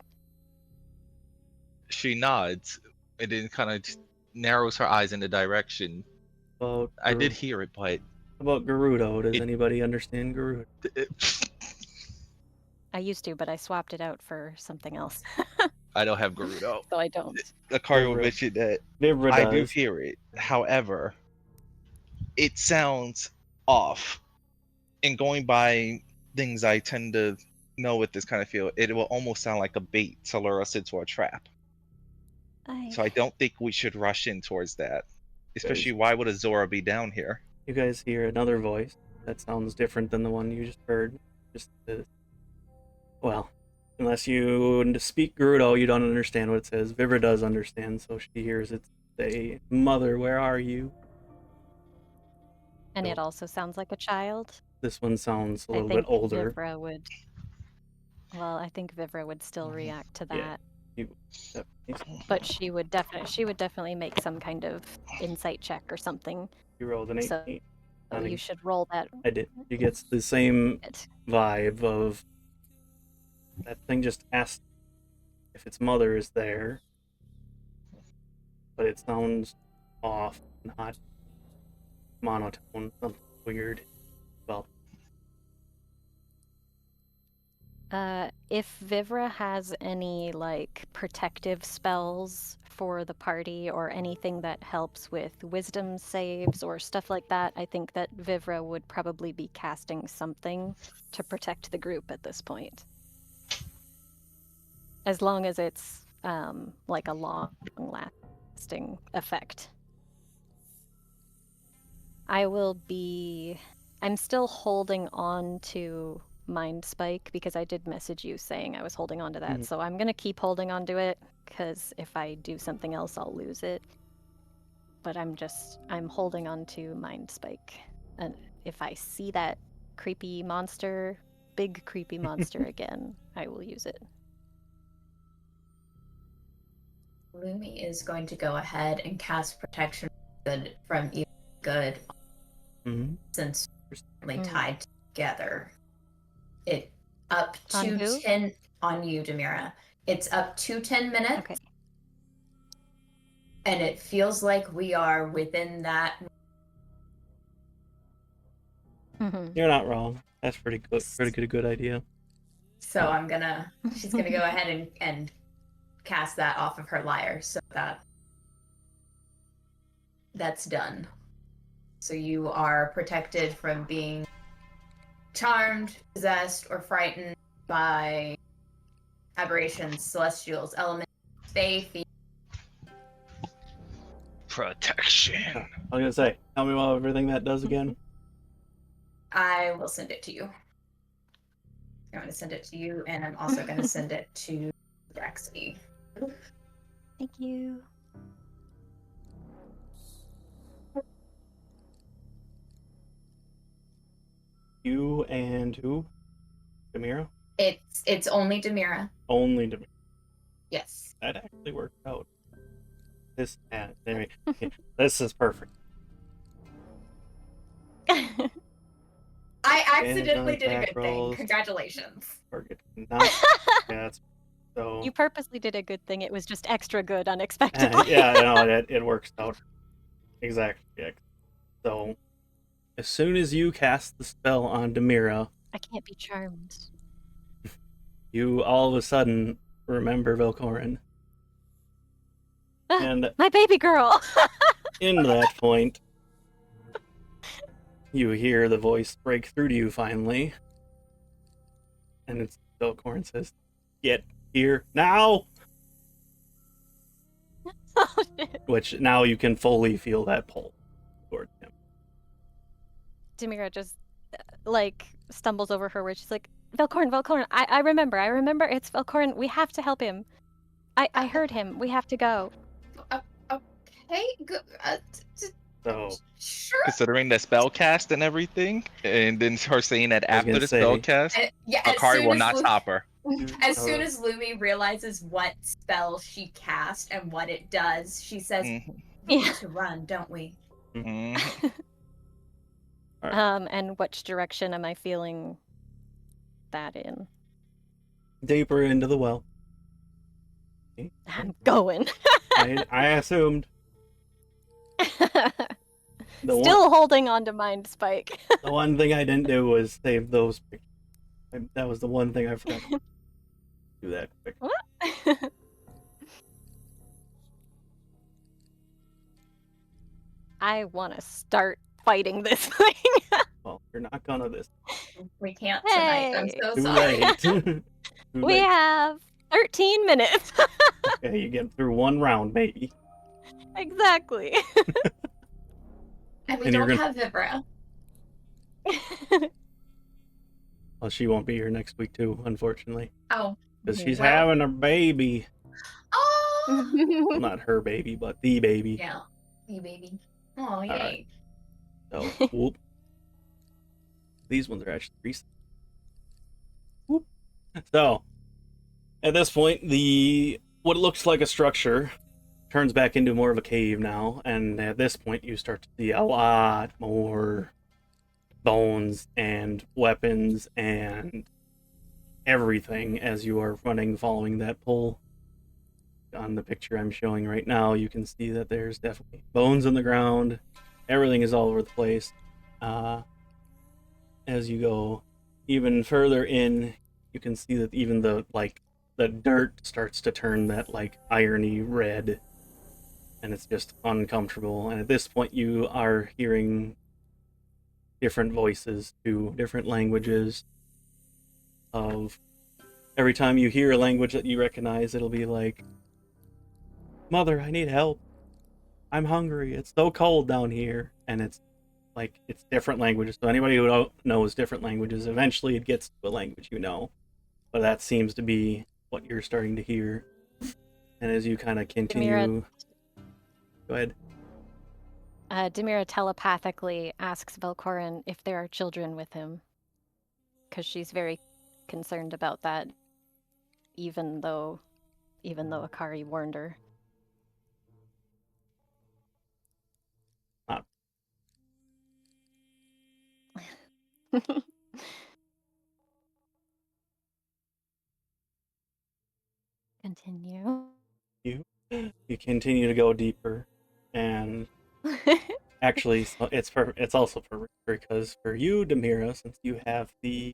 She nods and then kind of narrows her eyes in the direction. I did hear it, but... About Gerudo, does anybody understand Gerudo? I used to, but I swapped it out for something else. I don't have Gerudo. So I don't. Akari will mention that Vivra I do does. hear it. However, it sounds off. And going by things I tend to know with this kind of field, it will almost sound like a bait to lure us into a trap. So I don't think we should rush in towards that. Especially, why would a Zora be down here? You guys hear another voice that sounds different than the one you just heard. Well, unless you speak Gerudo, you don't understand what it says. Vivra does understand, so she hears it say, "Mother, where are you?" And it also sounds like a child. This one sounds a little bit older. Vivra would. Well, I think Vivra would still react to that. Yeah. But she would definitely make some kind of insight check or something. You rolled an 18. So you should roll that. I did. She gets the same vibe of that thing just asked if its mother is there, but it sounds off, not monotone, something weird. Well, if Vivra has any like protective spells for the party or anything that helps with wisdom saves or stuff like that, I think that Vivra would probably be casting something to protect the group at this point. As long as it's like a long-lasting effect. I'm still holding on to Mind Spike because I did message you saying I was holding on to that. So I'm going to keep holding on to it because if I do something else, I'll lose it. But I'm holding on to Mind Spike. And if I see that big creepy monster again, I will use it. Lumi is going to go ahead and cast protection from evil good since we're Mm. tied together. It up On to who? 10 on you, Demira. It's up to 10 minutes. Okay. And it feels like we are within that. You're not wrong. That's pretty good. Pretty good idea. So she's gonna go ahead and cast that off of her lyre, so that's done. So you are protected from being charmed, possessed, or frightened by aberrations, celestials, elements, fae, Protection. I was gonna say, tell me about everything that does again. I will send it to you. I'm going to send it to you, and I'm also going to send it to Jaxi. Thank you. You and who? Demira? It's only Demira. Only Demira. Yes. That actually worked out. This anyway, this is perfect. I accidentally did a good thing. Rolls. Congratulations. Yeah, that's so. You purposely did a good thing. It was just extra good unexpectedly. Yeah, no, it works out exactly. Yeah. So, as soon as you cast the spell on Demira, I can't be charmed. you all of a sudden remember Velkorin. And my baby girl. in that point, you hear the voice break through to you finally. And it's Velkorin says, "Get here now!" Oh, shit. Which now you can fully feel that pull towards him. Demira just stumbles over her where she's like, Velkorin, I remember, it's Velkorin, we have to help him. I heard him, we have to go. Okay, good. So, Sure. Considering the spell cast and everything, and then her saying that I was after gonna the say- spell cast, Yeah, as Akari soon will as not stop her. As soon as Lumi realizes what spell she cast and what it does, she says, Mhm. "We Yeah. need to run, don't we?" Mhm. And which direction am I feeling that in? deeper into the well. I'm going. I assumed. The Still holding on to Mind Spike. The one thing I didn't do was save those pictures. That was the one thing I forgot to do that quick. What? I want to start fighting this thing. Well, you're not gonna this. We can't tonight. I'm Hey. so Too sorry. late. Too We late. have 13 minutes. Okay, you get through one round, maybe. Exactly. And we And you're don't gonna- have Vivra. Well, she won't be here next week too, unfortunately, Oh. because she's well. having a baby. Oh. Well, not her baby, but the baby. Yeah. You baby. Oh, yay. right. So, whoop. These ones are actually recent. Whoop. So, at this point, what looks like a structure turns back into more of a cave now, and at this point, you start to see a lot more bones and weapons and everything as you are running, following that pull. On the picture I'm showing right now, you can see that there's definitely bones on the ground. Everything is all over the place. As you go even further in, you can see that even the dirt starts to turn that irony red, and it's just uncomfortable. And at this point, you are hearing different voices to different languages. Of every time you hear a language that you recognize, it'll be like, "Mother, I need help. I'm hungry. It's so cold down here." And it's different languages. So anybody who knows different languages, eventually it gets to a language you know. But that seems to be what you're starting to hear. And as you kind of continue... Demira. Go ahead. Demira telepathically asks Velkorin if there are children with him, because she's very concerned about that, even though Akari warned her. Continue. You continue to go deeper, and actually, it's also for because for you, Demira, since you have the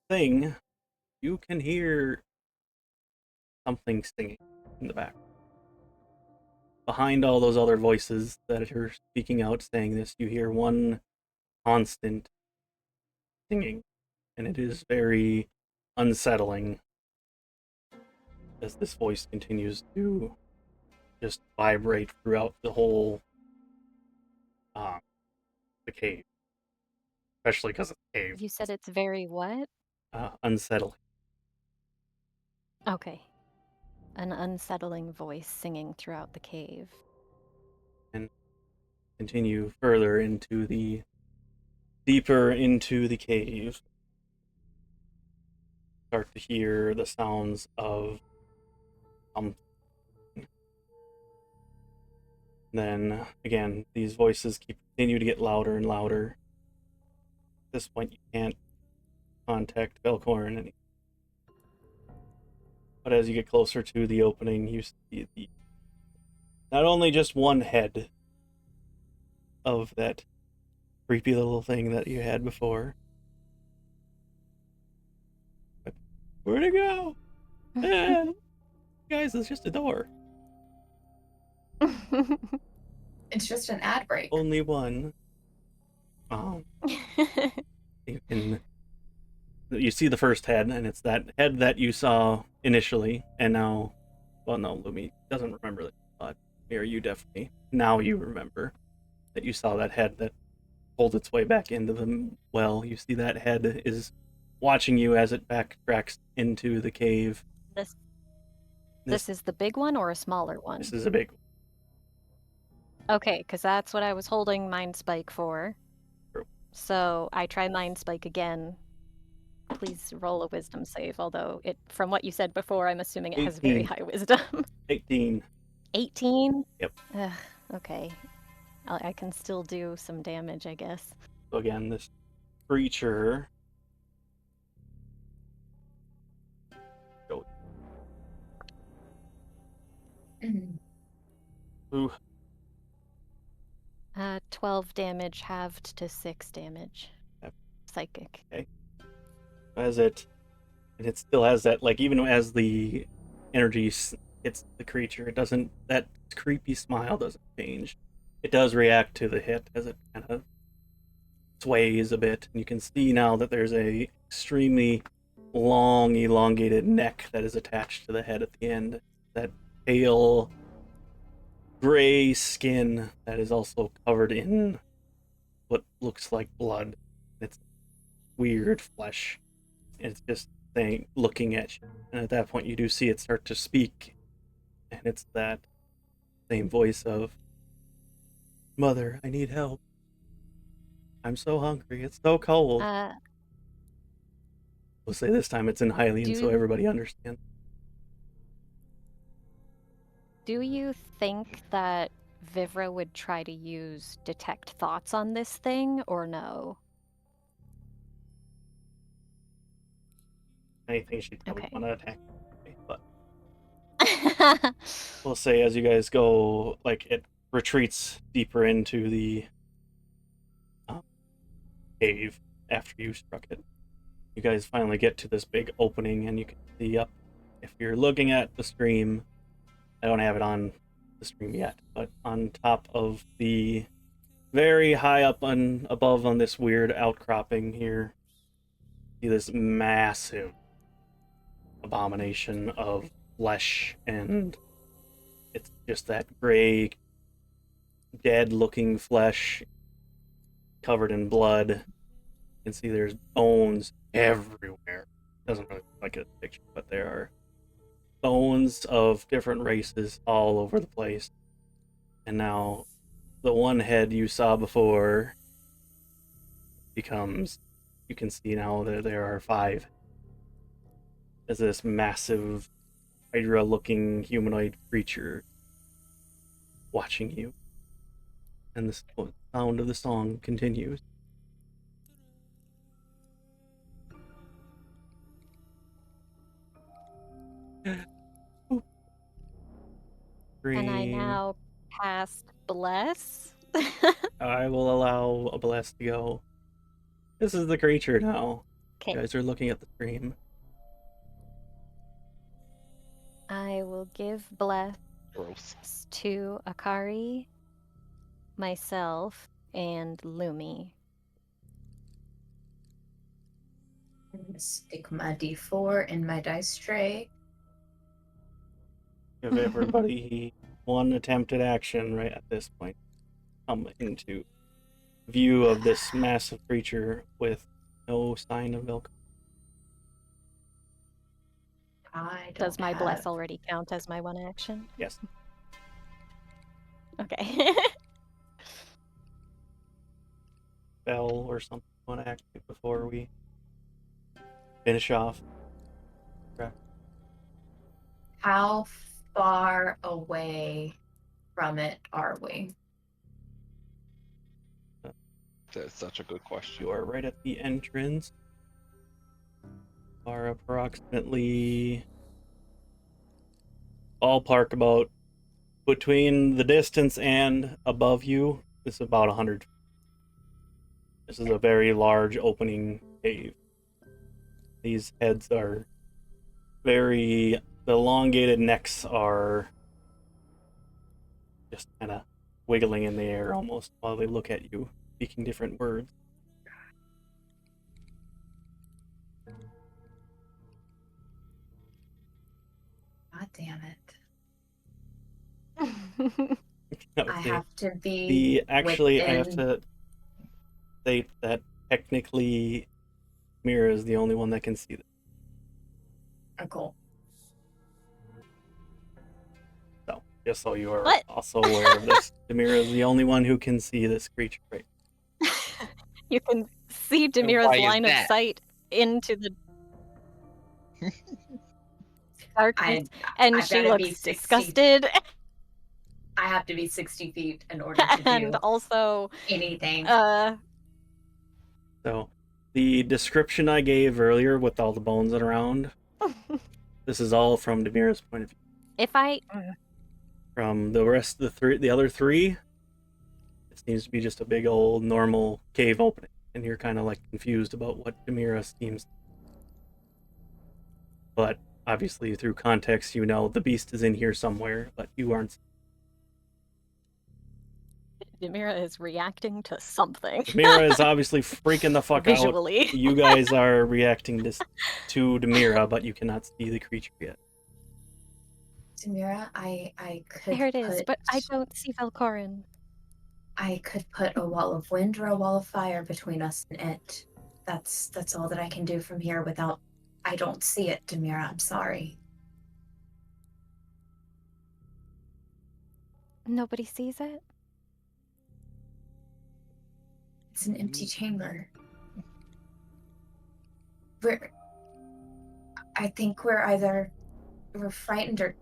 thing, you can hear something singing in the back. Behind all those other voices that are speaking out saying this, you hear one constant singing, and it is very unsettling as this voice continues to just vibrate throughout the whole the cave, especially because it's a cave. You said it's very what? Unsettling. Okay. An unsettling voice singing throughout the cave. And continue further into the deeper into the cave. Start to hear the sounds of then again, these voices continue to get louder and louder. At this point, you can't contact Velkorin anymore. But as you get closer to the opening, you see not only just one head of that creepy little thing that you had before, but where'd it go? Guys, it's just a door. It's just an ad break. Only one. You see the first head, and it's that head that you saw initially, and now, well, no, Lumi doesn't remember that, but here you definitely, now you remember that you saw that head that pulled its way back into the well. You see that head is watching you as it backtracks into the cave. This is the big one or a smaller one? This is a big one. Okay, because that's what I was holding Mind Spike for. True. So I try Mind Spike again. Please roll a wisdom save, although from what you said before, I'm assuming it has very 18. high wisdom. 18. 18? Yep. Okay. I can still do some damage, I guess. So again, this creature... Ooh. 12 damage halved to 6 damage. Yep. Psychic. Okay. And it still has that, like, even as the energy hits the creature, that creepy smile doesn't change. It does react to the hit as it kind of sways a bit. And you can see now that there's a extremely long, elongated neck that is attached to the head at the end. That pale gray skin that is also covered in what looks like blood. It's weird flesh. It's just looking at you. And at that point, you do see it start to speak. And it's that same voice of, "Mother, I need help. I'm so hungry. It's so cold." We'll say this time it's in Hylian so everybody understands. Do you think that Vivra would try to use Detect Thoughts on this thing, or no? Anything she'd probably want to attack me, but Okay. we'll say as you guys go, like, it retreats deeper into the cave after you struck it. You guys finally get to this big opening, and you can see up. If you're looking at the stream, I don't have it on the stream yet, but on top of the very high up above on this weird outcropping here, see this massive abomination of flesh, and it's just that gray, dead-looking flesh covered in blood. You can see there's bones everywhere. Doesn't really look like a picture, but there are bones of different races all over the place. And now the one head you saw before becomes, you can see now that there are 5. As this massive Hydra-looking humanoid creature watching you. And the sound of the song continues. And I now cast Bless. I will allow a bless to go. This is the creature now. Okay. You guys are looking at the stream. I will give Bless Gross. to Akari, myself, and Lumi. I'm gonna stick my D4 in my dice tray. Give everybody one attempted action right at this point. Come into view of this massive creature with no sign of Velkorin. Does my Bless already count as my one action? Yes. Okay. Spell or something you want to activate before we finish off. Correct. How far away from it are we? That's such a good question. You are right at the entrance. Are approximately ballpark about between the distance and above you. This is about 100. This is a very large opening cave. These heads are very. The elongated necks are just kind of wiggling in the air almost while they look at you, speaking different words. God damn it. I I have to be. I have within- to state that technically Mira is the only one that can see this. Oh, cool. So, just so you are What? also aware of this, Demira is the only one who can see this creature. Right? You can see why Demira's is line of that? sight into the darkness, I've and she gotta be looks 60 disgusted. I have to be 60 feet in order to And do also, anything. So, the description I gave earlier with all the bones that are around, this is all from Demira's point of view. if I From the rest of the other three, it seems to be just a big old normal cave opening, and you're kind of like confused about what Demira seems. But obviously, through context, you know the beast is in here somewhere, but you aren't. Demira is reacting to something Demira is obviously freaking the fuck visually. out. You guys are reacting to Demira, but you cannot see the creature yet. Demira, I could There it is, put, but I don't see Velkorin. I could put a wall of wind or a wall of fire between us and it. That's all that I can do from here without. I don't see it, Demira. I'm sorry. Nobody sees it? It's an empty chamber. I think we're frightened or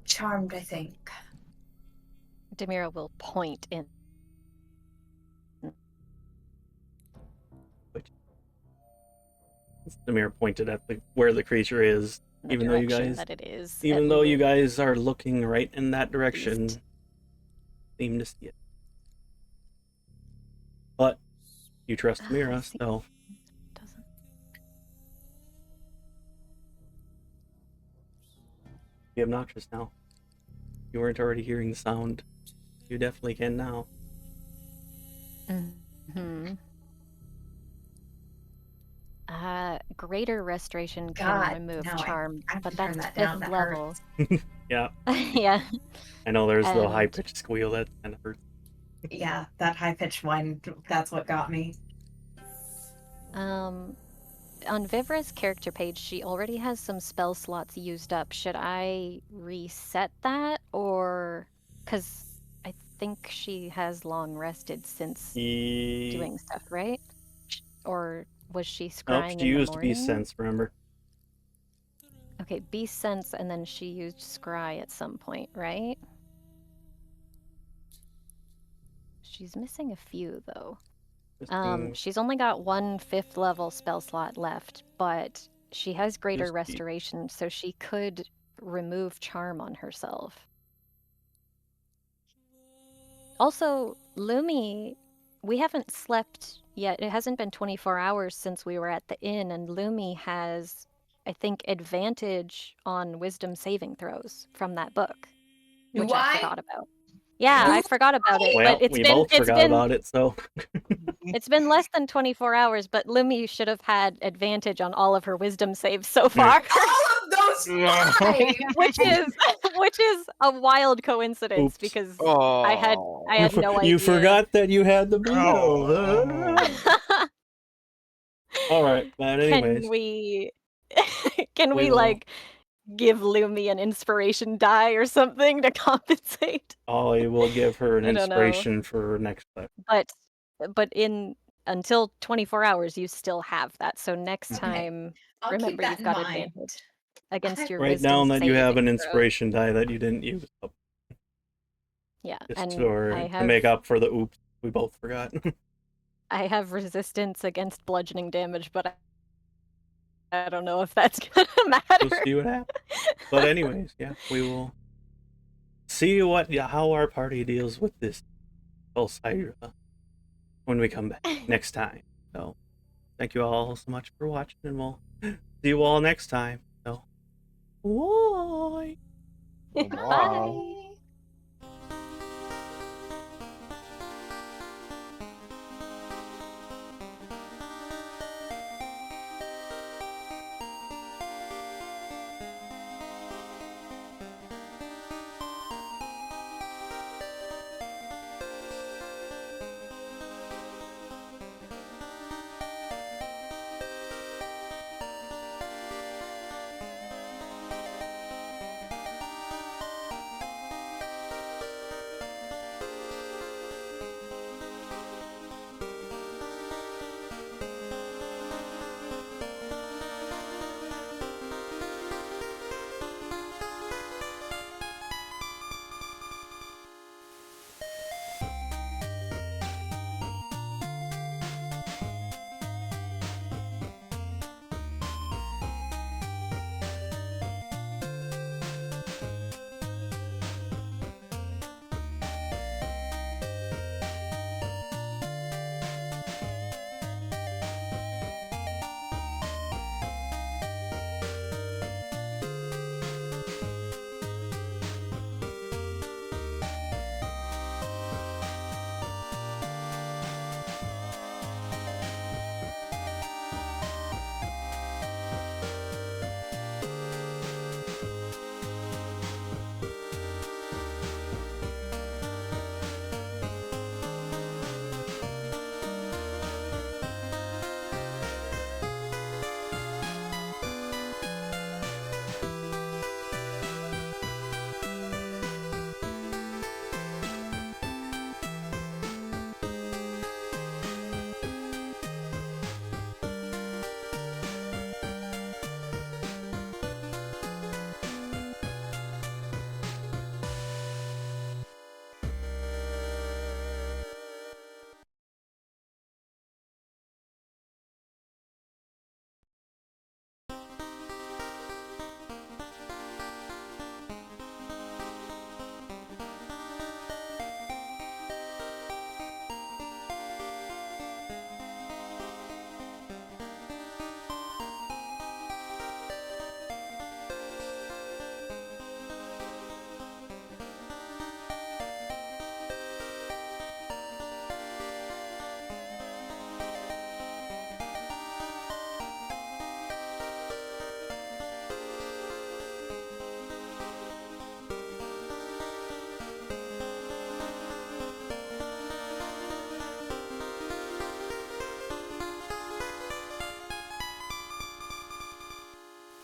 charmed, I think. Demira will point in. Demira pointed at where the creature is, The even though you direction guys, that it is. even at though you moving. guys are looking right in that direction, Beast. seem to see it. But you trust Demira, I see. so Doesn't. be obnoxious now. You weren't already hearing the sound. You definitely can now. Hmm. Greater restoration can God, remove no, charm, I have but to turn that's that down. 5th That level. Yeah, Yeah. I know there's the And- high-pitched squeal that kind of hurts. Yeah, that high-pitched whine, that's what got me. On Vivra's character page, she already has some spell slots used up. Should I reset that, or because I think she has long rested since doing stuff, right? Or was she scrying Nope, she in the used morning? Beast Sense, remember? Okay, Beast Sense, and then she used Scry at some point, right? She's missing a few, though. She's only got one 5th level spell slot left, but She has greater Just be- restoration, so she could remove charm on herself. Also, Lumi, we haven't slept yet. It hasn't been 24 hours since we were at the inn, and Lumi has, I think, advantage on wisdom saving throws from that book, Do which I I? forgot about. Yeah, I forgot about it, Well, but it's we been both forgot about it, so it's been less than 24 hours, but Lumi should have had advantage on all of her wisdom saves so far. All of those five! which is a wild coincidence Oops. because Oh. I had no idea. You forgot that you had the Oh. All right, but anyways, Can we will- like give Lumi an inspiration die or something to compensate? I will give her an I don't know. inspiration for next time. But until 24 hours you still have that. So next Okay. time I'll keep remember that you've in got mind. advantage against your Write wisdom down that you have an saving throw. inspiration die that you didn't use up, Yeah, just and to make up for the oops we both forgot. I have resistance against bludgeoning damage, but I don't know if that's gonna matter. We'll see what happens. But anyways, yeah, we will see how our party deals with this Elsyra when we come back next time. So thank you all so much for watching, and we'll see you all next time. So bye. Bye. Bye.